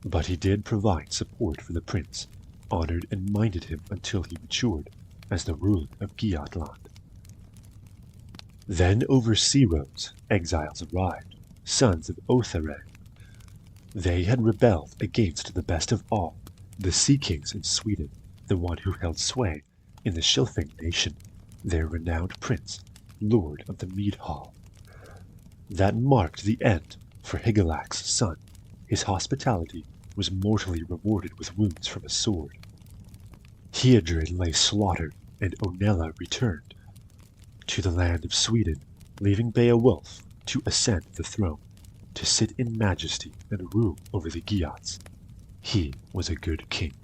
But he did provide support for the prince, honored and minded him until he matured as the ruler of Geatland. Then over sea roads, exiles arrived, sons of Othere. They had rebelled against the best of all, the sea kings in Sweden, the one who held sway in the Scilfing nation, their renowned prince, lord of the mead hall. That marked the end for Hygelac's son. His hospitality was mortally rewarded with wounds from a sword. Heardred lay slaughtered, and Onela returned to the land of Sweden, leaving Beowulf to ascend the throne, to sit in majesty and rule over the Geats. He was a good king.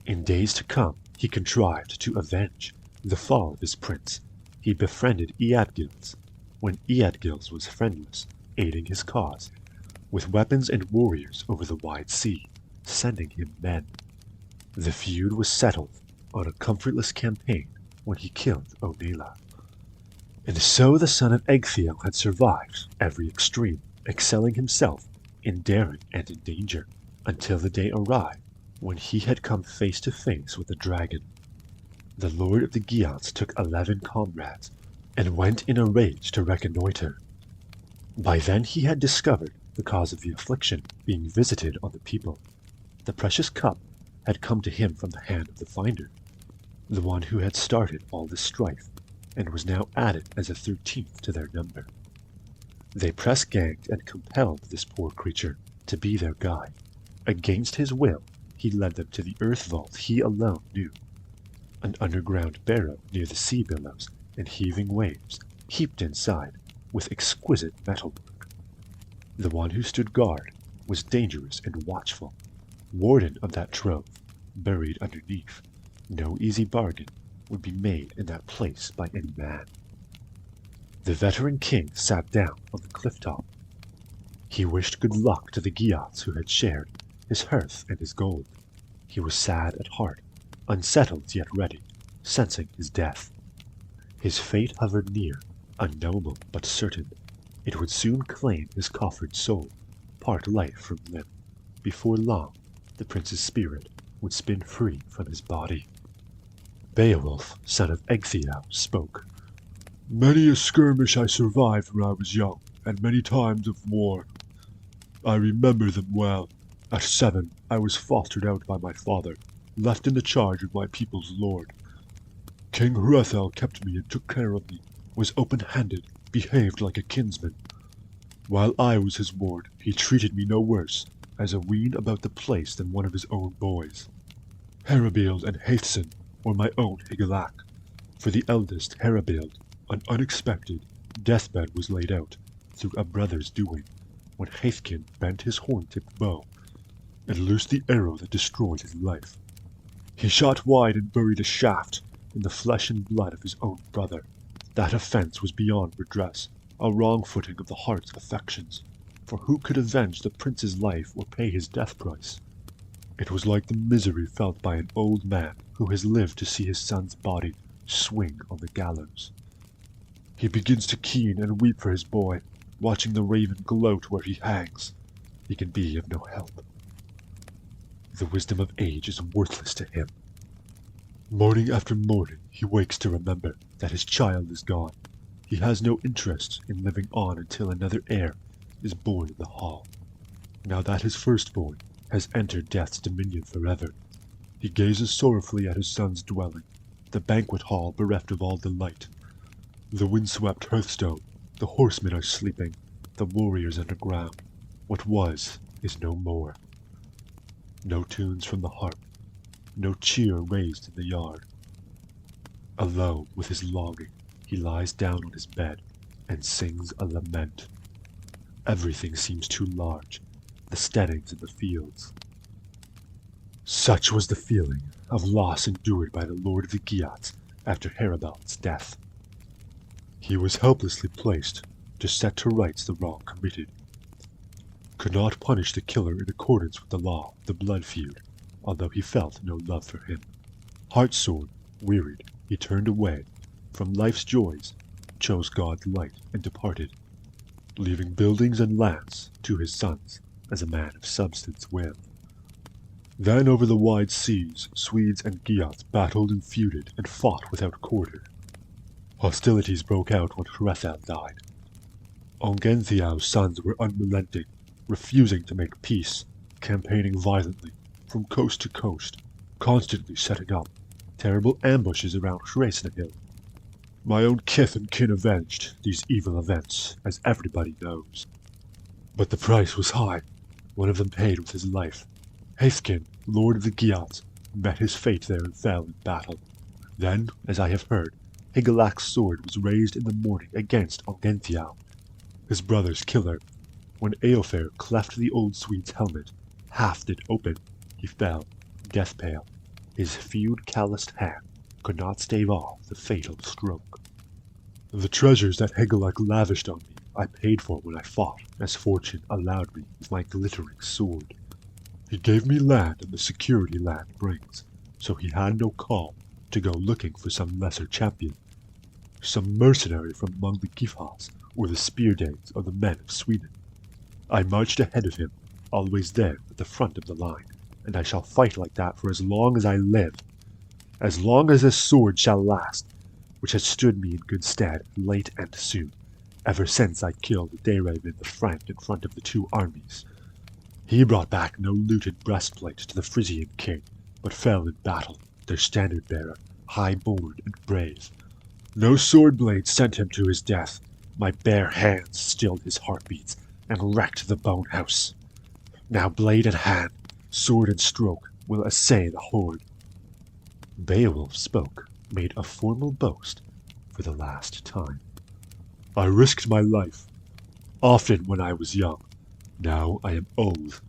In days to come, he contrived to avenge the fall of his prince. He befriended Eadgils, when Eadgils was friendless, aiding his cause, with weapons and warriors over the wide sea, sending him men. The feud was settled on a comfortless campaign when he killed Onela. And so the son of Ecgtheow had survived every extreme, excelling himself in daring and in danger, until the day arrived when he had come face to face with the dragon. The lord of the Geats took 11 comrades, and went in a rage to reconnoiter. By then he had discovered the cause of the affliction being visited on the people. The precious cup had come to him from the hand of the finder, the one who had started all this strife, and was now added as a 13th to their number. They press-ganged and compelled this poor creature to be their guide. Against his will, he led them to the earth vault he alone knew, an underground barrow near the sea billows and heaving waves, heaped inside with exquisite metalwork. The one who stood guard was dangerous and watchful, warden of that trove, buried underneath. No easy bargain would be made in that place by any man. The veteran king sat down on the cliff top. He wished good luck to the Geats who had shared his hearth and his gold. He was sad at heart, unsettled yet ready, sensing his death. His fate hovered near, unknowable but certain. It would soon claim his coffered soul, part life from limb. Before long, the prince's spirit would spin free from his body. Beowulf, son of Ecgtheow, spoke. "Many a skirmish I survived when I was young, and many times of war. I remember them well. At 7, I was fostered out by my father, left in the charge of my people's lord. King Hrethel kept me and took care of me, was open-handed, behaved like a kinsman. While I was his ward, he treated me no worse, as a wean about the place than one of his own boys. Herabild and Haethcyn were my own Higelac. For the eldest, Herabild, an unexpected deathbed was laid out, through a brother's doing, when Haethcyn bent his horn-tipped bow, and loosed the arrow that destroyed his life. He shot wide and buried a shaft in the flesh and blood of his own brother. That offence was beyond redress, a wrong-footing of the heart's affections, for who could avenge the prince's life or pay his death price? It was like the misery felt by an old man who has lived to see his son's body swing on the gallows. He begins to keen and weep for his boy, watching the raven gloat where he hangs. He can be of no help. The wisdom of age is worthless to him. Morning after morning he wakes to remember that his child is gone. He has no interest in living on until another heir is born in the hall. Now that his firstborn has entered death's dominion forever, he gazes sorrowfully at his son's dwelling, the banquet hall bereft of all delight. The windswept hearthstone, the horsemen are sleeping, the warriors underground. What was is no more. No tunes from the harp, no cheer raised in the yard. Alone with his longing, he lies down on his bed and sings a lament. Everything seems too large, the steadings in the fields. Such was the feeling of loss endured by the Lord of the Geats after Heribald's death. He was helplessly placed to set to rights the wrong committed. Could not punish the killer in accordance with the law of the blood feud, although he felt no love for him. Heartsore, wearied, he turned away from life's joys, chose God's light, and departed, leaving buildings and lands to his sons, as a man of substance will. Then over the wide seas, Swedes and Geats battled and feuded and fought without quarter. Hostilities broke out when Hrethel died. Ongentheow's sons were unrelenting, refusing to make peace, campaigning violently, from coast to coast, constantly setting up terrible ambushes around Hresnahill. My own kith and kin avenged these evil events, as everybody knows. But the price was high. One of them paid with his life. Haethcyn, lord of the Geats, met his fate there and fell in battle. Then, as I have heard, Higelac's sword was raised in the morning against Ongentheow, his brother's killer. When Eofer cleft the old Swede's helmet, half it open, he fell, death pale. His feud-calloused hand could not stave off the fatal stroke. The treasures that Higelac lavished on me I paid for when I fought, as fortune allowed me, with my glittering sword. He gave me land and the security land brings, so he had no call to go looking for some lesser champion, some mercenary from among the Gifas or the spear-danes of the men of Sweden. I marched ahead of him, always there at the front of the line, and I shall fight like that for as long as I live, as long as this sword shall last, which has stood me in good stead late and soon, ever since I killed Dayraven the Frank in front of the two armies. He brought back no looted breastplate to the Frisian king, but fell in battle, their standard-bearer, high-born and brave. No sword blade sent him to his death. My bare hands stilled his heartbeats and wrecked the bone house. Now blade in hand, sword and stroke will essay the horde. Beowulf spoke, made a formal boast for the last time. I risked my life, often when I was young. Now I am old,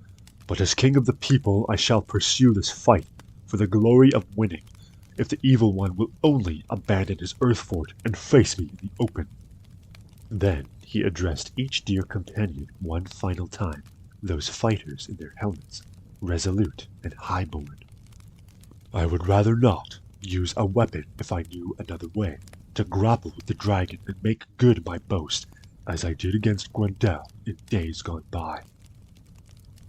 but as king of the people I shall pursue this fight for for the glory of winning, if the evil one will only abandon his earth fort and face me in the open." Then he addressed each dear companion one final time, those fighters in their helmets, resolute and high-born. "I would rather not use a weapon if I knew another way, to grapple with the dragon and make good my boast, as I did against Grendel in days gone by.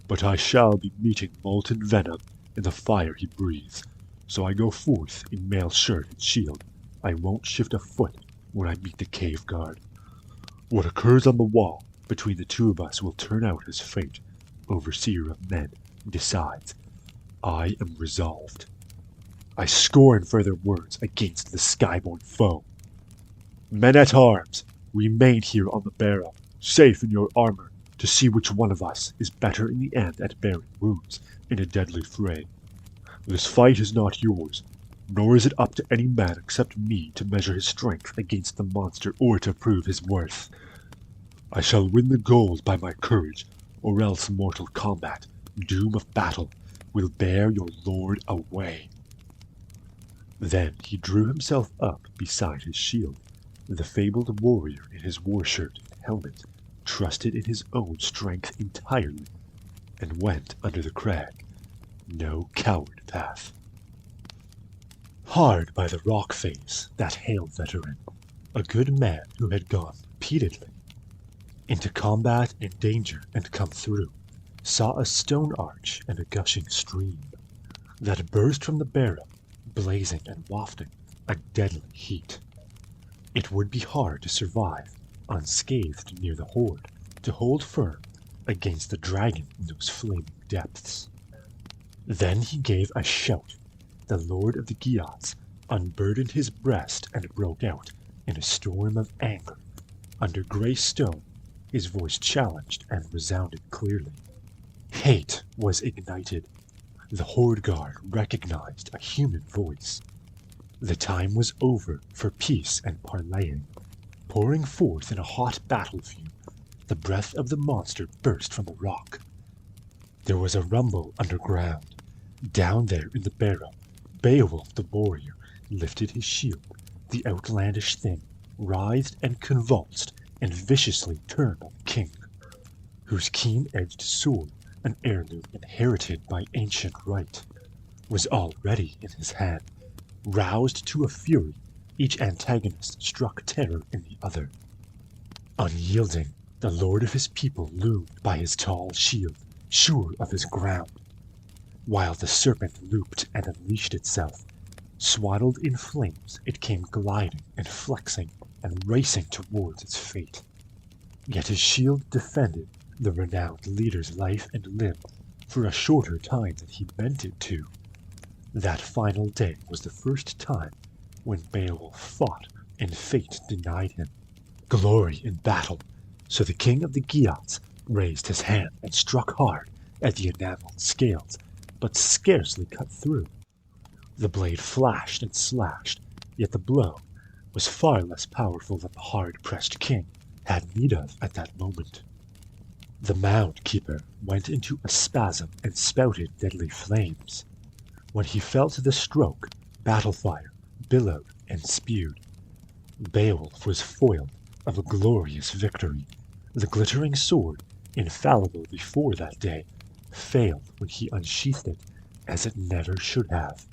But I shall be meeting molten venom in the fire he breathes, so I go forth in mail shirt and shield. I won't shift a foot when I meet the cave guard. What occurs on the wall between the two of us will turn out as fate, overseer of men, decides. I am resolved. I scorn further words against the skyborn foe. Men-at-arms, remain here on the barrow, safe in your armor, to see which one of us is better in the end at bearing wounds in a deadly fray. This fight is not yours, nor is it up to any man except me to measure his strength against the monster or to prove his worth. I shall win the gold by my courage, or else mortal combat, doom of battle, will bear your lord away." Then he drew himself up beside his shield. The fabled warrior in his war shirt and helmet trusted in his own strength entirely, and went under the crag, no coward path. Hard by the rock face, that hale veteran, a good man who had gone repeatedly into combat and danger and come through, saw a stone arch and a gushing stream that burst from the barrow, blazing and wafting a deadly heat. It would be hard to survive unscathed near the horde, to hold firm against the dragon in those flaming depths. Then he gave a shout. The lord of the Geats unburdened his breast and broke out in a storm of anger. Under grey stone, his voice challenged and resounded clearly. Hate was ignited. The horde guard recognized a human voice. The time was over for peace and parleying. Pouring forth in a hot battle fume, the breath of the monster burst from the rock. There was a rumble underground. Down there in the barrow, Beowulf the warrior lifted his shield. The outlandish thing writhed and convulsed and viciously turned on the king, whose keen-edged sword, an heirloom inherited by ancient right, was already in his hand. Roused to a fury, each antagonist struck terror in the other. Unyielding, the lord of his people loomed by his tall shield, sure of his ground, while the serpent looped and unleashed itself. Swaddled in flames, it came gliding and flexing and racing towards its fate. Yet his shield defended the renowned leader's life and limb for a shorter time than he meant it to. That final day was the first time when Beowulf fought and fate denied him glory in battle, so the king of the Geats raised his hand and struck hard at the enameled scales, but scarcely cut through. The blade flashed and slashed, yet the blow was far less powerful than the hard-pressed king had need of at that moment. The mound keeper went into a spasm and spouted deadly flames. When he felt the stroke, battle fire billowed and spewed. Beowulf was foiled of a glorious victory. The glittering sword, infallible before that day, failed when he unsheathed it, as it never should have.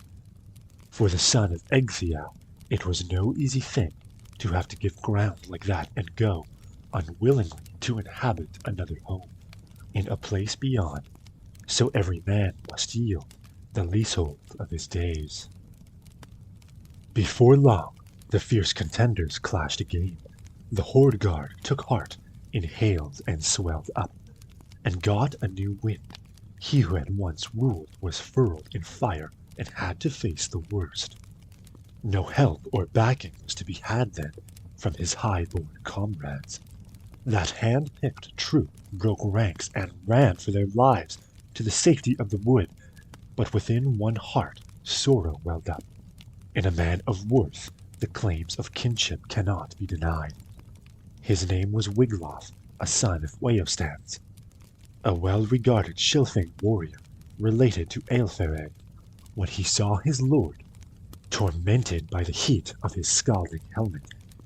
For the son of Ecgtheow, it was no easy thing to have to give ground like that and go, unwillingly, to inhabit another home, in a place beyond. So every man must yield the leasehold of his days. Before long, the fierce contenders clashed again. The horde guard took heart, inhaled and swelled up, and got a new wind. He who had once ruled was furled in fire and had to face the worst. No help or backing was to be had then from his high-born comrades. That hand-picked troop broke ranks and ran for their lives to the safety of the wood, but within one heart sorrow welled up. In a man of worth, the claims of kinship cannot be denied. His name was Wiglaf, a son of Weohstan's, a well-regarded Shilfing warrior, related to Aelfered. When he saw his lord, tormented by the heat of his scalding helmet,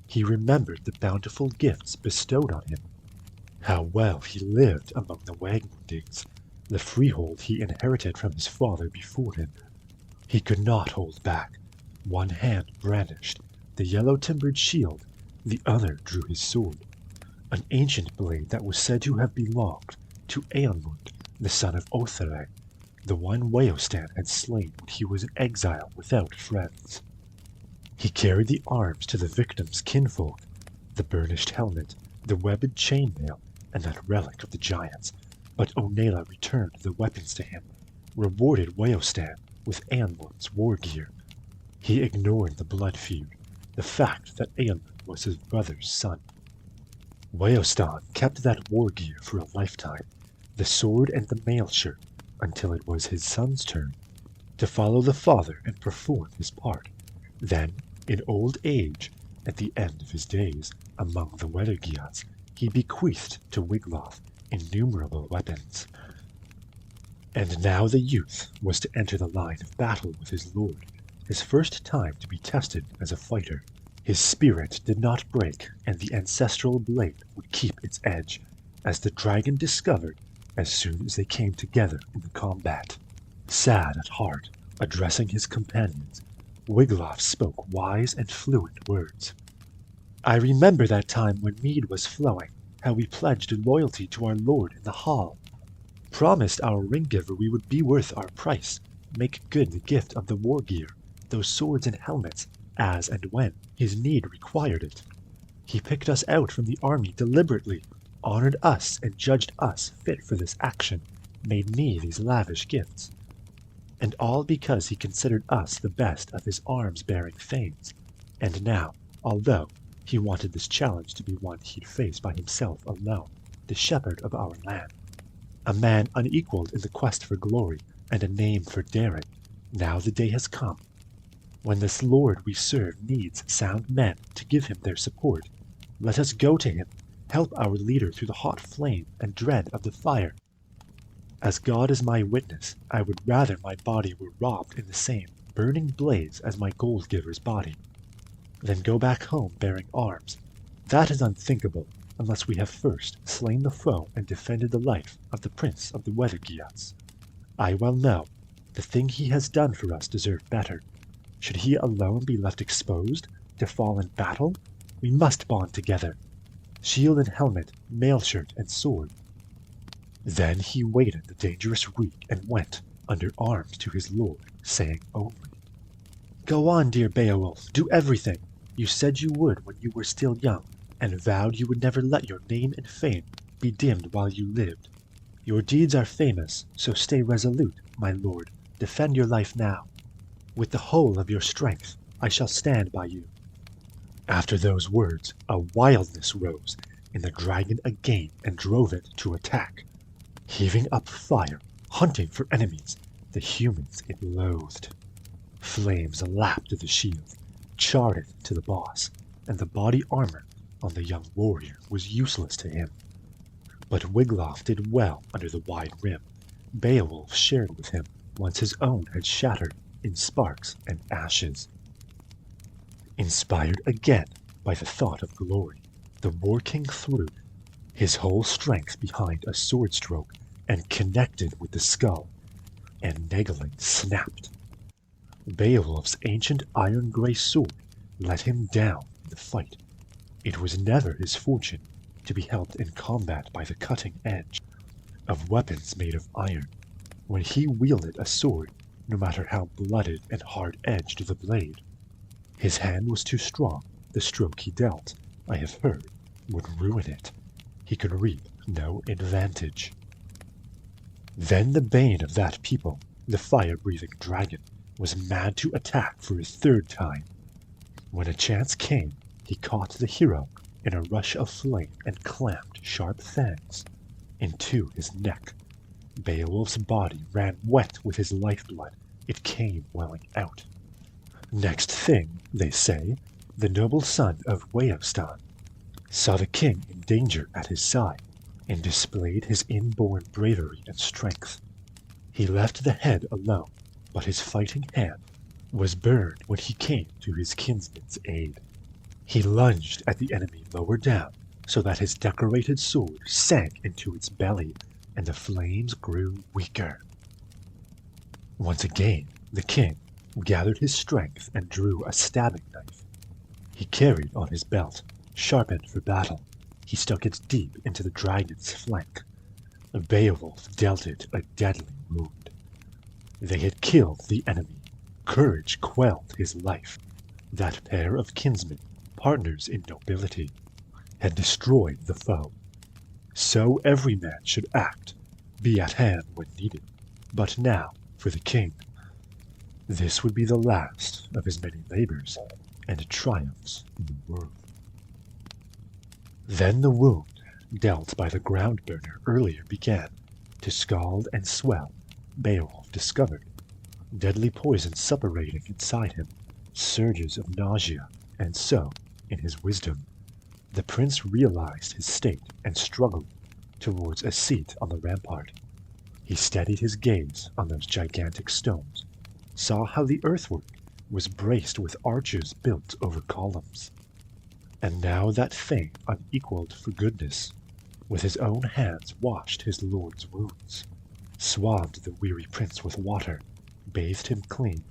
he remembered the bountiful gifts bestowed on him. How well he lived among the Wagmundings, the freehold he inherited from his father before him. He could not hold back. One hand brandished the yellow-timbered shield, the other drew his sword, an ancient blade that was said to have belonged to Eonmund, the son of Othere, the one Weohstan had slain when he was in exile without friends. He carried the arms to the victim's kinfolk, the burnished helmet, the webbed chainmail, and that relic of the giants, but Onela returned the weapons to him, rewarded Weohstan with Eonmund's war gear. He ignored the blood feud, the fact that Eonmund was his brother's son. Weohstan kept that war gear for a lifetime, the sword and the mail shirt, until it was his son's turn to follow the father and perform his part. Then, in old age, at the end of his days among the Weathergiats, he bequeathed to Wiglaf innumerable weapons. And now the youth was to enter the line of battle with his lord, his first time to be tested as a fighter. His spirit did not break, and the ancestral blade would keep its edge, as the dragon discovered as soon as they came together in the combat. Sad at heart, addressing his companions, Wiglaf spoke wise and fluent words. I remember that time when mead was flowing, how we pledged loyalty to our lord in the hall, promised our ring-giver we would be worth our price, make good the gift of the war gear, those swords and helmets, as and when his need required it. He picked us out from the army deliberately, honored us and judged us fit for this action, made me these lavish gifts. And all because he considered us the best of his arms-bearing thanes. And now, although he wanted this challenge to be one he'd face by himself alone, the shepherd of our land, a man unequaled in the quest for glory and a name for daring, now the day has come when this lord we serve needs sound men to give him their support. Let us go to him, help our leader through the hot flame and dread of the fire. As God is my witness, I would rather my body were robbed in the same burning blaze as my gold-giver's body, than go back home bearing arms. That is unthinkable, unless we have first slain the foe and defended the life of the prince of the Weathergiats. I well know the thing he has done for us deserved better. Should he alone be left exposed to fall in battle? We must bond together. Shield and helmet, mail shirt and sword. Then he waited the dangerous week and went under arms to his lord, saying only, Go on, dear Beowulf, do everything you said you would when you were still young, and vowed you would never let your name and fame be dimmed while you lived. Your deeds are famous, so stay resolute, my lord, defend your life now. With the whole of your strength, I shall stand by you. After those words, a wildness rose in the dragon again and drove it to attack. Heaving up fire, hunting for enemies, the humans it loathed. Flames lapped at the shield, charred it to the boss, and the body armor on the young warrior was useless to him. But Wiglaf did well under the wide rim. Beowulf shared with him once his own had shattered in sparks and ashes. Inspired again by the thought of glory, the war king threw his whole strength behind a sword stroke and connected with the skull, and Naegelen snapped. Beowulf's ancient iron-grey sword let him down in the fight. It was never his fortune to be helped in combat by the cutting edge of weapons made of iron. When he wielded a sword, no matter how blooded and hard-edged the blade, his hand was too strong. The stroke he dealt, I have heard, would ruin it. He could reap no advantage. Then the bane of that people, the fire-breathing dragon, was mad to attack for a third time. When a chance came, he caught the hero in a rush of flame and clamped sharp fangs into his neck. Beowulf's body ran wet with his lifeblood. It came welling out. Next thing, they say, the noble son of Weohstan saw the king in danger at his side, and displayed his inborn bravery and strength. He left the head alone, but his fighting hand was burned when he came to his kinsman's aid. He lunged at the enemy lower down, so that his decorated sword sank into its belly, and the flames grew weaker. Once again, the king gathered his strength and drew a stabbing knife. He carried on his belt, sharpened for battle. He stuck it deep into the dragon's flank. Beowulf dealt it a deadly wound. They had killed the enemy. Courage quelled his life. That pair of kinsmen, partners in nobility, had destroyed the foe. So every man should act, be at hand when needed. But now, for the king, this would be the last of his many labors and triumphs in the world. Then the wound, dealt by the ground burner earlier, began to scald and swell. Beowulf discovered deadly poison suppurating inside him, surges of nausea, and so, in his wisdom, the prince realized his state and struggled towards a seat on the rampart. He steadied his gaze on those gigantic stones, saw how the earthwork was braced with arches built over columns. And now that fame unequaled for goodness, with his own hands washed his lord's wounds, swathed the weary prince with water, bathed him clean,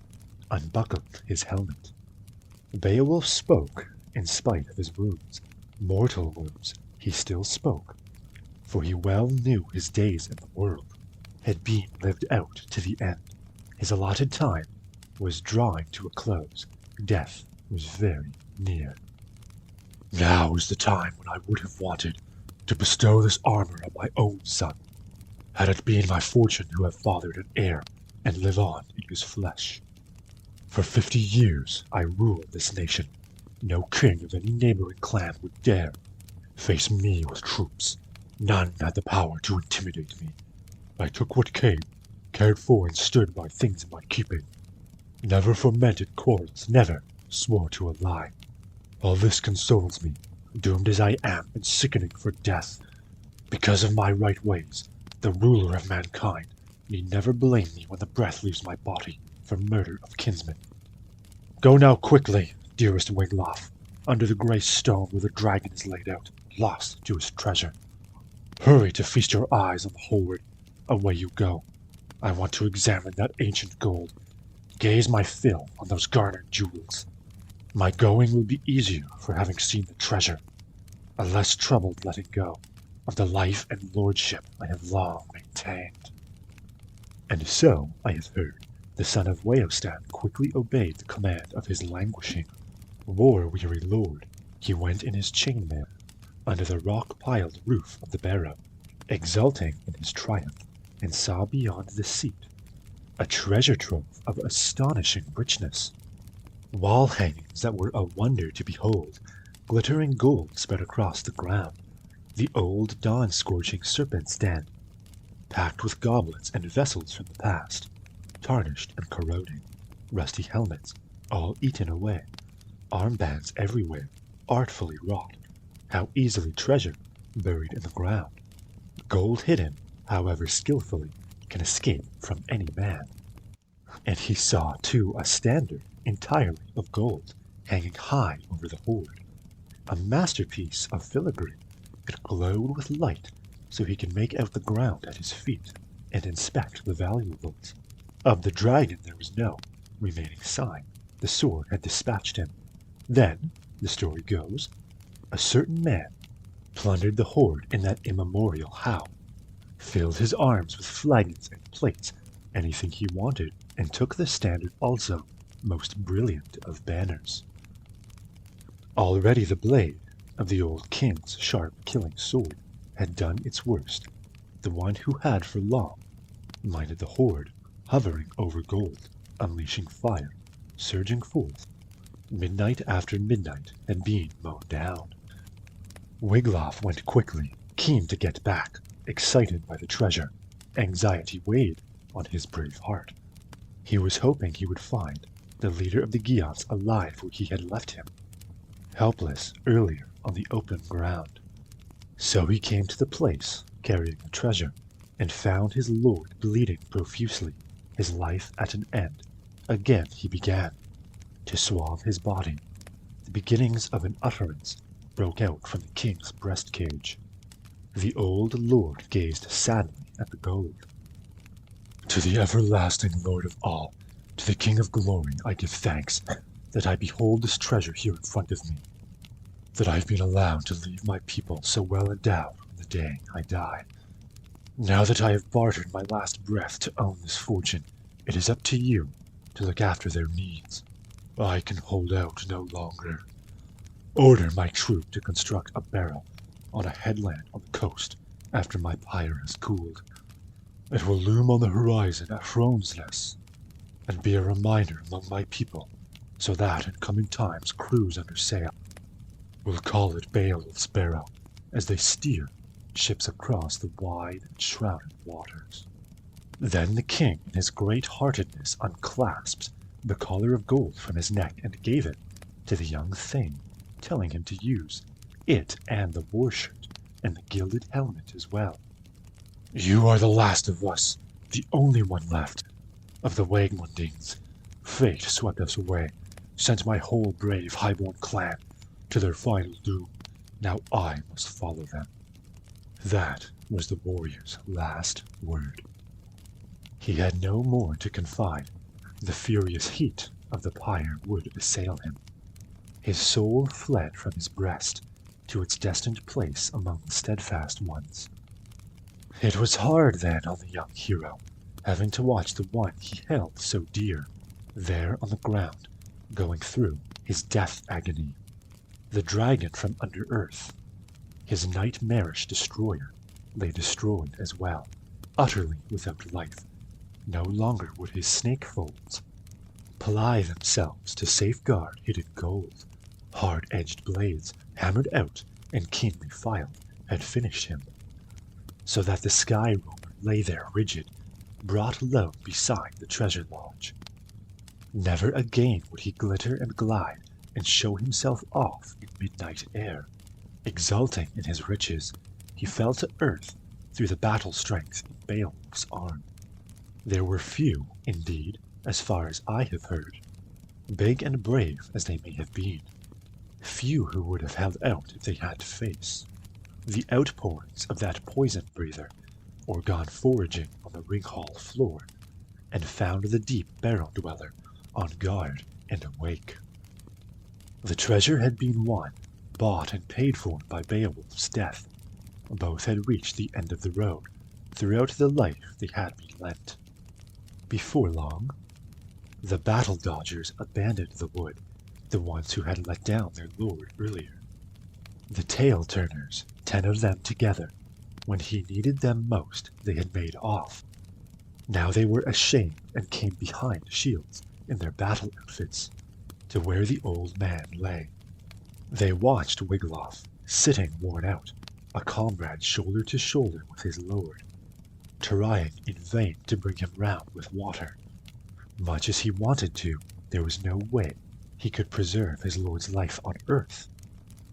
unbuckled his helmet. Beowulf spoke in spite of his wounds. Mortal wounds, he still spoke, for he well knew his days in the world had been lived out to the end. His allotted time was drawing to a close. Death was very near. Now is the time when I would have wanted to bestow this armor on my own son, had it been my fortune to have fathered an heir and live on in his flesh. For 50 years I ruled this nation. No king of any neighboring clan would dare face me with troops. None had the power to intimidate me. I took what came, cared for and stood by things in my keeping. Never fomented quarrels, never swore to a lie. All this consoles me, doomed as I am and sickening for death. Because of my right ways, the ruler of mankind need never blame me when the breath leaves my body for murder of kinsmen. Go now quickly, dearest Wiglaf, under the grey stone where the dragon is laid out, lost to his treasure. Hurry to feast your eyes on the whoreward. Away you go. I want to examine that ancient gold, gaze my fill on those garnered jewels. My going will be easier for having seen the treasure, a less troubled letting go of the life and lordship I have long maintained. And so, I have heard, the son of Weohstan quickly obeyed the command of his languishing, war-weary lord. He went in his chainmail under the rock-piled roof of the barrow, exulting in his triumph, and saw beyond the seat a treasure trove of astonishing richness. Wall hangings that were a wonder to behold, glittering gold spread across the ground, the old dawn-scorching serpent's den, packed with goblets and vessels from the past, tarnished and corroding, rusty helmets, all eaten away, armbands everywhere, artfully wrought. How easily treasure, buried in the ground, gold hidden, however skillfully, can escape from any man. And he saw, too, a standard entirely of gold, hanging high over the hoard, a masterpiece of filigree. It glowed with light, so he could make out the ground at his feet and inspect the valuables. Of the dragon there was no remaining sign. The sword had dispatched him. Then, the story goes, a certain man plundered the hoard in that immemorial how, filled his arms with flagons and plates, anything he wanted, and took the standard also, most brilliant of banners. Already the blade of the old king's sharp killing sword had done its worst. The one who had for long minded the hoard, hovering over gold, unleashing fire, surging forth. Midnight after midnight had been mown down. Wiglaf went quickly, keen to get back, excited by the treasure. Anxiety weighed on his brave heart. He was hoping he would find the leader of the Geats alive where he had left him, helpless earlier on the open ground. So he came to the place, carrying the treasure, and found his lord bleeding profusely, his life at an end, again he began to swathe his body. The beginnings of an utterance broke out from the king's breast cage. The old lord gazed sadly at the gold. To the everlasting Lord of all, to the King of glory, I give thanks that I behold this treasure here in front of me, that I've been allowed to leave my people so well endowed on the day I die. Now that I have bartered my last breath to own this fortune, it is up to you to look after their needs. I can hold out no longer. Order my troop to construct a barrow on a headland on the coast after my pyre has cooled. It will loom on the horizon at Hronesness, and be a reminder among my people, so that in coming times crews under sail will call it Beowulf's Barrow as they steer ships across the wide and shrouded waters. Then the king, in his great-heartedness, unclasped the collar of gold from his neck and gave it to the young thing, telling him to use it and the war shirt and the gilded helmet as well. You are the last of us, the only one left. Of the Waegmundings, fate swept us away, sent my whole brave highborn clan to their final doom. Now I must follow them. That was the warrior's last word. He had no more to confide. The furious heat of the pyre would assail him. His soul fled from his breast to its destined place among the steadfast ones. It was hard then on the young hero, having to watch the one he held so dear, there on the ground, going through his death agony. The dragon from under earth, his nightmarish destroyer, lay destroyed as well, utterly without life. No longer would his snake folds ply themselves to safeguard hidden gold. Hard-edged blades, hammered out and keenly filed, had finished him, so that the sky roamer lay there rigid, brought low beside the treasure lodge. Never again would he glitter and glide and show himself off in midnight air. Exulting in his riches, he fell to earth through the battle strength in Beowulf's arm. There were few, indeed, as far as I have heard, big and brave as they may have been, few who would have held out if they had to face the outpourings of that poison breather, or gone foraging on the ring hall floor, and found the deep barrow dweller on guard and awake. The treasure had been won, bought and paid for by Beowulf's death. Both had reached the end of the road throughout the life they had been lent. Before long, the battle-dodgers abandoned the wood, the ones who had let down their lord earlier. The tail-turners, 10 of them together, when he needed them most, they had made off. Now they were ashamed and came behind shields in their battle outfits to where the old man lay. They watched Wiglaf, sitting worn out, a comrade shoulder to shoulder with his lord, trying in vain to bring him round with water. Much as he wanted to, there was no way he could preserve his lord's life on earth,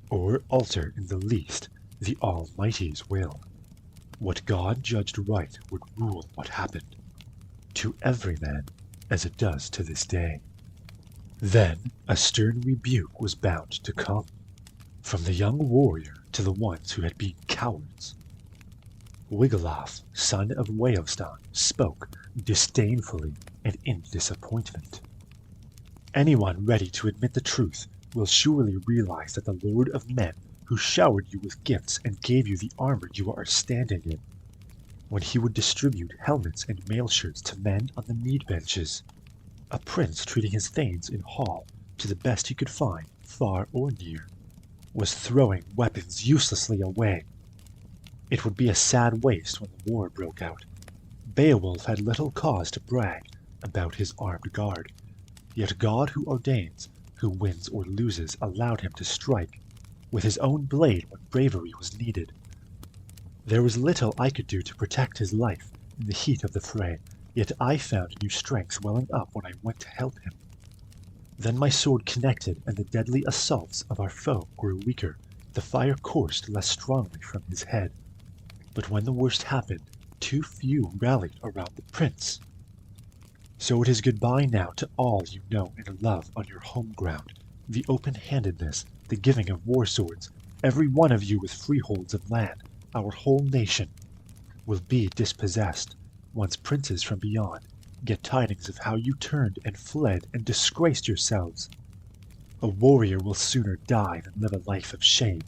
or alter in the least the Almighty's will. What God judged right would rule what happened, to every man, as it does to this day. Then a stern rebuke was bound to come, from the young warrior to the ones who had been cowards. Wiglaf, son of Weohstan, spoke disdainfully and in disappointment. Anyone ready to admit the truth will surely realize that the Lord of Men, who showered you with gifts and gave you the armor you are standing in, when he would distribute helmets and mail shirts to men on the mead benches, a prince treating his thanes in hall to the best he could find, far or near, was throwing weapons uselessly away. It would be a sad waste when the war broke out. Beowulf had little cause to brag about his armed guard, yet God who ordains, who wins or loses, allowed him to strike with his own blade when bravery was needed. There was little I could do to protect his life in the heat of the fray, yet I found new strength welling up when I went to help him. Then my sword connected, and the deadly assaults of our foe grew weaker. The fire coursed less strongly from his head. But when the worst happened, too few rallied around the prince. So it is goodbye now to all you know and love on your home ground, the open-handedness, the giving of war swords, every one of you with freeholds of land, our whole nation, will be dispossessed, once princes from beyond get tidings of how you turned and fled and disgraced yourselves. A warrior will sooner die than live a life of shame.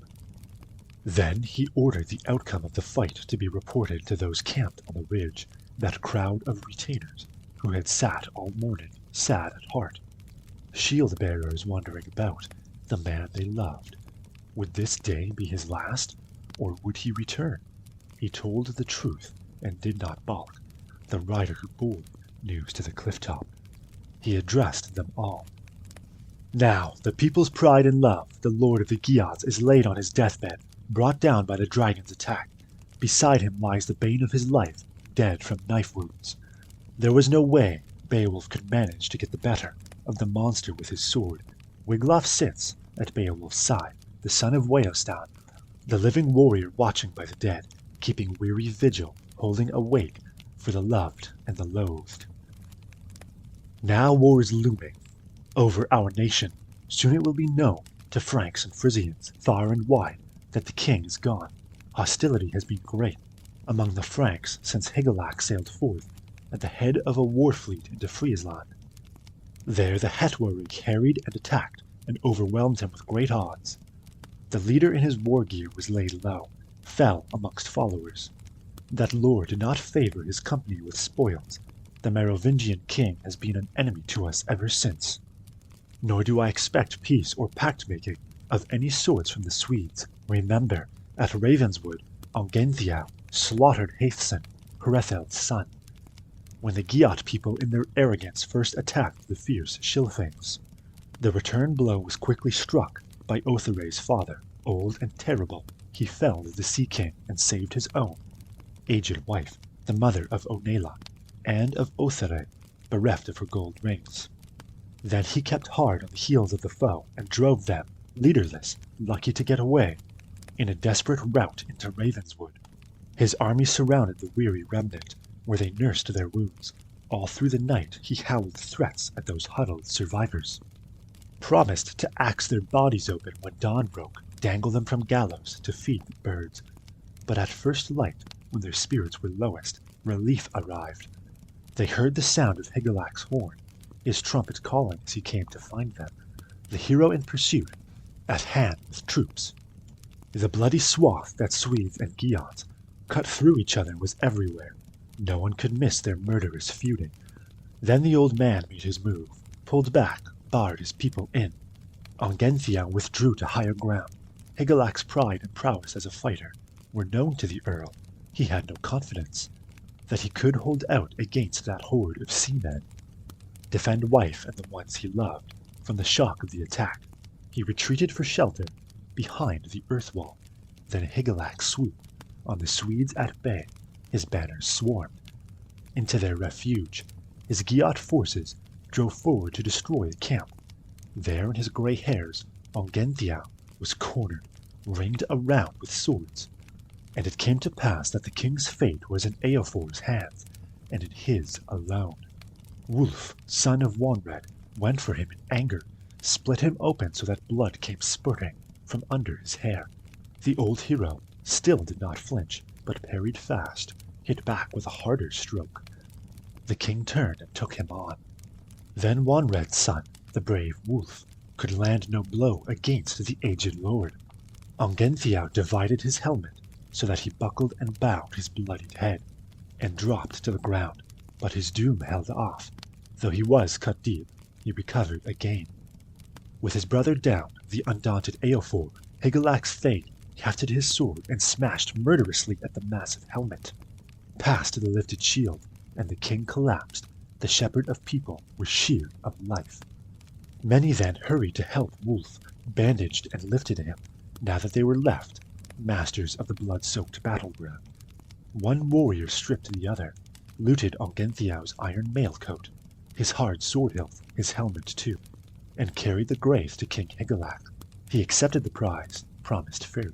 Then he ordered the outcome of the fight to be reported to those camped on the ridge, that crowd of retainers who had sat all morning, sad at heart, shield-bearers wandering about, the man they loved. Would this day be his last, or would he return? He told the truth and did not balk, the rider who bore news to the cliff-top. He addressed them all. Now, the people's pride and love, the lord of the Geats, is laid on his deathbed, brought down by the dragon's attack. Beside him lies the bane of his life, dead from knife wounds. There was no way Beowulf could manage to get the better of the monster with his sword. Wiglaf sits at Beowulf's side, the son of Weohstan, the living warrior watching by the dead, keeping weary vigil, holding awake for the loved and the loathed. Now war is looming over our nation. Soon it will be known to Franks and Frisians far and wide that the king is gone. Hostility has been great among the Franks since Higelac sailed forth at the head of a war fleet into Friesland. There the Hetwari harried and attacked and overwhelmed him with great odds. The leader in his war gear was laid low, fell amongst followers. That lord did not favor his company with spoils. The Merovingian king has been an enemy to us ever since. Nor do I expect peace or pact-making of any sorts from the Swedes. Remember, at Ravenswood, Ongentheow slaughtered Hæthcyn, Hrethel's son, when the Geat people in their arrogance first attacked the fierce Scilfings. The return blow was quickly struck by Otheray's father, old and terrible. He felled the Sea King and saved his own aged wife, the mother of Onela, and of Othere, bereft of her gold rings. Then he kept hard on the heels of the foe and drove them, leaderless, lucky to get away, in a desperate rout into Ravenswood. His army surrounded the weary remnant, where they nursed their wounds. All through the night he howled threats at those huddled survivors. Promised to axe their bodies open when dawn broke, dangle them from gallows to feed the birds. But at first light, when their spirits were lowest, relief arrived. They heard the sound of Higelac's horn, his trumpet calling as he came to find them, the hero in pursuit, at hand with troops. The bloody swath that Swedes and Geats cut through each other was everywhere. No one could miss their murderous feuding. Then the old man made his move, pulled back, barred his people in. Ongentheow withdrew to higher ground. Higelac's pride and prowess as a fighter were known to the earl. He had no confidence that he could hold out against that horde of seamen, defend wife and the ones he loved from the shock of the attack. He retreated for shelter behind the earth wall. Then Higelac swooped on the Swedes at bay. His banners swarmed into their refuge. His Geat forces drove forward to destroy the camp. There in his grey hairs, Ongentheow was cornered, ringed around with swords. And it came to pass that the king's fate was in Eofor's hands, and in his alone. Wulf, son of Wonred, went for him in anger, split him open so that blood came spurting from under his hair. The old hero still did not flinch, but parried fast, hit back with a harder stroke. The king turned and took him on. Then Wonred's son, the brave Wulf, could land no blow against the aged lord. Ongentheow divided his helmet, so that he buckled and bowed his bloodied head, and dropped to the ground, but his doom held off. Though he was cut deep, he recovered again. With his brother down, the undaunted Eofor, Higelac's thane, hefted his sword and smashed murderously at the massive helmet. Past the lifted shield, and the king collapsed. The shepherd of people was sheared of life. Many then hurried to help Wulf, bandaged and lifted him, now that they were left, masters of the blood-soaked battleground. One warrior stripped the other, looted Ongentheow's iron mailcoat, his hard sword hilt, his helmet too, and carried the grace to King Higelac. He accepted the prize, promised fairly.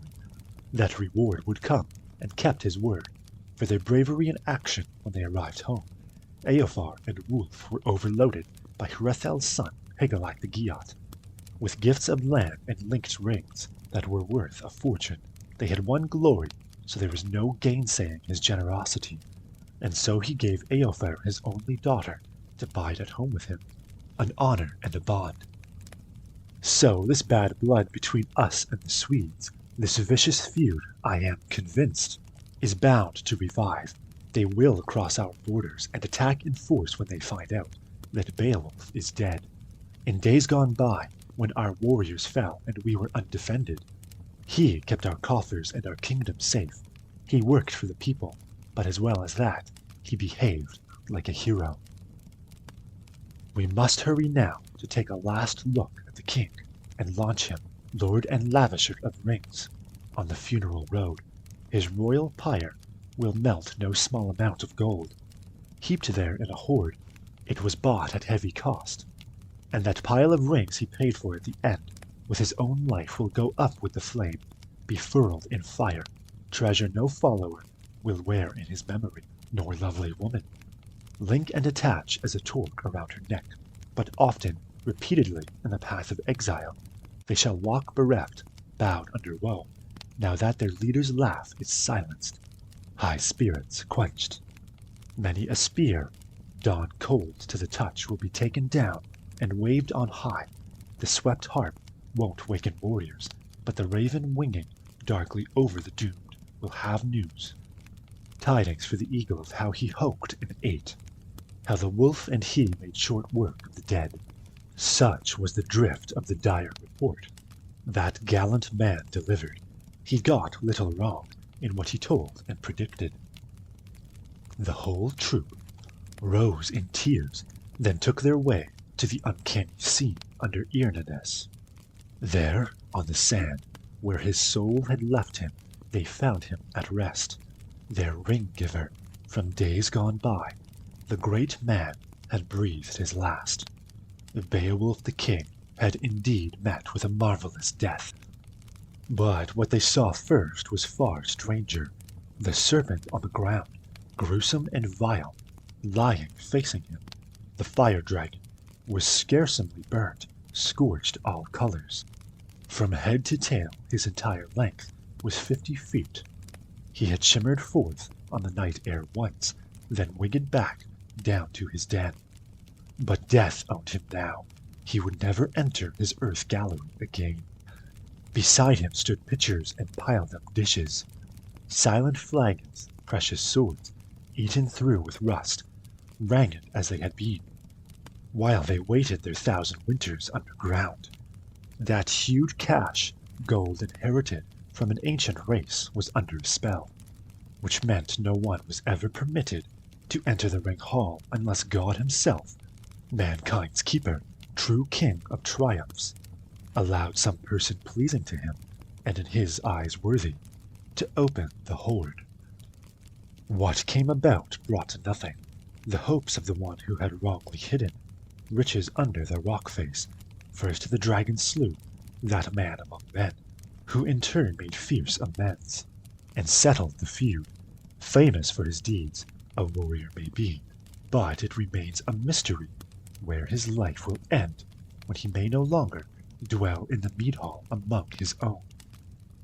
That reward would come, and kept his word, for their bravery in action when they arrived home. Eofor and Wulf were overloaded by Hrethel's son, Hygelac the Geat, with gifts of land and linked rings that were worth a fortune. They had won glory, so there was no gainsaying his generosity, and so he gave Eofor his only daughter to bide at home with him, an honor and a bond. So this bad blood between us and the Swedes, this vicious feud, I am convinced, is bound to revive. They will cross our borders and attack in force when they find out that Beowulf is dead. In days gone by, when our warriors fell and we were undefended, he kept our coffers and our kingdom safe. He worked for the people, but as well as that, he behaved like a hero. We must hurry now to take a last look at the king and launch him, lord and lavisher of rings, on the funeral road. His royal pyre will melt no small amount of gold. Heaped there in a hoard, it was bought at heavy cost, and that pile of rings he paid for at the end, with his own life will go up with the flame, be furled in fire. Treasure no follower will wear in his memory, nor lovely woman. Link and attach as a torque around her neck, but often, repeatedly, in the path of exile, they shall walk bereft, bowed under woe, now that their leader's laugh is silenced, high spirits quenched. Many a spear, dawn cold to the touch, will be taken down and waved on high. The swept harp won't waken warriors, but the raven winging darkly over the doomed will have news. Tidings for the eagle of how he hoked and ate, how the wolf and he made short work of the dead. Such was the drift of the dire report that gallant man delivered. He got little wrong in what he told and predicted. The whole troop rose in tears, then took their way to the uncanny scene under Earnaness. There, on the sand, where his soul had left him, they found him at rest. Their ring-giver, from days gone by, the great man had breathed his last. Beowulf the king had indeed met with a marvelous death. But what they saw first was far stranger. The serpent on the ground, gruesome and vile, lying facing him. The fire dragon was scarcely burnt, scorched all colors. From head to tail, his entire length was 50 feet. He had shimmered forth on the night air once, then winged back down to his den. But death owned him now. He would never enter his earth gallery again. Beside him stood pitchers and piled up dishes, silent flagons, precious swords, eaten through with rust, ragged as they had been, while they waited their 1,000 winters underground. That huge cache, gold inherited from an ancient race, was under a spell, which meant no one was ever permitted to enter the ring hall unless God himself, mankind's keeper, true king of triumphs, allowed some person pleasing to him, and in his eyes worthy, to open the hoard. What came about brought nothing. The hopes of the one who had wrongly hidden riches under the rock face. First the dragon slew that man among men, who in turn made fierce amends, and settled the feud. Famous for his deeds, a warrior may be, but it remains a mystery where his life will end when he may no longer dwell in the mead hall among his own.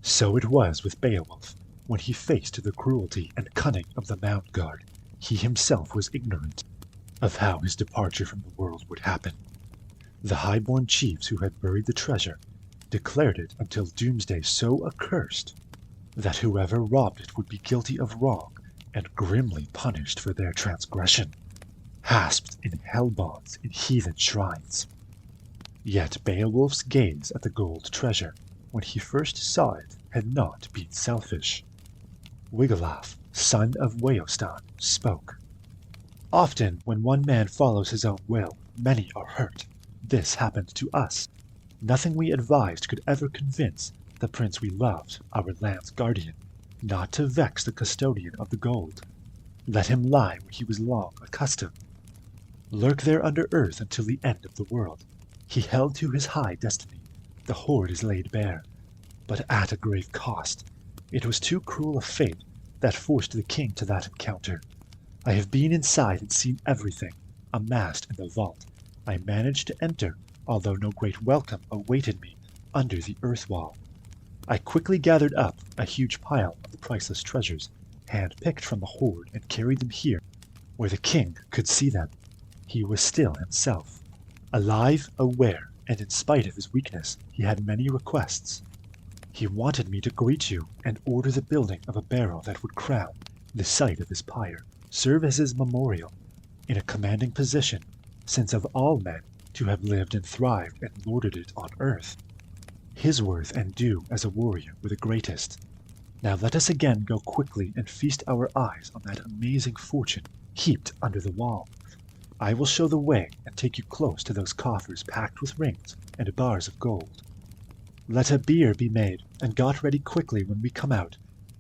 So it was with Beowulf when he faced the cruelty and cunning of the Mound Guard. He himself was ignorant of how his departure from the world would happen. The high-born chiefs who had buried the treasure declared it until doomsday so accursed that whoever robbed it would be guilty of wrong and grimly punished for their transgression, hasped in hell bonds in heathen shrines. Yet Beowulf's gaze at the gold treasure when he first saw it had not been selfish. Wiglaf, son of Weohstan, spoke. Often when one man follows his own will, many are hurt. This happened to us. Nothing we advised could ever convince the prince we loved, our land's guardian, not to vex the custodian of the gold. Let him lie where he was long accustomed. Lurk there under earth until the end of the world. He held to his high destiny. The hoard is laid bare, but at a grave cost. It was too cruel a fate that forced the king to that encounter. I have been inside and seen everything amassed in the vault. I managed to enter, although no great welcome awaited me under the earth wall. I quickly gathered up a huge pile of the priceless treasures, hand-picked from the hoard, and carried them here, where the king could see them. He was still himself, alive, aware, and in spite of his weakness, he had many requests. He wanted me to greet you and order the building of a barrow that would crown the site of his pyre, serve as his memorial, in a commanding position, since of all men to have lived and thrived and lorded it on earth, his worth and due as a warrior were the greatest. Now let us again go quickly and feast our eyes on that amazing fortune heaped under the wall. I will show the way and take you close to those coffers packed with rings and bars of gold. Let a bier be made and got ready quickly when we come out,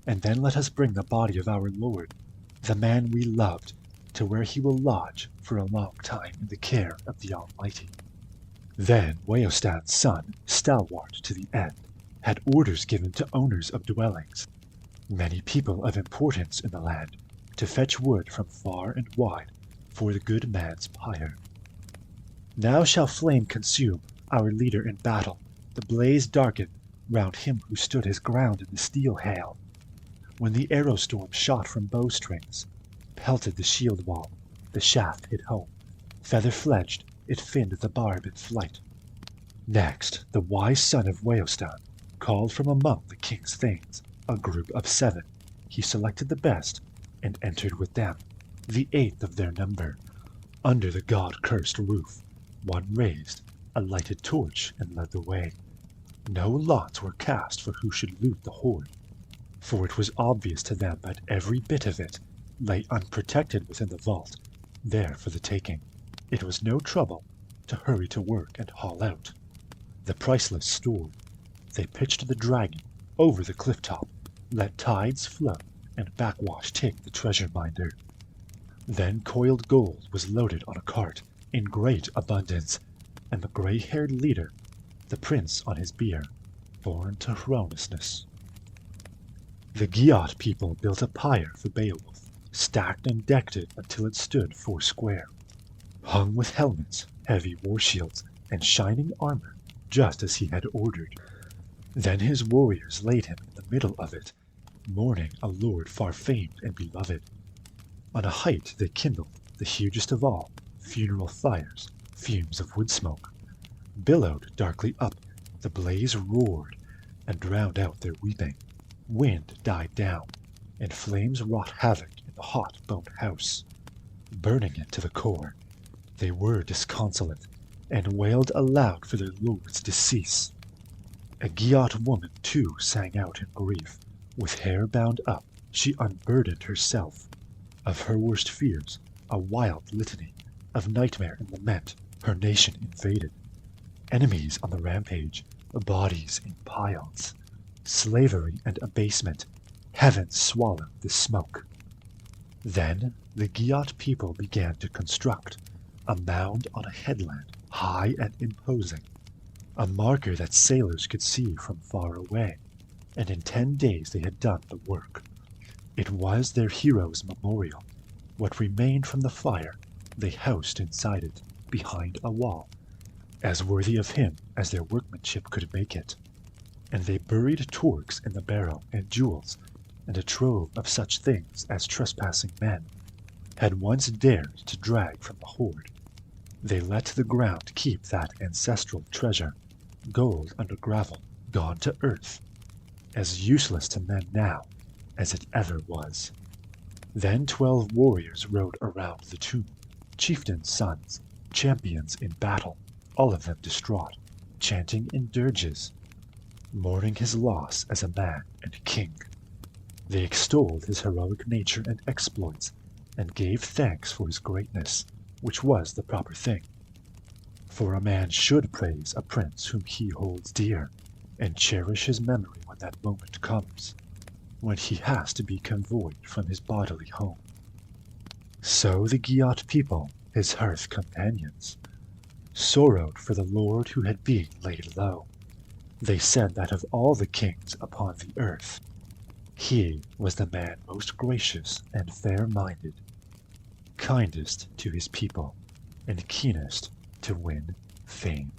and then let us bring the body of our Lord, the man we loved, to where he will lodge for a long time in the care of the Almighty. Then Weohstan's son, stalwart to the end, had orders given to owners of dwellings, many people of importance in the land, to fetch wood from far and wide for the good man's pyre. Now shall flame consume our leader in battle, the blaze darken round him who stood his ground in the steel hail. When the arrow storm shot from bowstrings, pelted the shield wall, the shaft hit home. Feather-fledged, it finned the barb in flight. Next, the wise son of Weohstan called from among the king's thanes a group of 7. He selected the best and entered with them, the 8th of their number. Under the god-cursed roof, one raised a lighted torch and led the way. No lots were cast for who should loot the hoard, for it was obvious to them that every bit of it lay unprotected within the vault, there for the taking. It was no trouble to hurry to work and haul out the priceless store. They pitched the dragon over the cliff top, let tides flow and backwash take the treasure minder. Then coiled gold was loaded on a cart in great abundance, and the grey-haired leader, the prince on his bier, born to Hronisness. The Giot people built a pyre for Beowulf, stacked and decked it until it stood 4 square, hung with helmets, heavy war shields, and shining armor, just as he had ordered. Then his warriors laid him in the middle of it, mourning a lord far famed and beloved. On a height they kindled, the hugest of all, funeral fires, fumes of wood smoke. Billowed darkly up, the blaze roared and drowned out their weeping. Wind died down, and flames wrought havoc in the hot bone house, burning it to the core. They were disconsolate, and wailed aloud for their lord's decease. A Giot woman too sang out in grief. With hair bound up, she unburdened herself. Of her worst fears, a wild litany of nightmare and lament, her nation invaded. Enemies on the rampage, bodies in piles. Slavery and abasement, heaven swallowed the smoke. Then the Giot people began to construct a mound on a headland, high and imposing, a marker that sailors could see from far away, and in 10 days they had done the work. It was their hero's memorial. What remained from the fire they housed inside it, behind a wall, as worthy of him as their workmanship could make it. And they buried torques in the barrow, and jewels, and a trove of such things as trespassing men had once dared to drag from the hoard. They let the ground keep that ancestral treasure, gold under gravel, gone to earth, as useless to men now as it ever was. Then 12 warriors rode around the tomb, chieftains' sons, champions in battle, all of them distraught, chanting in dirges, mourning his loss as a man and king. They extolled his heroic nature and exploits, and gave thanks for his greatness, which was the proper thing. For a man should praise a prince whom he holds dear, and cherish his memory when that moment comes, when he has to be convoyed from his bodily home. So the Giot people, his hearth companions, sorrowed for the lord who had been laid low. They said that of all the kings upon the earth, he was the man most gracious and fair-minded. kindest to his people, and keenest to win fame.